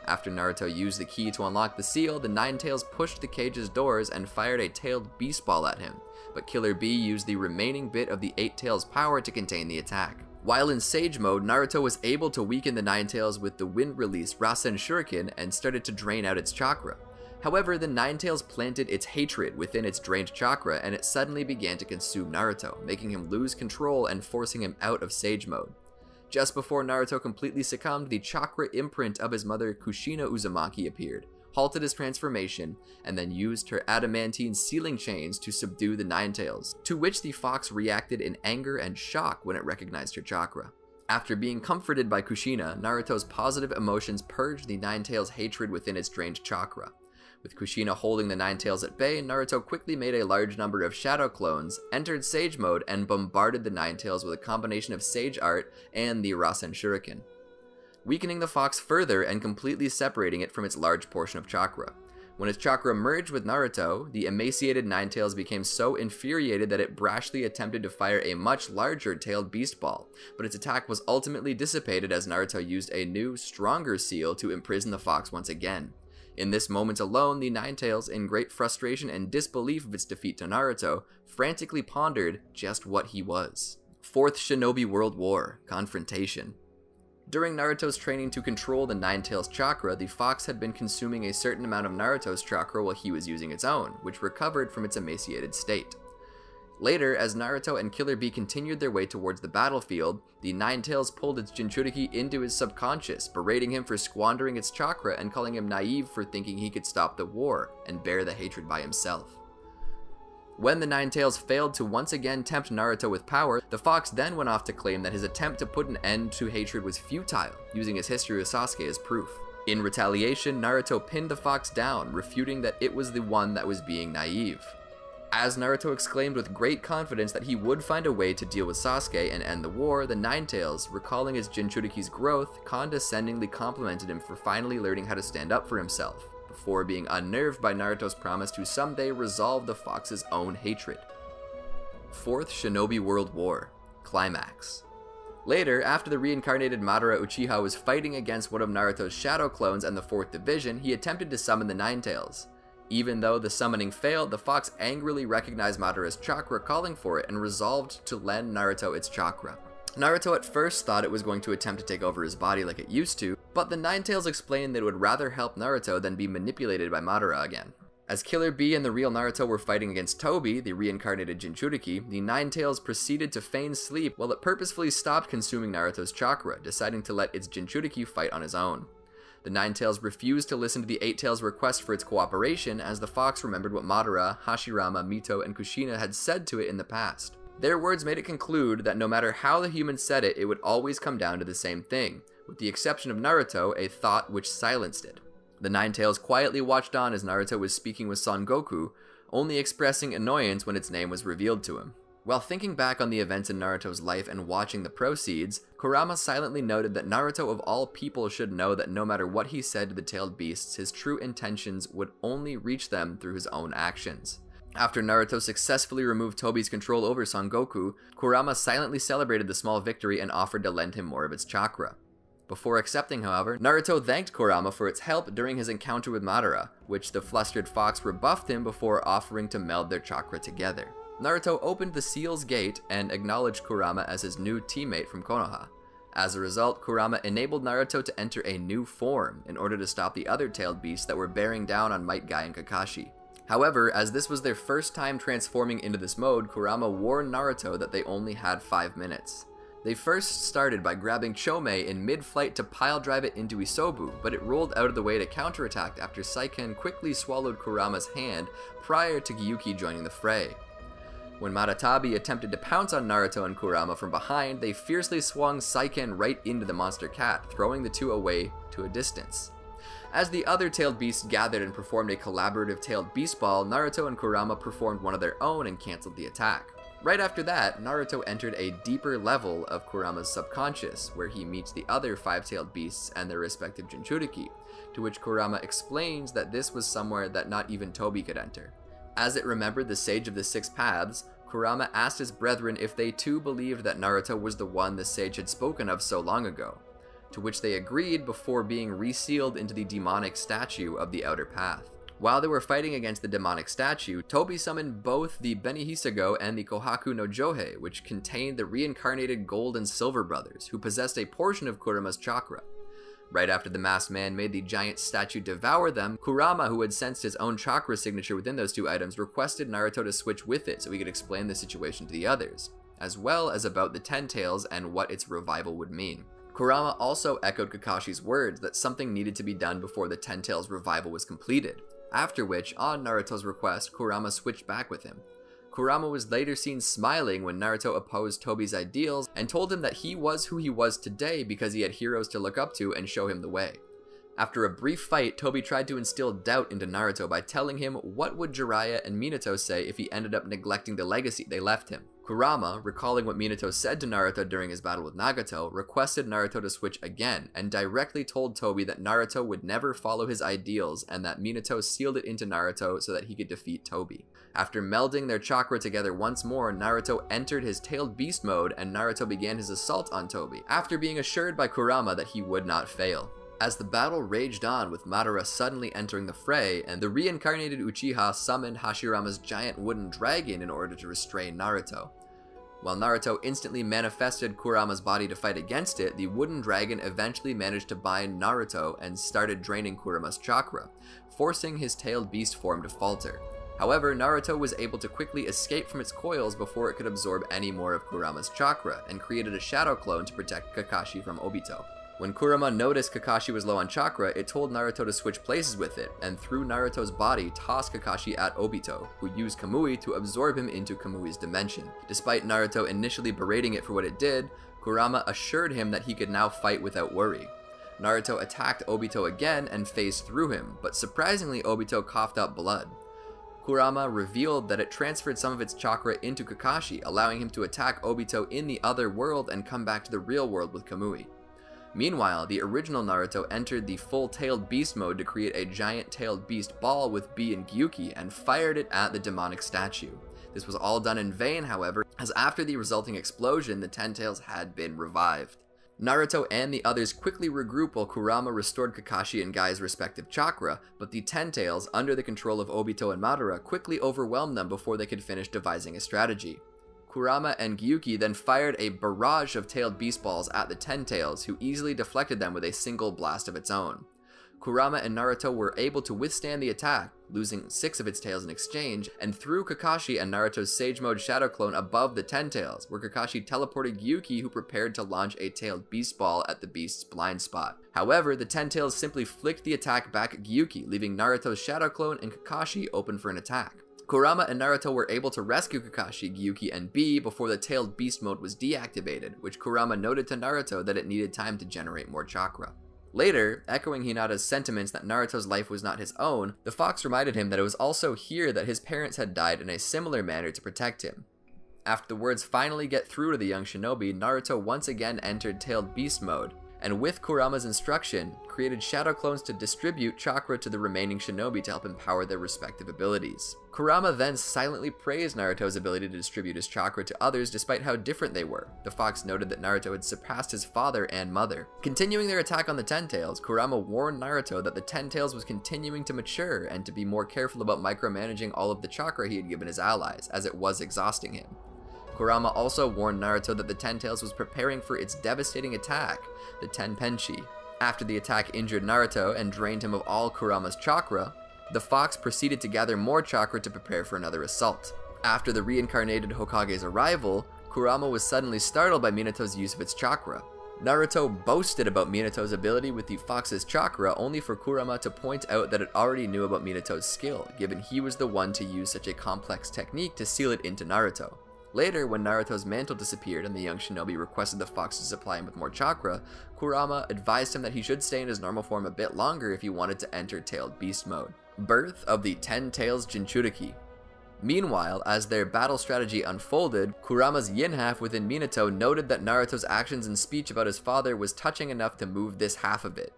After Naruto used the key to unlock the seal, the Nine-Tails pushed the cage's doors and fired a tailed beast ball at him, but Killer Bee used the remaining bit of the Eight-Tails' power to contain the attack. While in Sage mode, Naruto was able to weaken the Nine-Tails with the wind-released Rasen Shuriken and started to drain out its chakra. However, the Nine-Tails planted its hatred within its drained chakra and it suddenly began to consume Naruto, making him lose control and forcing him out of Sage mode. Just before Naruto completely succumbed, the chakra imprint of his mother Kushina Uzumaki appeared, halted his transformation, and then used her adamantine sealing chains to subdue the Nine-Tails, to which the fox reacted in anger and shock when it recognized her chakra. After being comforted by Kushina, Naruto's positive emotions purged the Nine-Tails' hatred within its drained chakra. With Kushina holding the Nine-Tails at bay, Naruto quickly made a large number of shadow clones, entered Sage mode, and bombarded the Nine-Tails with a combination of Sage Art and the Rasen Shuriken, weakening the fox further and completely separating it from its large portion of chakra. When its chakra merged with Naruto, the emaciated Nine-Tails became so infuriated that it brashly attempted to fire a much larger tailed beast ball, but its attack was ultimately dissipated as Naruto used a new, stronger seal to imprison the fox once again. In this moment alone, the Nine-Tails, in great frustration and disbelief of its defeat to Naruto, frantically pondered just what he was. Fourth Shinobi World War. Confrontation. During Naruto's training to control the Nine-Tails chakra, the fox had been consuming a certain amount of Naruto's chakra while he was using its own, which recovered from its emaciated state. Later, as Naruto and Killer Bee continued their way towards the battlefield, the Nine-Tails pulled its Jinchuriki into his subconscious, berating him for squandering its chakra and calling him naive for thinking he could stop the war and bear the hatred by himself. When the Nine-Tails failed to once again tempt Naruto with power, the fox then went off to claim that his attempt to put an end to hatred was futile, using his history with Sasuke as proof. In retaliation, Naruto pinned the fox down, refuting that it was the one that was being naive. As Naruto exclaimed with great confidence that he would find a way to deal with Sasuke and end the war, the Nine-Tails, recalling his Jinchuriki's growth, condescendingly complimented him for finally learning how to stand up for himself, before being unnerved by Naruto's promise to someday resolve the fox's own hatred. Fourth Shinobi World War. Climax. Later, after the reincarnated Madara Uchiha was fighting against one of Naruto's shadow clones and the 4th Division, he attempted to summon the Nine-Tails. Even though the summoning failed, the fox angrily recognized Madara's chakra calling for it and resolved to lend Naruto its chakra. Naruto at first thought it was going to attempt to take over his body like it used to, but the Nine-Tails explained that it would rather help Naruto than be manipulated by Madara again. As Killer Bee and the real Naruto were fighting against Tobi, the reincarnated Jinchuriki, the Nine-Tails proceeded to feign sleep while it purposefully stopped consuming Naruto's chakra, deciding to let its Jinchuriki fight on his own. The Nine-Tails refused to listen to the Eight-Tails' request for its cooperation, as the fox remembered what Madara, Hashirama, Mito, and Kushina had said to it in the past. Their words made it conclude that no matter how the humans said it, it would always come down to the same thing, with the exception of Naruto, a thought which silenced it. The Nine-Tails quietly watched on as Naruto was speaking with Son Goku, only expressing annoyance when its name was revealed to him. While thinking back on the events in Naruto's life and watching the proceeds, Kurama silently noted that Naruto of all people should know that no matter what he said to the tailed beasts, his true intentions would only reach them through his own actions. After Naruto successfully removed Tobi's control over Son Goku, Kurama silently celebrated the small victory and offered to lend him more of its chakra. Before accepting, however, Naruto thanked Kurama for its help during his encounter with Madara, which the flustered fox rebuffed him before offering to meld their chakra together. Naruto opened the Seal's Gate and acknowledged Kurama as his new teammate from Konoha. As a result, Kurama enabled Naruto to enter a new form in order to stop the other tailed beasts that were bearing down on Might Guy and Kakashi. However, as this was their first time transforming into this mode, Kurama warned Naruto that they only had 5 minutes. They first started by grabbing Chomei in mid-flight to pile-drive it into Isobu, but it rolled out of the way to counterattack after Saiken quickly swallowed Kurama's hand prior to Gyuki joining the fray. When Matatabi attempted to pounce on Naruto and Kurama from behind, they fiercely swung Saiken right into the monster cat, throwing the two away to a distance. As the other tailed beasts gathered and performed a collaborative tailed beast ball, Naruto and Kurama performed one of their own and cancelled the attack. Right after that, Naruto entered a deeper level of Kurama's subconscious, where he meets the other 5-tailed beasts and their respective Jinchuriki, to which Kurama explains that this was somewhere that not even Tobi could enter. As it remembered the Sage of the Six Paths, Kurama asked his brethren if they too believed that Naruto was the one the sage had spoken of so long ago, to which they agreed before being resealed into the demonic statue of the Outer Path. While they were fighting against the demonic statue, Tobi summoned both the Benihisago and the Kohaku no Johei, which contained the reincarnated Gold and Silver brothers, who possessed a portion of Kurama's chakra. Right after the masked man made the giant statue devour them, Kurama, who had sensed his own chakra signature within those two items, requested Naruto to switch with it so he could explain the situation to the others, as well as about the Ten Tails and what its revival would mean. Kurama also echoed Kakashi's words that something needed to be done before the Ten Tails revival was completed, after which, on Naruto's request, Kurama switched back with him. Kurama was later seen smiling when Naruto opposed Tobi's ideals and told him that he was who he was today because he had heroes to look up to and show him the way. After a brief fight, Tobi tried to instill doubt into Naruto by telling him what would Jiraiya and Minato say if he ended up neglecting the legacy they left him. Kurama, recalling what Minato said to Naruto during his battle with Nagato, requested Naruto to switch again, and directly told Tobi that Naruto would never follow his ideals and that Minato sealed it into Naruto so that he could defeat Tobi. After melding their chakra together once more, Naruto entered his tailed beast mode and Naruto began his assault on Tobi, after being assured by Kurama that he would not fail. As the battle raged on, with Madara suddenly entering the fray, and the reincarnated Uchiha summoned Hashirama's giant wooden dragon in order to restrain Naruto. While Naruto instantly manifested Kurama's body to fight against it, the wooden dragon eventually managed to bind Naruto and started draining Kurama's chakra, forcing his tailed beast form to falter. However, Naruto was able to quickly escape from its coils before it could absorb any more of Kurama's chakra, and created a shadow clone to protect Kakashi from Obito. When Kurama noticed Kakashi was low on chakra, it told Naruto to switch places with it, and through Naruto's body tossed Kakashi at Obito, who used Kamui to absorb him into Kamui's dimension. Despite Naruto initially berating it for what it did, Kurama assured him that he could now fight without worry. Naruto attacked Obito again and phased through him, but surprisingly Obito coughed up blood. Kurama revealed that it transferred some of its chakra into Kakashi, allowing him to attack Obito in the other world and come back to the real world with Kamui. Meanwhile, the original Naruto entered the full-tailed beast mode to create a giant tailed beast ball with Bee and Gyuki and fired it at the demonic statue. This was all done in vain, however, as after the resulting explosion, the Ten Tails had been revived. Naruto and the others quickly regroup while Kurama restored Kakashi and Gai's respective chakra, but the Ten Tails, under the control of Obito and Madara, quickly overwhelmed them before they could finish devising a strategy. Kurama and Gyuki then fired a barrage of tailed beast balls at the Ten Tails, who easily deflected them with a single blast of its own. Kurama and Naruto were able to withstand the attack, losing 6 of its tails in exchange, and threw Kakashi and Naruto's Sage Mode Shadow Clone above the 10 tails, where Kakashi teleported Gyuki, who prepared to launch a tailed beast ball at the beast's blind spot. However, the 10 tails simply flicked the attack back at Gyuki, leaving Naruto's Shadow Clone and Kakashi open for an attack. Kurama and Naruto were able to rescue Kakashi, Gyuki, and Bee before the tailed beast mode was deactivated, which Kurama noted to Naruto that it needed time to generate more chakra. Later, echoing Hinata's sentiments that Naruto's life was not his own, the fox reminded him that it was also here that his parents had died in a similar manner to protect him. After the words finally get through to the young shinobi, Naruto once again entered tailed beast mode, and with Kurama's instruction, created shadow clones to distribute chakra to the remaining shinobi to help empower their respective abilities. Kurama then silently praised Naruto's ability to distribute his chakra to others despite how different they were. The fox noted that Naruto had surpassed his father and mother. Continuing their attack on the Ten Tails, Kurama warned Naruto that the Ten Tails was continuing to mature and to be more careful about micromanaging all of the chakra he had given his allies, as it was exhausting him. Kurama also warned Naruto that the Ten Tails was preparing for its devastating attack, the Tenpenchi. After the attack injured Naruto and drained him of all Kurama's chakra, the fox proceeded to gather more chakra to prepare for another assault. After the reincarnated Hokage's arrival, Kurama was suddenly startled by Minato's use of its chakra. Naruto boasted about Minato's ability with the fox's chakra, only for Kurama to point out that it already knew about Minato's skill, given he was the one to use such a complex technique to seal it into Naruto. Later, when Naruto's mantle disappeared and the young shinobi requested the fox to supply him with more chakra, Kurama advised him that he should stay in his normal form a bit longer if he wanted to enter tailed beast mode. Birth of the Ten Tails Jinchuriki. Meanwhile, as their battle strategy unfolded, Kurama's yin half within Minato noted that Naruto's actions and speech about his father was touching enough to move this half of it.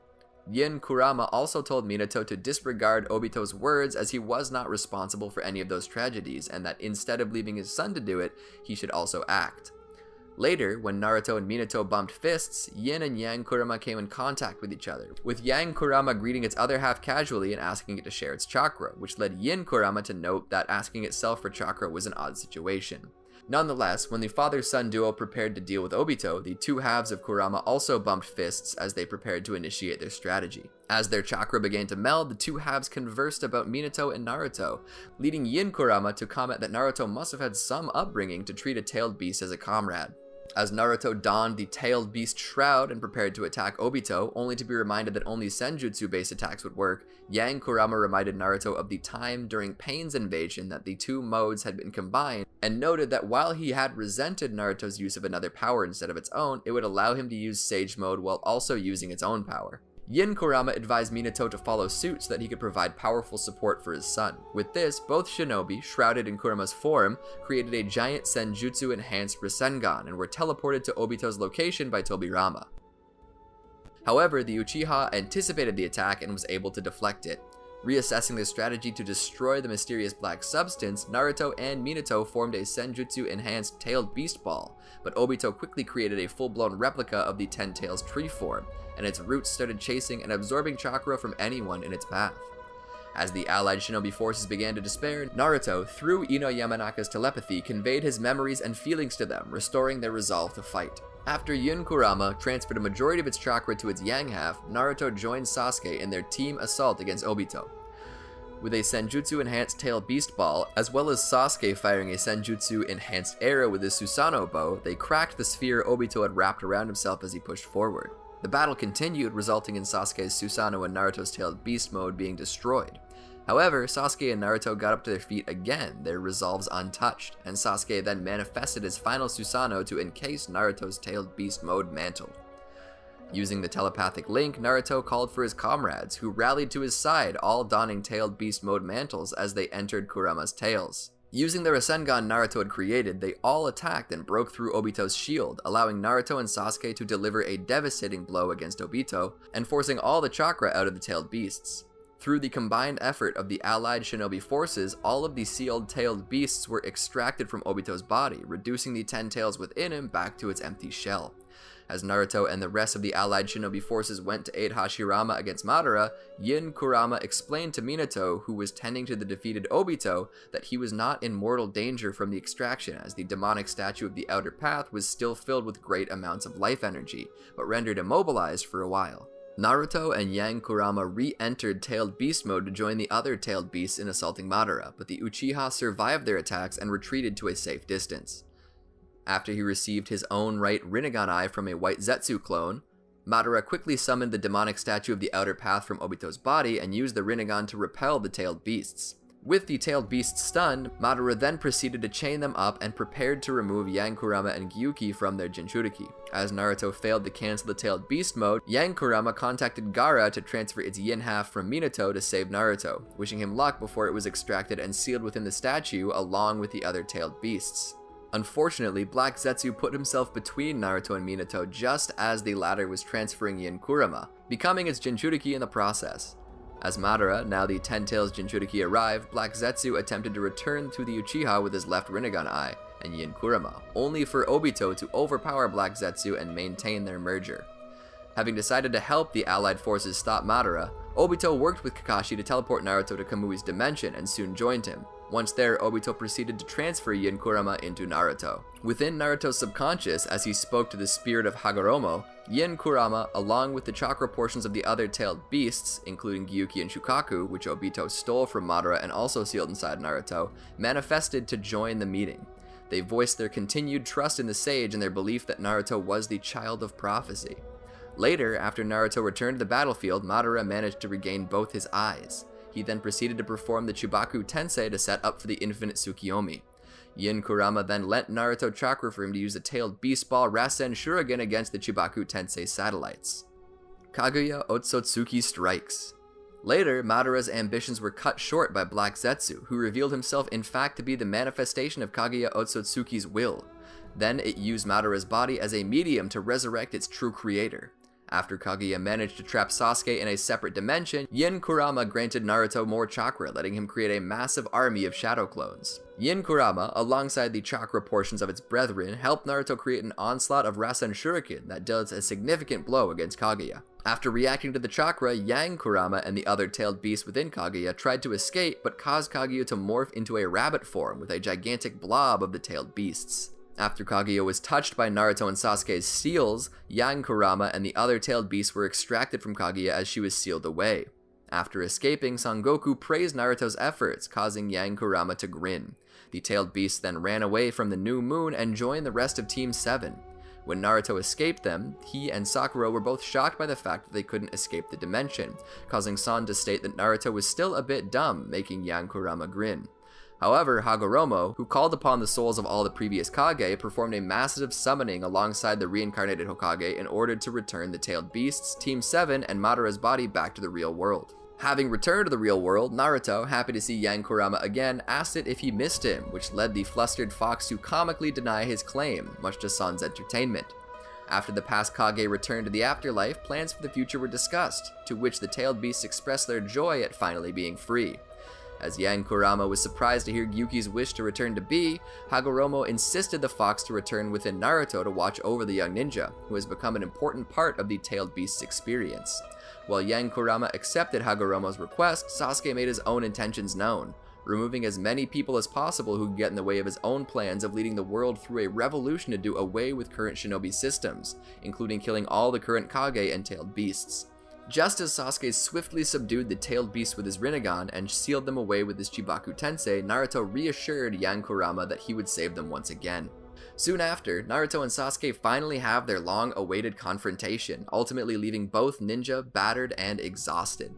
Yin Kurama also told Minato to disregard Obito's words, as he was not responsible for any of those tragedies, and that instead of leaving his son to do it, he should also act. Later, when Naruto and Minato bumped fists, Yin and Yang Kurama came in contact with each other, with Yang Kurama greeting its other half casually and asking it to share its chakra, which led Yin Kurama to note that asking itself for chakra was an odd situation. Nonetheless, when the father-son duo prepared to deal with Obito, the two halves of Kurama also bumped fists as they prepared to initiate their strategy. As their chakra began to meld, the two halves conversed about Minato and Naruto, leading Yin Kurama to comment that Naruto must have had some upbringing to treat a tailed beast as a comrade. As Naruto donned the tailed beast shroud and prepared to attack Obito, only to be reminded that only senjutsu-based attacks would work, Yang Kurama reminded Naruto of the time during Pain's invasion that the two modes had been combined, and noted that while he had resented Naruto's use of another power instead of its own, it would allow him to use Sage Mode while also using its own power. Yin Kurama advised Minato to follow suit so that he could provide powerful support for his son. With this, both shinobi, shrouded in Kurama's form, created a giant senjutsu-enhanced Rasengan and were teleported to Obito's location by Tobirama. However, the Uchiha anticipated the attack and was able to deflect it. Reassessing their strategy to destroy the mysterious black substance, Naruto and Minato formed a senjutsu-enhanced tailed beast ball, but Obito quickly created a full-blown replica of the Ten Tails tree form, and its roots started chasing and absorbing chakra from anyone in its path. As the allied shinobi forces began to despair, Naruto, through Ino Yamanaka's telepathy, conveyed his memories and feelings to them, restoring their resolve to fight. After Yin Kurama transferred a majority of its chakra to its yang half, Naruto joined Sasuke in their team assault against Obito. With a senjutsu-enhanced tail beast ball, as well as Sasuke firing a senjutsu-enhanced arrow with his Susanoo bow, they cracked the sphere Obito had wrapped around himself as he pushed forward. The battle continued, resulting in Sasuke's Susanoo and Naruto's tailed beast mode being destroyed. However, Sasuke and Naruto got up to their feet again, their resolves untouched, and Sasuke then manifested his final Susanoo to encase Naruto's tailed beast mode mantle. Using the telepathic link, Naruto called for his comrades, who rallied to his side, all donning tailed beast mode mantles as they entered Kurama's tails. Using the Rasengan Naruto had created, they all attacked and broke through Obito's shield, allowing Naruto and Sasuke to deliver a devastating blow against Obito, and forcing all the chakra out of the tailed beasts. Through the combined effort of the allied shinobi forces, all of the sealed tailed beasts were extracted from Obito's body, reducing the 10 tails within him back to its empty shell. As Naruto and the rest of the allied shinobi forces went to aid Hashirama against Madara, Yin Kurama explained to Minato, who was tending to the defeated Obito, that he was not in mortal danger from the extraction, as the demonic statue of the Outer Path was still filled with great amounts of life energy, but rendered immobilized for a while. Naruto and Yang Kurama re-entered Tailed Beast mode to join the other Tailed Beasts in assaulting Madara, but the Uchiha survived their attacks and retreated to a safe distance. After he received his own right Rinnegan Eye from a White Zetsu clone, Madara quickly summoned the demonic statue of the Outer Path from Obito's body and used the Rinnegan to repel the Tailed Beasts. With the Tailed Beasts stunned, Madara then proceeded to chain them up and prepared to remove Yang Kurama and Gyuki from their Jinchuriki. As Naruto failed to cancel the Tailed Beast mode, Yang Kurama contacted Gaara to transfer its yin half from Minato to save Naruto, wishing him luck before it was extracted and sealed within the statue along with the other Tailed Beasts. Unfortunately, Black Zetsu put himself between Naruto and Minato just as the latter was transferring Yin Kurama, becoming its Jinchuriki in the process. As Madara, now the Ten Tails Jinchuriki, arrived, Black Zetsu attempted to return to the Uchiha with his left Rinnegan Eye and Yin Kurama, only for Obito to overpower Black Zetsu and maintain their merger. Having decided to help the allied forces stop Madara, Obito worked with Kakashi to teleport Naruto to Kamui's dimension and soon joined him. Once there, Obito proceeded to transfer Yin Kurama into Naruto. Within Naruto's subconscious, as he spoke to the spirit of Hagoromo, Yin Kurama, along with the chakra portions of the other tailed beasts, including Gyuki and Shukaku, which Obito stole from Madara and also sealed inside Naruto, manifested to join the meeting. They voiced their continued trust in the sage and their belief that Naruto was the child of prophecy. Later, after Naruto returned to the battlefield, Madara managed to regain both his eyes. He then proceeded to perform the Chibaku Tensei to set up for the infinite Tsukiyomi. Yin Kurama then lent Naruto chakra for him to use the tailed beast ball Rasen Shuriken against the Chibaku Tensei satellites. Kaguya Otsutsuki strikes. Later, Madara's ambitions were cut short by Black Zetsu, who revealed himself in fact to be the manifestation of Kaguya Otsutsuki's will. Then it used Madara's body as a medium to resurrect its true creator. After Kaguya managed to trap Sasuke in a separate dimension, Yin Kurama granted Naruto more chakra, letting him create a massive army of shadow clones. Yin Kurama, alongside the chakra portions of its brethren, helped Naruto create an onslaught of Rasen Shuriken that dealt a significant blow against Kaguya. After reacting to the chakra, Yang Kurama and the other tailed beasts within Kaguya tried to escape, but caused Kaguya to morph into a rabbit form with a gigantic blob of the tailed beasts. After Kaguya was touched by Naruto and Sasuke's seals, Yang Kurama and the other tailed beasts were extracted from Kaguya as she was sealed away. After escaping, Son Goku praised Naruto's efforts, causing Yang Kurama to grin. The tailed beasts then ran away from the new moon and joined the rest of Team 7. When Naruto escaped them, he and Sakura were both shocked by the fact that they couldn't escape the dimension, causing Son to state that Naruto was still a bit dumb, making Yang Kurama grin. However, Hagoromo, who called upon the souls of all the previous Kage, performed a massive summoning alongside the reincarnated Hokage in order to return the tailed beasts, Team 7, and Madara's body back to the real world. Having returned to the real world, Naruto, happy to see Yang Kurama again, asked it if he missed him, which led the flustered fox to comically deny his claim, much to Son's entertainment. After the past Kage returned to the afterlife, plans for the future were discussed, to which the tailed beasts expressed their joy at finally being free. As Yang Kurama was surprised to hear Gyuki's wish to return to B, Hagoromo insisted the fox to return within Naruto to watch over the young ninja, who has become an important part of the tailed beast's experience. While Yang Kurama accepted Hagoromo's request, Sasuke made his own intentions known, removing as many people as possible who could get in the way of his own plans of leading the world through a revolution to do away with current shinobi systems, including killing all the current Kage and tailed beasts. Just as Sasuke swiftly subdued the tailed beasts with his Rinnegan and sealed them away with his Chibaku Tensei, Naruto reassured Yang Kurama that he would save them once again. Soon after, Naruto and Sasuke finally have their long-awaited confrontation, ultimately leaving both ninja battered and exhausted.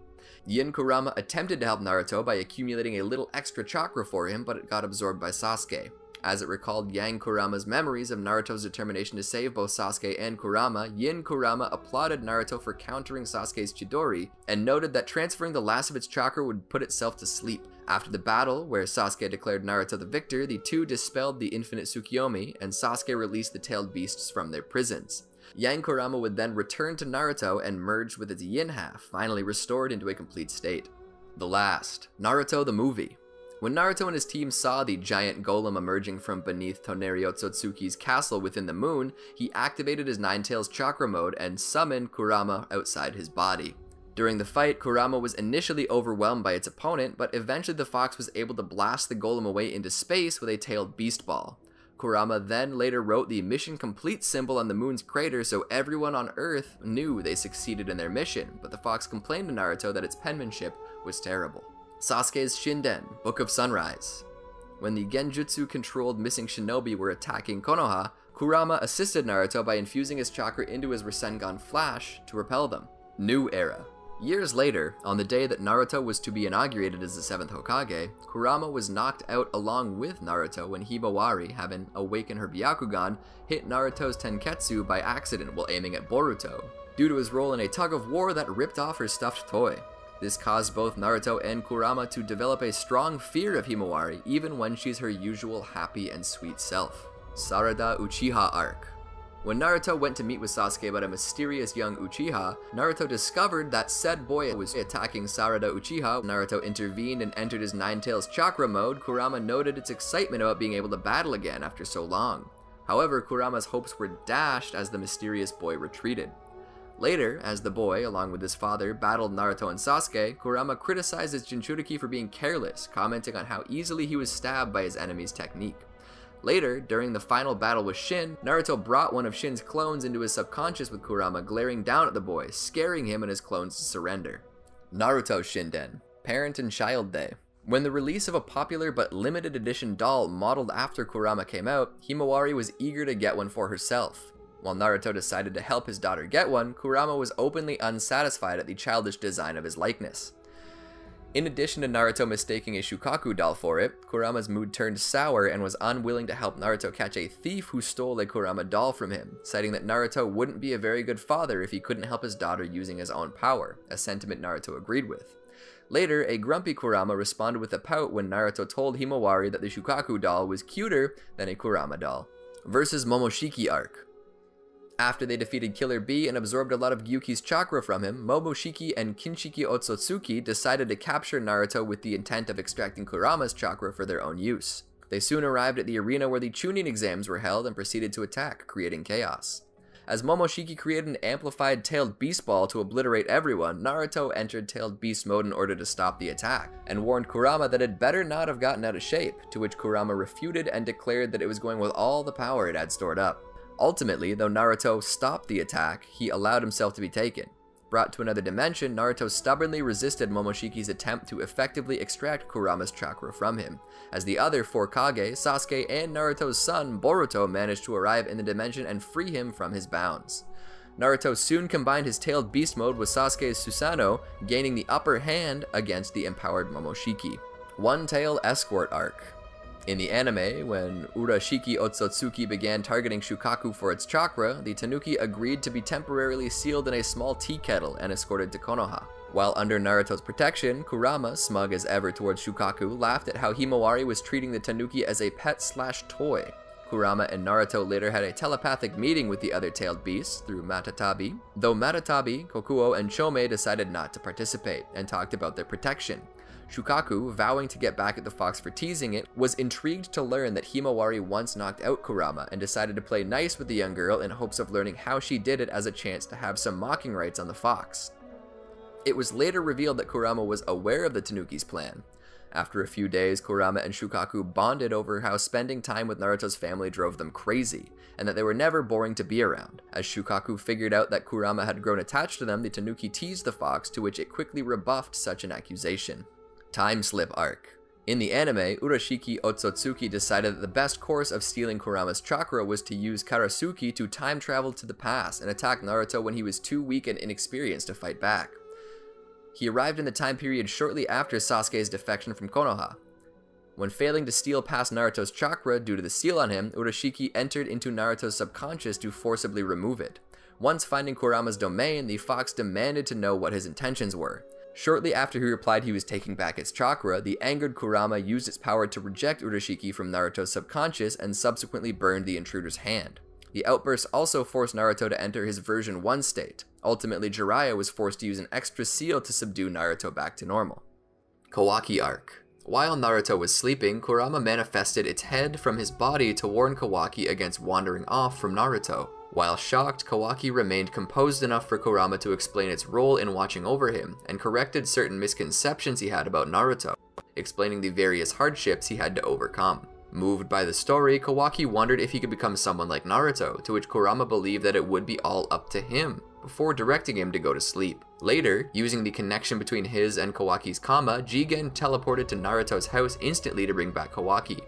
Yin Kurama attempted to help Naruto by accumulating a little extra chakra for him, but it got absorbed by Sasuke. As it recalled Yang Kurama's memories of Naruto's determination to save both Sasuke and Kurama, Yin Kurama applauded Naruto for countering Sasuke's Chidori, and noted that transferring the last of its chakra would put itself to sleep. After the battle, where Sasuke declared Naruto the victor, the two dispelled the infinite Tsukiyomi, and Sasuke released the tailed beasts from their prisons. Yang Kurama would then return to Naruto and merge with its yin half, finally restored into a complete state. The last, Naruto the movie. When Naruto and his team saw the giant golem emerging from beneath Toneri Otsutsuki's castle within the moon, he activated his Nine Tails chakra mode and summoned Kurama outside his body. During the fight, Kurama was initially overwhelmed by its opponent, but eventually the fox was able to blast the golem away into space with a tailed beast ball. Kurama then later wrote the mission complete symbol on the moon's crater so everyone on Earth knew they succeeded in their mission, but the fox complained to Naruto that its penmanship was terrible. Sasuke's Shinden, Book of Sunrise. When the Genjutsu-controlled missing shinobi were attacking Konoha, Kurama assisted Naruto by infusing his chakra into his Rasengan Flash to repel them. New Era. Years later, on the day that Naruto was to be inaugurated as the 7th Hokage, Kurama was knocked out along with Naruto when Himawari, having awakened her Byakugan, hit Naruto's Tenketsu by accident while aiming at Boruto, due to his role in a tug-of-war that ripped off her stuffed toy. This caused both Naruto and Kurama to develop a strong fear of Himawari, even when she's her usual happy and sweet self. Sarada Uchiha Arc. When Naruto went to meet with Sasuke about a mysterious young Uchiha, Naruto discovered that said boy was attacking Sarada Uchiha. Naruto intervened and entered his Nine Tails chakra mode. Kurama noted its excitement about being able to battle again after so long. However, Kurama's hopes were dashed as the mysterious boy retreated. Later, as the boy, along with his father, battled Naruto and Sasuke, Kurama criticized his Jinchuriki for being careless, commenting on how easily he was stabbed by his enemy's technique. Later, during the final battle with Shin, Naruto brought one of Shin's clones into his subconscious with Kurama glaring down at the boy, scaring him and his clones to surrender. Naruto Shinden, Parent and Child Day. When the release of a popular but limited edition doll modeled after Kurama came out, Himawari was eager to get one for herself. While Naruto decided to help his daughter get one, Kurama was openly unsatisfied at the childish design of his likeness. In addition to Naruto mistaking a Shukaku doll for it, Kurama's mood turned sour and was unwilling to help Naruto catch a thief who stole a Kurama doll from him, citing that Naruto wouldn't be a very good father if he couldn't help his daughter using his own power, a sentiment Naruto agreed with. Later, a grumpy Kurama responded with a pout when Naruto told Himawari that the Shukaku doll was cuter than a Kurama doll. Versus Momoshiki Arc. After they defeated Killer Bee and absorbed a lot of Gyuki's chakra from him, Momoshiki and Kinshiki Otsutsuki decided to capture Naruto with the intent of extracting Kurama's chakra for their own use. They soon arrived at the arena where the Chunin exams were held and proceeded to attack, creating chaos. As Momoshiki created an amplified Tailed Beast Ball to obliterate everyone, Naruto entered Tailed Beast mode in order to stop the attack, and warned Kurama that it better not have gotten out of shape, to which Kurama refuted and declared that it was going with all the power it had stored up. Ultimately, though Naruto stopped the attack, he allowed himself to be taken. Brought to another dimension, Naruto stubbornly resisted Momoshiki's attempt to effectively extract Kurama's chakra from him. As the other four Kage, Sasuke, and Naruto's son, Boruto, managed to arrive in the dimension and free him from his bounds. Naruto soon combined his Tailed Beast mode with Sasuke's Susanoo, gaining the upper hand against the empowered Momoshiki. One Tail Escort Arc. In the anime, when Urashiki Otsutsuki began targeting Shukaku for its chakra, the Tanuki agreed to be temporarily sealed in a small tea kettle and escorted to Konoha. While under Naruto's protection, Kurama, smug as ever towards Shukaku, laughed at how Himawari was treating the Tanuki as a pet/toy. Kurama and Naruto later had a telepathic meeting with the other tailed beasts through Matatabi, though Matatabi, Kokuo, and Chomei decided not to participate and talked about their protection. Shukaku, vowing to get back at the fox for teasing it, was intrigued to learn that Himawari once knocked out Kurama and decided to play nice with the young girl in hopes of learning how she did it as a chance to have some mocking rights on the fox. It was later revealed that Kurama was aware of the Tanuki's plan. After a few days, Kurama and Shukaku bonded over how spending time with Naruto's family drove them crazy, and that they were never boring to be around. As Shukaku figured out that Kurama had grown attached to them, the Tanuki teased the fox, to which it quickly rebuffed such an accusation. Time Slip Arc. In the anime, Urashiki Otsutsuki decided that the best course of stealing Kurama's chakra was to use Karasuki to time travel to the past and attack Naruto when he was too weak and inexperienced to fight back. He arrived in the time period shortly after Sasuke's defection from Konoha. When failing to steal past Naruto's chakra due to the seal on him, Urashiki entered into Naruto's subconscious to forcibly remove it. Once finding Kurama's domain, the fox demanded to know what his intentions were. Shortly after he replied he was taking back its chakra, the angered Kurama used its power to reject Urashiki from Naruto's subconscious and subsequently burned the intruder's hand. The outburst also forced Naruto to enter his version 1 state. Ultimately, Jiraiya was forced to use an extra seal to subdue Naruto back to normal. Kawaki Arc. While Naruto was sleeping, Kurama manifested its head from his body to warn Kawaki against wandering off from Naruto. While shocked, Kawaki remained composed enough for Kurama to explain its role in watching over him, and corrected certain misconceptions he had about Naruto, explaining the various hardships he had to overcome. Moved by the story, Kawaki wondered if he could become someone like Naruto, to which Kurama believed that it would be all up to him, before directing him to go to sleep. Later, using the connection between his and Kawaki's Kama, Jigen teleported to Naruto's house instantly to bring back Kawaki.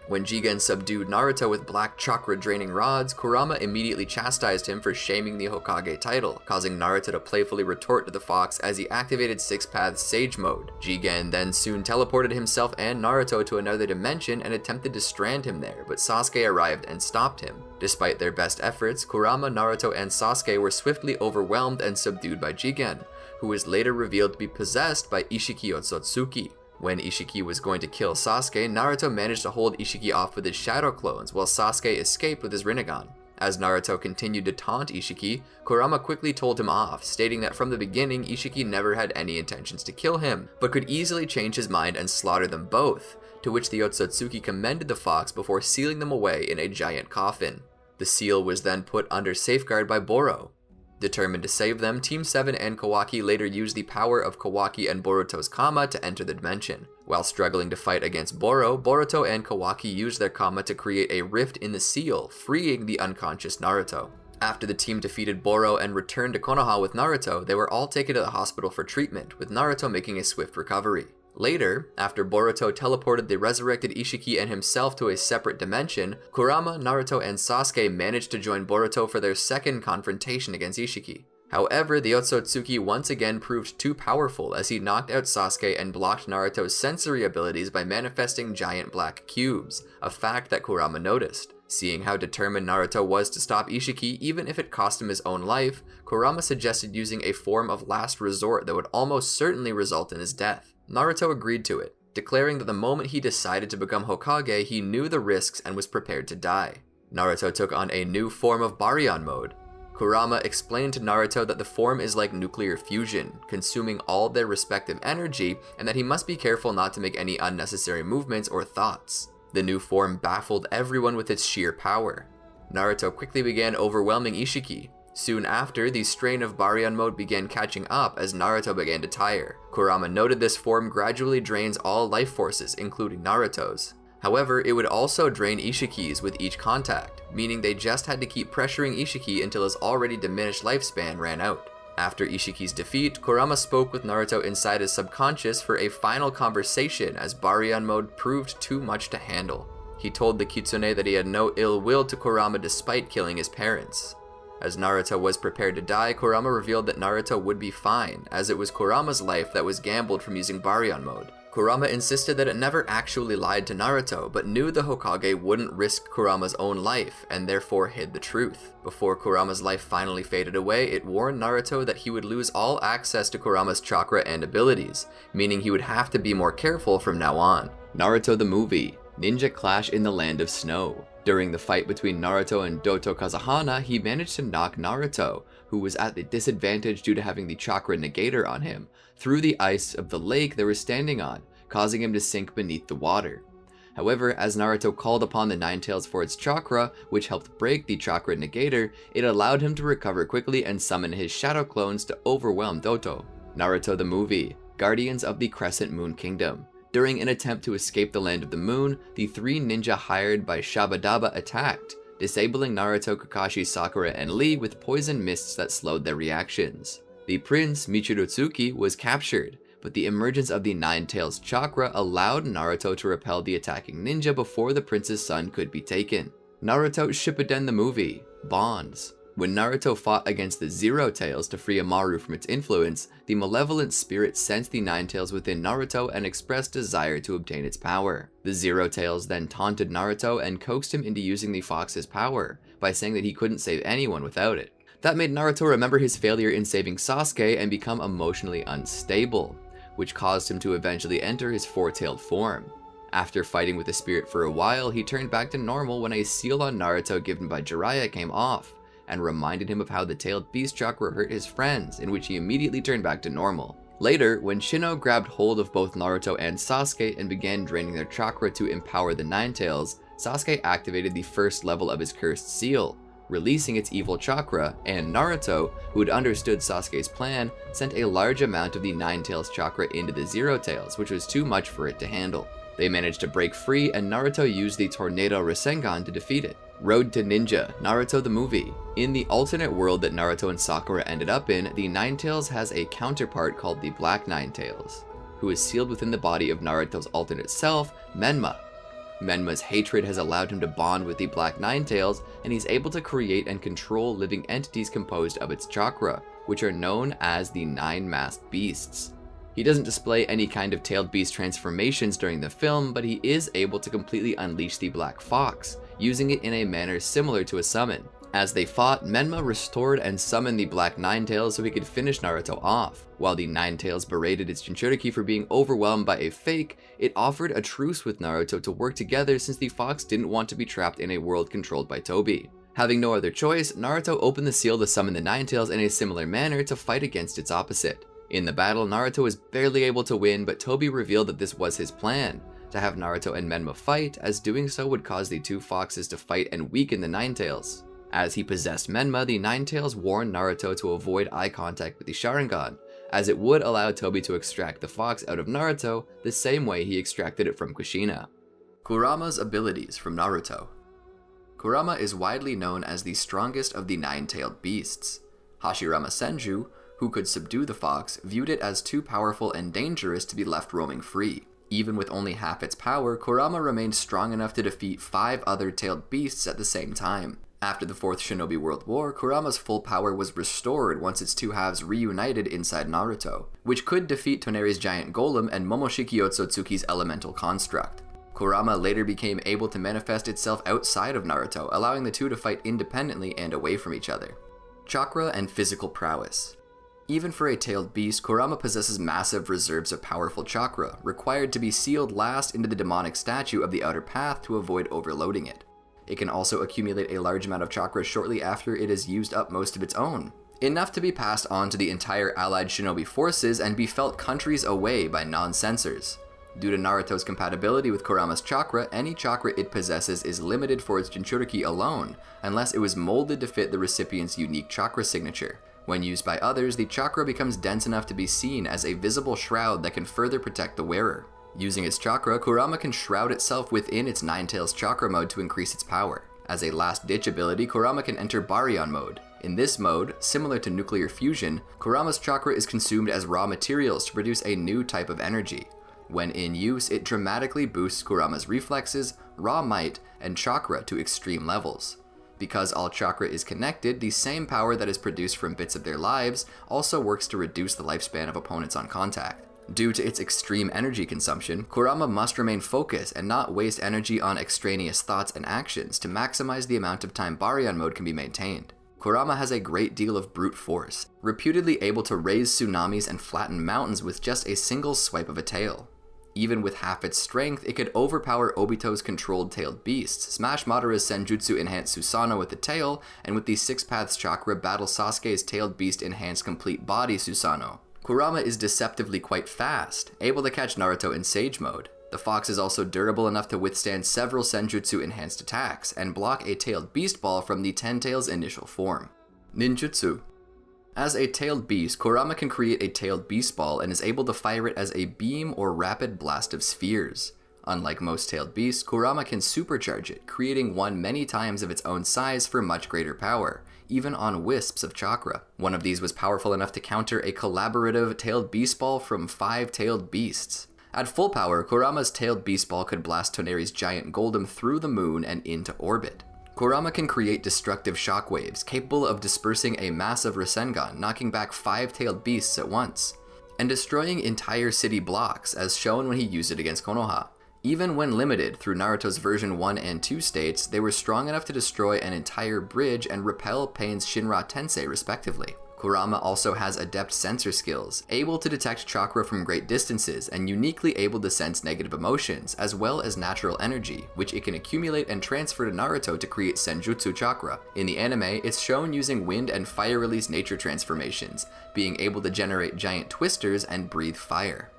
When Jigen subdued Naruto with black chakra draining rods, Kurama immediately chastised him for shaming the Hokage title, causing Naruto to playfully retort to the fox as he activated Six Paths Sage Mode. Jigen then soon teleported himself and Naruto to another dimension and attempted to strand him there, but Sasuke arrived and stopped him. Despite their best efforts, Kurama, Naruto, and Sasuke were swiftly overwhelmed and subdued by Jigen, who was later revealed to be possessed by Ishiki Otsutsuki. When Ishiki was going to kill Sasuke, Naruto managed to hold Ishiki off with his shadow clones, while Sasuke escaped with his Rinnegan. As Naruto continued to taunt Ishiki, Kurama quickly told him off, stating that from the beginning Ishiki never had any intentions to kill him, but could easily change his mind and slaughter them both, to which the Otsutsuki commended the fox before sealing them away in a giant coffin. The seal was then put under safeguard by Boro. Determined to save them, Team 7 and Kawaki later used the power of Kawaki and Boruto's Kama to enter the dimension. While struggling to fight against Boro, Boruto and Kawaki used their Kama to create a rift in the seal, freeing the unconscious Naruto. After the team defeated Boro and returned to Konoha with Naruto, they were all taken to the hospital for treatment, with Naruto making a swift recovery. Later, after Boruto teleported the resurrected Ishiki and himself to a separate dimension, Kurama, Naruto, and Sasuke managed to join Boruto for their second confrontation against Ishiki. However, the Otsutsuki once again proved too powerful as he knocked out Sasuke and blocked Naruto's sensory abilities by manifesting giant black cubes, a fact that Kurama noticed. Seeing how determined Naruto was to stop Ishiki even if it cost him his own life, Kurama suggested using a form of last resort that would almost certainly result in his death. Naruto agreed to it, declaring that the moment he decided to become Hokage, he knew the risks and was prepared to die. Naruto took on a new form of Baryon mode. Kurama explained to Naruto that the form is like nuclear fusion, consuming all their respective energy, and that he must be careful not to make any unnecessary movements or thoughts. The new form baffled everyone with its sheer power. Naruto quickly began overwhelming Ishiki. Soon after, the strain of Baryon mode began catching up as Naruto began to tire. Kurama noted this form gradually drains all life forces, including Naruto's. However, it would also drain Ishiki's with each contact, meaning they just had to keep pressuring Ishiki until his already diminished lifespan ran out. After Ishiki's defeat, Kurama spoke with Naruto inside his subconscious for a final conversation as Baryon mode proved too much to handle. He told the Kitsune that he had no ill will to Kurama despite killing his parents. As Naruto was prepared to die, Kurama revealed that Naruto would be fine, as it was Kurama's life that was gambled from using Baryon mode. Kurama insisted that it never actually lied to Naruto, but knew the Hokage wouldn't risk Kurama's own life, and therefore hid the truth. Before Kurama's life finally faded away, it warned Naruto that he would lose all access to Kurama's chakra and abilities, meaning he would have to be more careful from now on. Naruto the movie. Ninja clash in the land of snow. During the fight between Naruto and Doto Kazahana, he managed to knock Naruto, who was at the disadvantage due to having the chakra negator on him, through the ice of the lake they were standing on, causing him to sink beneath the water. However, as Naruto called upon the Nine Tails for its chakra, which helped break the chakra negator, it allowed him to recover quickly and summon his shadow clones to overwhelm Doto. Naruto the movie. Guardians of the Crescent Moon Kingdom. During an attempt to escape the land of the moon, the three ninja hired by Shabadaba attacked, disabling Naruto, Kakashi, Sakura, and Lee with poison mists that slowed their reactions. The prince, Michirotsuki, was captured, but the emergence of the Nine Tails chakra allowed Naruto to repel the attacking ninja before the prince's son could be taken. Naruto Shippuden the movie. Bonds. When Naruto fought against the Zero Tails to free Amaru from its influence, the malevolent spirit sensed the Nine Tails within Naruto and expressed desire to obtain its power. The Zero Tails then taunted Naruto and coaxed him into using the fox's power, by saying that he couldn't save anyone without it. That made Naruto remember his failure in saving Sasuke and become emotionally unstable, which caused him to eventually enter his four-tailed form. After fighting with the spirit for a while, he turned back to normal when a seal on Naruto given by Jiraiya came off, and reminded him of how the tailed beast chakra hurt his friends, in which he immediately turned back to normal. Later, when Shino grabbed hold of both Naruto and Sasuke and began draining their chakra to empower the Nine Tails, Sasuke activated the first level of his cursed seal, releasing its evil chakra, and Naruto, who had understood Sasuke's plan, sent a large amount of the Nine Tails chakra into the Zero Tails, which was too much for it to handle. They managed to break free, and Naruto used the Tornado Rasengan to defeat it. Road to Ninja, Naruto the movie. In the alternate world that Naruto and Sakura ended up in, the Ninetales has a counterpart called the Black Ninetales, who is sealed within the body of Naruto's alternate self, Menma. Menma's hatred has allowed him to bond with the Black Ninetales, and he's able to create and control living entities composed of its chakra, which are known as the Nine-Masked Beasts. He doesn't display any kind of tailed beast transformations during the film, but he is able to completely unleash the Black Fox, using it in a manner similar to a summon. As they fought, Menma restored and summoned the Black Ninetales so he could finish Naruto off. While the Ninetales berated its Jinchuriki for being overwhelmed by a fake, it offered a truce with Naruto to work together since the fox didn't want to be trapped in a world controlled by Tobi. Having no other choice, Naruto opened the seal to summon the Ninetales in a similar manner to fight against its opposite. In the battle, Naruto was barely able to win, but Tobi revealed that this was his plan, to have Naruto and Menma fight, as doing so would cause the two foxes to fight and weaken the Ninetales. As he possessed Menma, the Ninetales warned Naruto to avoid eye contact with the Sharingan, as it would allow Tobi to extract the fox out of Naruto the same way he extracted it from Kushina. Kurama's abilities from Naruto. Kurama is widely known as the strongest of the nine-tailed beasts. Hashirama Senju, who could subdue the fox, viewed it as too powerful and dangerous to be left roaming free. Even with only half its power, Kurama remained strong enough to defeat 5 other tailed beasts at the same time. After the Fourth Shinobi World War, Kurama's full power was restored once its two halves reunited inside Naruto, which could defeat Toneri's giant golem and Momoshiki Otsutsuki's elemental construct. Kurama later became able to manifest itself outside of Naruto, allowing the two to fight independently and away from each other. Chakra and physical prowess. Even for a tailed beast, Kurama possesses massive reserves of powerful chakra, required to be sealed last into the demonic statue of the outer path to avoid overloading it. It can also accumulate a large amount of chakra shortly after it has used up most of its own, enough to be passed on to the entire allied shinobi forces and be felt countries away by non-sensors. Due to Naruto's compatibility with Kurama's chakra, any chakra it possesses is limited for its Jinchuriki alone, unless it was molded to fit the recipient's unique chakra signature. When used by others, the chakra becomes dense enough to be seen as a visible shroud that can further protect the wearer. Using its chakra, Kurama can shroud itself within its Ninetales chakra mode to increase its power. As a last-ditch ability, Kurama can enter Baryon mode. In this mode, similar to nuclear fusion, Kurama's chakra is consumed as raw materials to produce a new type of energy. When in use, it dramatically boosts Kurama's reflexes, raw might, and chakra to extreme levels. Because all chakra is connected, the same power that is produced from bits of their lives also works to reduce the lifespan of opponents on contact. Due to its extreme energy consumption, Kurama must remain focused and not waste energy on extraneous thoughts and actions to maximize the amount of time Baryon mode can be maintained. Kurama has a great deal of brute force, reputedly able to raise tsunamis and flatten mountains with just a single swipe of a tail. Even with half its strength, it could overpower Obito's controlled tailed beasts, smash Madara's Senjutsu enhanced Susanoo with the tail, and with the Six Paths chakra battle Sasuke's tailed beast enhanced complete body Susanoo. Kurama is deceptively quite fast, able to catch Naruto in Sage mode. The fox is also durable enough to withstand several Senjutsu enhanced attacks, and block a tailed beast ball from the Ten Tails initial form. Ninjutsu. As a tailed beast, Kurama can create a tailed beast ball and is able to fire it as a beam or rapid blast of spheres. Unlike most tailed beasts, Kurama can supercharge it, creating one many times of its own size for much greater power, even on wisps of chakra. One of these was powerful enough to counter a collaborative tailed beast ball from 5 tailed beasts. At full power, Kurama's tailed beast ball could blast Toneri's giant golem through the moon and into orbit. Kurama can create destructive shockwaves, capable of dispersing a massive Rasengan, knocking back 5 tailed beasts at once, and destroying entire city blocks, as shown when he used it against Konoha. Even when limited through Naruto's version 1 and 2 states, they were strong enough to destroy an entire bridge and repel Pain's Shinra Tensei respectively. Kurama also has adept sensor skills, able to detect chakra from great distances and uniquely able to sense negative emotions, as well as natural energy, which it can accumulate and transfer to Naruto to create Senjutsu chakra. In the anime, it's shown using wind and fire release nature transformations, being able to generate giant twisters and breathe fire.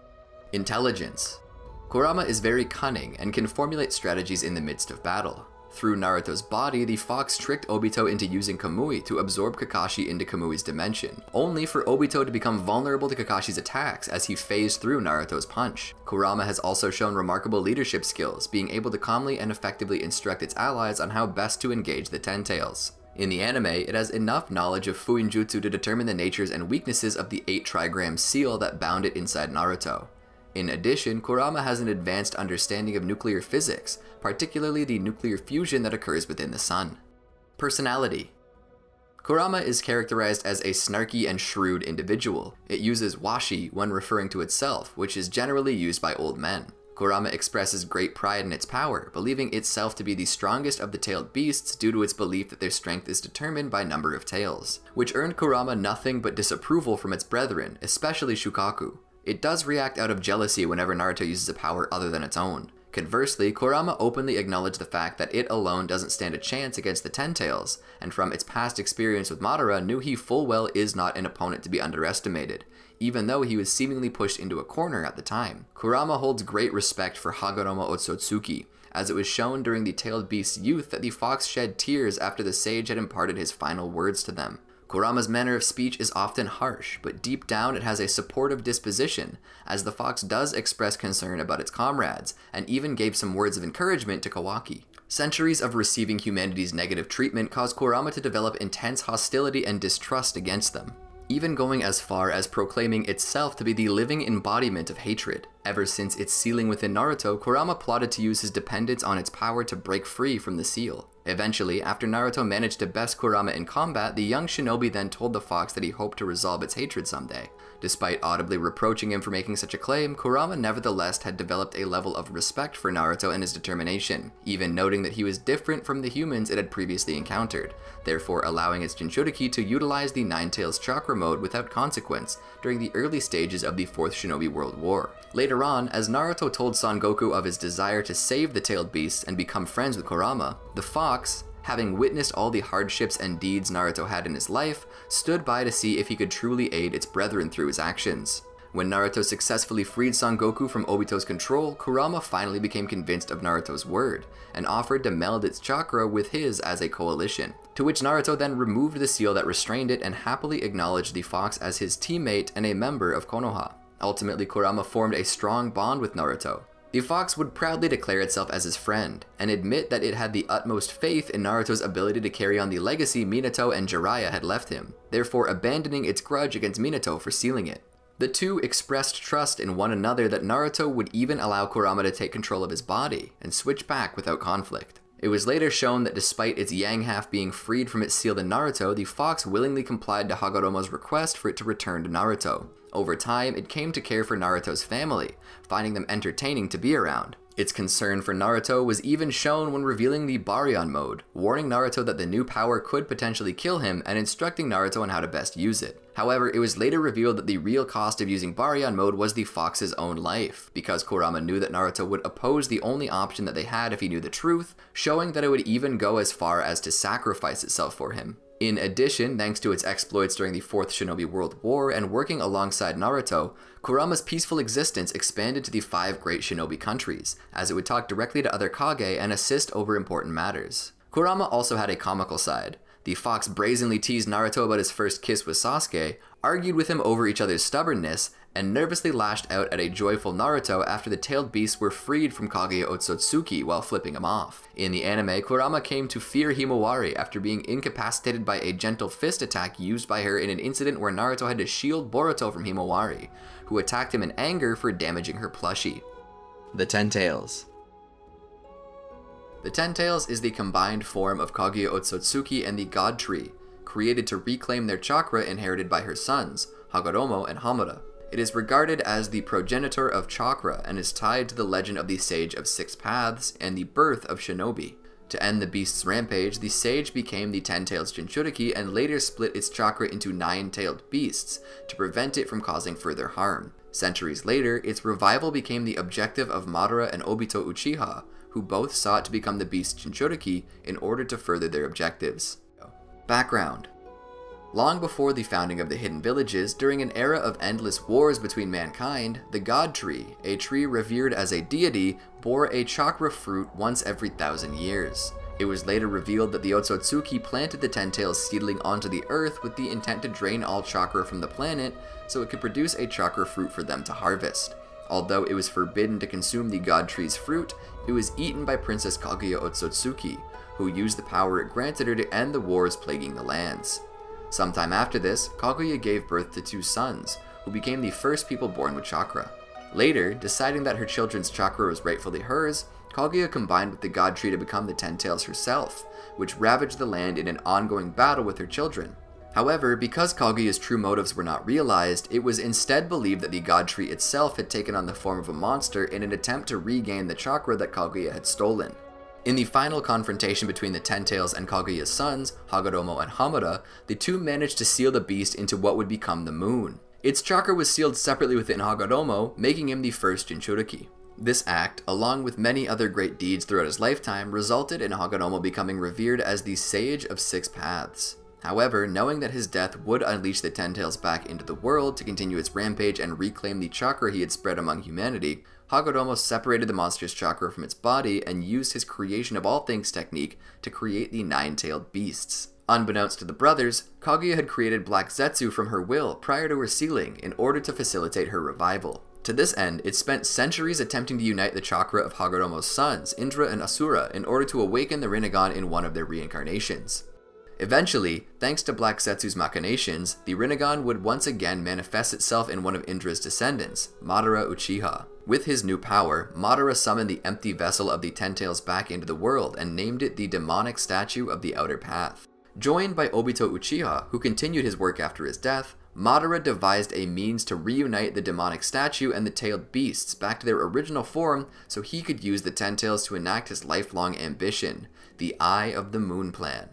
Intelligence. Kurama is very cunning and can formulate strategies in the midst of battle. Through Naruto's body, the fox tricked Obito into using Kamui to absorb Kakashi into Kamui's dimension, only for Obito to become vulnerable to Kakashi's attacks as he phased through Naruto's punch. Kurama has also shown remarkable leadership skills, being able to calmly and effectively instruct its allies on how best to engage the Ten Tails. In the anime, it has enough knowledge of Fuinjutsu to determine the natures and weaknesses of the 8 trigram seal that bound it inside Naruto. In addition, Kurama has an advanced understanding of nuclear physics, particularly the nuclear fusion that occurs within the sun. Personality. Kurama is characterized as a snarky and shrewd individual. It uses washi when referring to itself, which is generally used by old men. Kurama expresses great pride in its power, believing itself to be the strongest of the tailed beasts due to its belief that their strength is determined by number of tails, which earned Kurama nothing but disapproval from its brethren, especially Shukaku. It does react out of jealousy whenever Naruto uses a power other than its own. Conversely, Kurama openly acknowledged the fact that it alone doesn't stand a chance against the Ten Tails, and from its past experience with Madara knew he full well is not an opponent to be underestimated, even though he was seemingly pushed into a corner at the time. Kurama holds great respect for Hagoromo Otsutsuki, as it was shown during the tailed beast's youth that the fox shed tears after the sage had imparted his final words to them. Kurama's manner of speech is often harsh, but deep down it has a supportive disposition, as the fox does express concern about its comrades, and even gave some words of encouragement to Kawaki. Centuries of receiving humanity's negative treatment caused Kurama to develop intense hostility and distrust against them, even going as far as proclaiming itself to be the living embodiment of hatred. Ever since its sealing within Naruto, Kurama plotted to use his dependence on its power to break free from the seal. Eventually, after Naruto managed to best Kurama in combat, the young shinobi then told the fox that he hoped to resolve its hatred someday. Despite audibly reproaching him for making such a claim, Kurama nevertheless had developed a level of respect for Naruto and his determination, even noting that he was different from the humans it had previously encountered, therefore allowing its Jinchuriki to utilize the Nine Tails chakra mode without consequence during the early stages of the Fourth Shinobi World War. Later on, as Naruto told Son Goku of his desire to save the tailed beasts and become friends with Kurama, the fox, having witnessed all the hardships and deeds Naruto had in his life, stood by to see if he could truly aid its brethren through his actions. When Naruto successfully freed Son Goku from Obito's control, Kurama finally became convinced of Naruto's word, and offered to meld its chakra with his as a coalition, to which Naruto then removed the seal that restrained it and happily acknowledged the fox as his teammate and a member of Konoha. Ultimately, Kurama formed a strong bond with Naruto. The fox would proudly declare itself as his friend, and admit that it had the utmost faith in Naruto's ability to carry on the legacy Minato and Jiraiya had left him, therefore abandoning its grudge against Minato for sealing it. The two expressed trust in one another that Naruto would even allow Kurama to take control of his body, and switch back without conflict. It was later shown that despite its yang half being freed from its seal in Naruto, the fox willingly complied to Hagoromo's request for it to return to Naruto. Over time, it came to care for Naruto's family, finding them entertaining to be around. Its concern for Naruto was even shown when revealing the Baryon mode, warning Naruto that the new power could potentially kill him and instructing Naruto on how to best use it. However, it was later revealed that the real cost of using Baryon mode was the fox's own life, because Kurama knew that Naruto would oppose the only option that they had if he knew the truth, showing that it would even go as far as to sacrifice itself for him. In addition, thanks to its exploits during the Fourth Shinobi World War and working alongside Naruto, Kurama's peaceful existence expanded to the 5 great shinobi countries, as it would talk directly to other Kage and assist over important matters. Kurama also had a comical side. The fox brazenly teased Naruto about his first kiss with Sasuke, argued with him over each other's stubbornness, and nervously lashed out at a joyful Naruto after the tailed beasts were freed from Kaguya Otsutsuki while flipping him off. In the anime, Kurama came to fear Himawari after being incapacitated by a gentle fist attack used by her in an incident where Naruto had to shield Boruto from Himawari, who attacked him in anger for damaging her plushie. The Ten Tails. The Ten Tails is the combined form of Kaguya Otsutsuki and the God Tree, created to reclaim their chakra inherited by her sons, Hagoromo and Hamura. It is regarded as the progenitor of chakra and is tied to the legend of the Sage of Six Paths and the birth of shinobi. To end the beast's rampage, the sage became the Ten Tails Jinchuriki and later split its chakra into 9-tailed beasts to prevent it from causing further harm. Centuries later, its revival became the objective of Madara and Obito Uchiha, who both sought to become the beast Jinchuriki in order to further their objectives. Background. Long before the founding of the Hidden Villages, during an era of endless wars between mankind, the God Tree, a tree revered as a deity, bore a chakra fruit once every 1,000 years. It was later revealed that the Otsutsuki planted the Ten Tails seedling onto the earth with the intent to drain all chakra from the planet so it could produce a chakra fruit for them to harvest. Although it was forbidden to consume the god tree's fruit, it was eaten by Princess Kaguya Otsutsuki, who used the power it granted her to end the wars plaguing the lands. Sometime after this, Kaguya gave birth to 2 sons, who became the first people born with chakra. Later, deciding that her children's chakra was rightfully hers, Kaguya combined with the god tree to become the Ten Tails herself, which ravaged the land in an ongoing battle with her children. However, because Kaguya's true motives were not realized, it was instead believed that the god tree itself had taken on the form of a monster in an attempt to regain the chakra that Kaguya had stolen. In the final confrontation between the Ten Tails and Kaguya's sons, Hagoromo and Hamada, the two managed to seal the beast into what would become the moon. Its chakra was sealed separately within Hagoromo, making him the first Jinchuriki. This act, along with many other great deeds throughout his lifetime, resulted in Hagoromo becoming revered as the Sage of Six Paths. However, knowing that his death would unleash the Ten Tails back into the world to continue its rampage and reclaim the chakra he had spread among humanity, Hagoromo separated the monster's chakra from its body and used his creation of all things technique to create the nine-tailed beasts. Unbeknownst to the brothers, Kaguya had created Black Zetsu from her will prior to her sealing in order to facilitate her revival. To this end, it spent centuries attempting to unite the chakra of Hagoromo's sons, Indra and Asura, in order to awaken the Rinnegan in one of their reincarnations. Eventually, thanks to Black Zetsu's machinations, the Rinnegan would once again manifest itself in one of Indra's descendants, Madara Uchiha. With his new power, Madara summoned the empty vessel of the Ten Tails back into the world and named it the demonic statue of the Outer Path. Joined by Obito Uchiha, who continued his work after his death, Madara devised a means to reunite the demonic statue and the tailed beasts back to their original form so he could use the Ten Tails to enact his lifelong ambition, the Eye of the Moon Plan.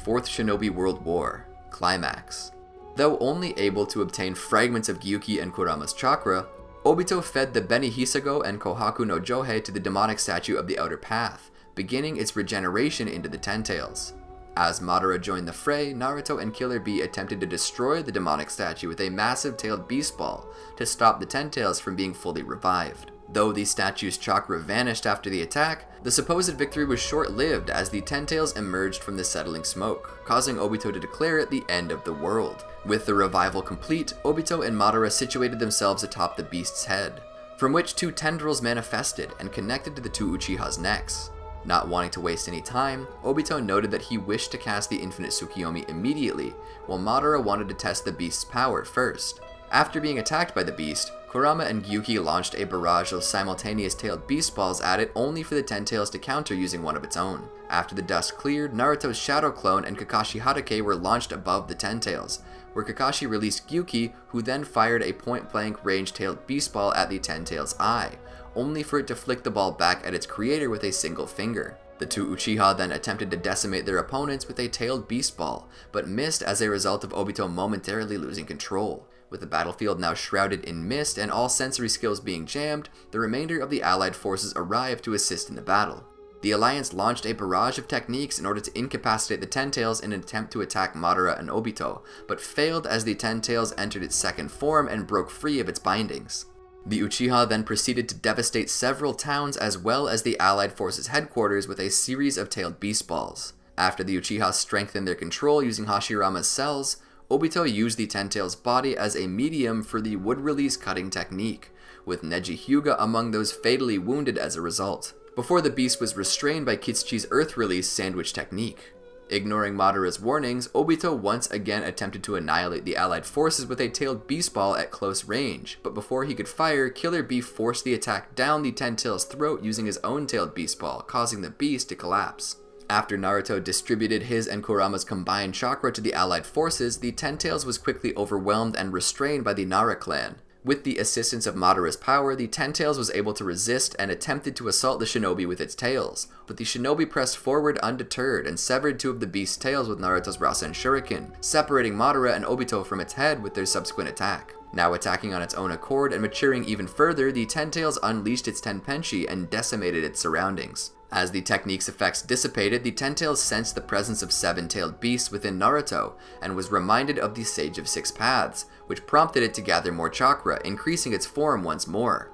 Fourth Shinobi World War. Climax. Though only able to obtain fragments of Gyuki and Kurama's chakra, Obito fed the Beni Hisago and Kohaku no Johei to the demonic statue of the Outer Path, beginning its regeneration into the Ten Tails. As Madara joined the fray, Naruto and Killer Bee attempted to destroy the demonic statue with a massive tailed beast ball to stop the Ten Tails from being fully revived. Though the statue's chakra vanished after the attack, the supposed victory was short-lived as the Ten Tails emerged from the settling smoke, causing Obito to declare it the end of the world. With the revival complete, Obito and Madara situated themselves atop the beast's head, from which 2 tendrils manifested and connected to the 2 Uchiha's necks. Not wanting to waste any time, Obito noted that he wished to cast the Infinite Tsukiyomi immediately, while Madara wanted to test the beast's power first. After being attacked by the beast, Kurama and Gyuki launched a barrage of simultaneous tailed beast balls at it only for the Ten Tails to counter using one of its own. After the dust cleared, Naruto's Shadow Clone and Kakashi Hatake were launched above the Ten Tails, where Kakashi released Gyuki, who then fired a point-blank range tailed beast ball at the Ten Tails' eye, only for it to flick the ball back at its creator with a single finger. The 2 Uchiha then attempted to decimate their opponents with a tailed beast ball, but missed as a result of Obito momentarily losing control. With the battlefield now shrouded in mist and all sensory skills being jammed, the remainder of the allied forces arrived to assist in the battle. The Alliance launched a barrage of techniques in order to incapacitate the Ten Tails in an attempt to attack Madara and Obito, but failed as the Ten Tails entered its second form and broke free of its bindings. The Uchiha then proceeded to devastate several towns as well as the Allied forces' headquarters with a series of tailed beast balls. After the Uchiha strengthened their control using Hashirama's cells, Obito used the Ten Tails' body as a medium for the wood-release cutting technique, with Neji Hyuga among those fatally wounded as a result, before the beast was restrained by Kitsuchi's earth-release sandwich technique. Ignoring Madara's warnings, Obito once again attempted to annihilate the allied forces with a tailed beast ball at close range, but before he could fire, Killer Bee forced the attack down the Ten Tails' throat using his own tailed beast ball, causing the beast to collapse. After Naruto distributed his and Kurama's combined chakra to the allied forces, the Ten Tails was quickly overwhelmed and restrained by the Nara clan. With the assistance of Madara's power, the Ten Tails was able to resist and attempted to assault the shinobi with its tails, but the shinobi pressed forward undeterred and severed 2 of the beast's tails with Naruto's Rasen Shuriken, separating Madara and Obito from its head with their subsequent attack. Now attacking on its own accord and maturing even further, the Ten Tails unleashed its Tenpenchi and decimated its surroundings. As the technique's effects dissipated, the Ten Tails sensed the presence of 7-tailed beasts within Naruto, and was reminded of the Sage of Six Paths, which prompted it to gather more chakra, increasing its form once more.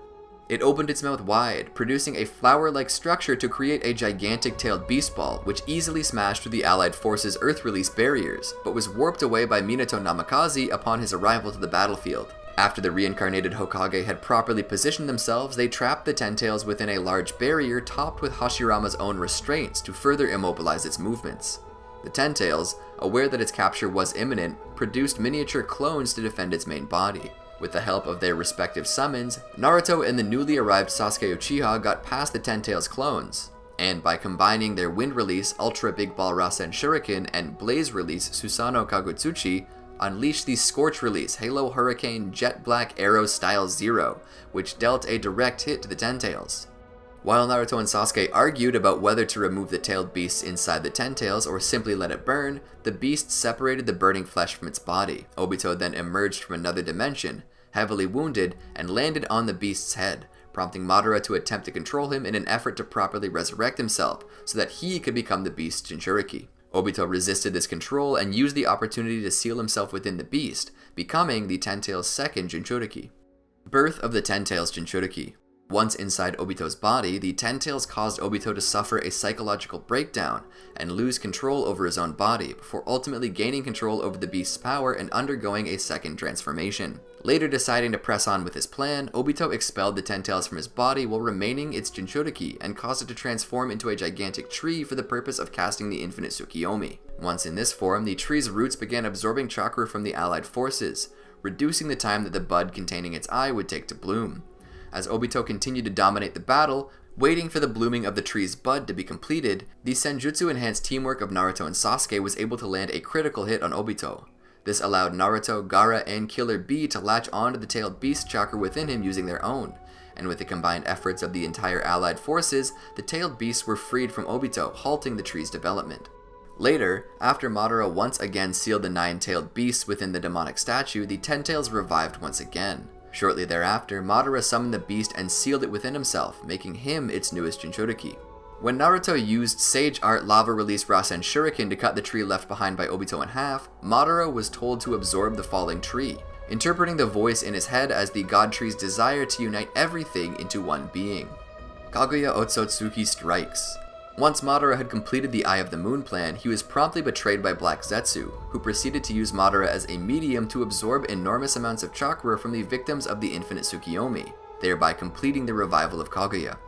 It opened its mouth wide, producing a flower-like structure to create a gigantic tailed beast ball, which easily smashed through the Allied forces' Earth release barriers, but was warped away by Minato Namikaze upon his arrival to the battlefield. After the reincarnated Hokage had properly positioned themselves, they trapped the Ten Tails within a large barrier topped with Hashirama's own restraints to further immobilize its movements. The Ten Tails, aware that its capture was imminent, produced miniature clones to defend its main body. With the help of their respective summons, Naruto and the newly arrived Sasuke Uchiha got past the Ten Tails clones, and by combining their Wind Release Ultra Big Ball Rasen Shuriken and Blaze Release Susanoo Kagutsuchi, unleashed the Scorch Release Halo Hurricane Jet Black Arrow Style 0, which dealt a direct hit to the Ten Tails. While Naruto and Sasuke argued about whether to remove the tailed beasts inside the Ten Tails or simply let it burn, the beasts separated the burning flesh from its body. Obito then emerged from another dimension, heavily wounded, and landed on the beast's head, prompting Madara to attempt to control him in an effort to properly resurrect himself so that he could become the beast's Jinchuriki. Obito resisted this control and used the opportunity to seal himself within the beast, becoming the Ten Tails' second Jinchuriki. Birth of the Ten Tails Jinchuriki. Once inside Obito's body, the Ten Tails caused Obito to suffer a psychological breakdown and lose control over his own body, before ultimately gaining control over the beast's power and undergoing a second transformation. Later deciding to press on with his plan, Obito expelled the Ten Tails from his body while remaining its Jinchuriki and caused it to transform into a gigantic tree for the purpose of casting the infinite Tsukiyomi. Once in this form, the tree's roots began absorbing chakra from the allied forces, reducing the time that the bud containing its eye would take to bloom. As Obito continued to dominate the battle, waiting for the blooming of the tree's bud to be completed, the Senjutsu-enhanced teamwork of Naruto and Sasuke was able to land a critical hit on Obito. This allowed Naruto, Gaara, and Killer Bee to latch onto the tailed beast chakra within him using their own, and with the combined efforts of the entire allied forces, the tailed beasts were freed from Obito, halting the tree's development. Later, after Madara once again sealed the 9-tailed beasts within the demonic statue, the Ten Tails revived once again. Shortly thereafter, Madara summoned the beast and sealed it within himself, making him its newest Jinchuriki. When Naruto used Sage Art Lava Release Rasen Shuriken to cut the tree left behind by Obito in half, Madara was told to absorb the falling tree, interpreting the voice in his head as the God Tree's desire to unite everything into one being. Kaguya Otsutsuki strikes. Once Madara had completed the Eye of the Moon plan, he was promptly betrayed by Black Zetsu, who proceeded to use Madara as a medium to absorb enormous amounts of chakra from the victims of the infinite Tsukiyomi, thereby completing the revival of Kaguya.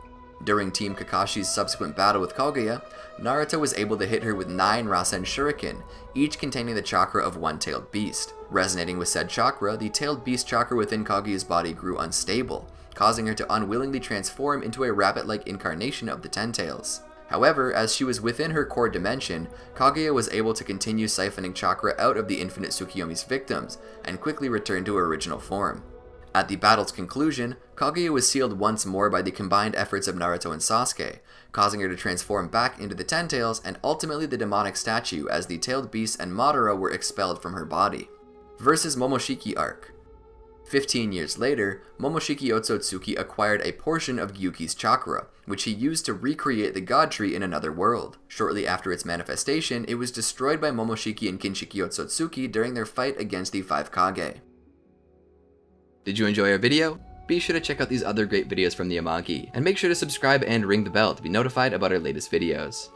During Team Kakashi's subsequent battle with Kaguya, Naruto was able to hit her with 9 Rasen Shuriken, each containing the chakra of one tailed beast. Resonating with said chakra, the tailed beast chakra within Kaguya's body grew unstable, causing her to unwillingly transform into a rabbit-like incarnation of the Ten Tails. However, as she was within her core dimension, Kaguya was able to continue siphoning chakra out of the infinite Tsukiyomi's victims, and quickly returned to her original form. At the battle's conclusion, Kaguya was sealed once more by the combined efforts of Naruto and Sasuke, causing her to transform back into the Ten Tails and ultimately the demonic statue as the tailed beast and Madara were expelled from her body. Versus Momoshiki Arc. 15 years later, Momoshiki Otsutsuki acquired a portion of Gyuki's chakra, which he used to recreate the God Tree in another world. Shortly after its manifestation, it was destroyed by Momoshiki and Kinshiki Otsutsuki during their fight against the 5 Kage. Did you enjoy our video? Be sure to check out these other great videos from the Amagi, and make sure to subscribe and ring the bell to be notified about our latest videos.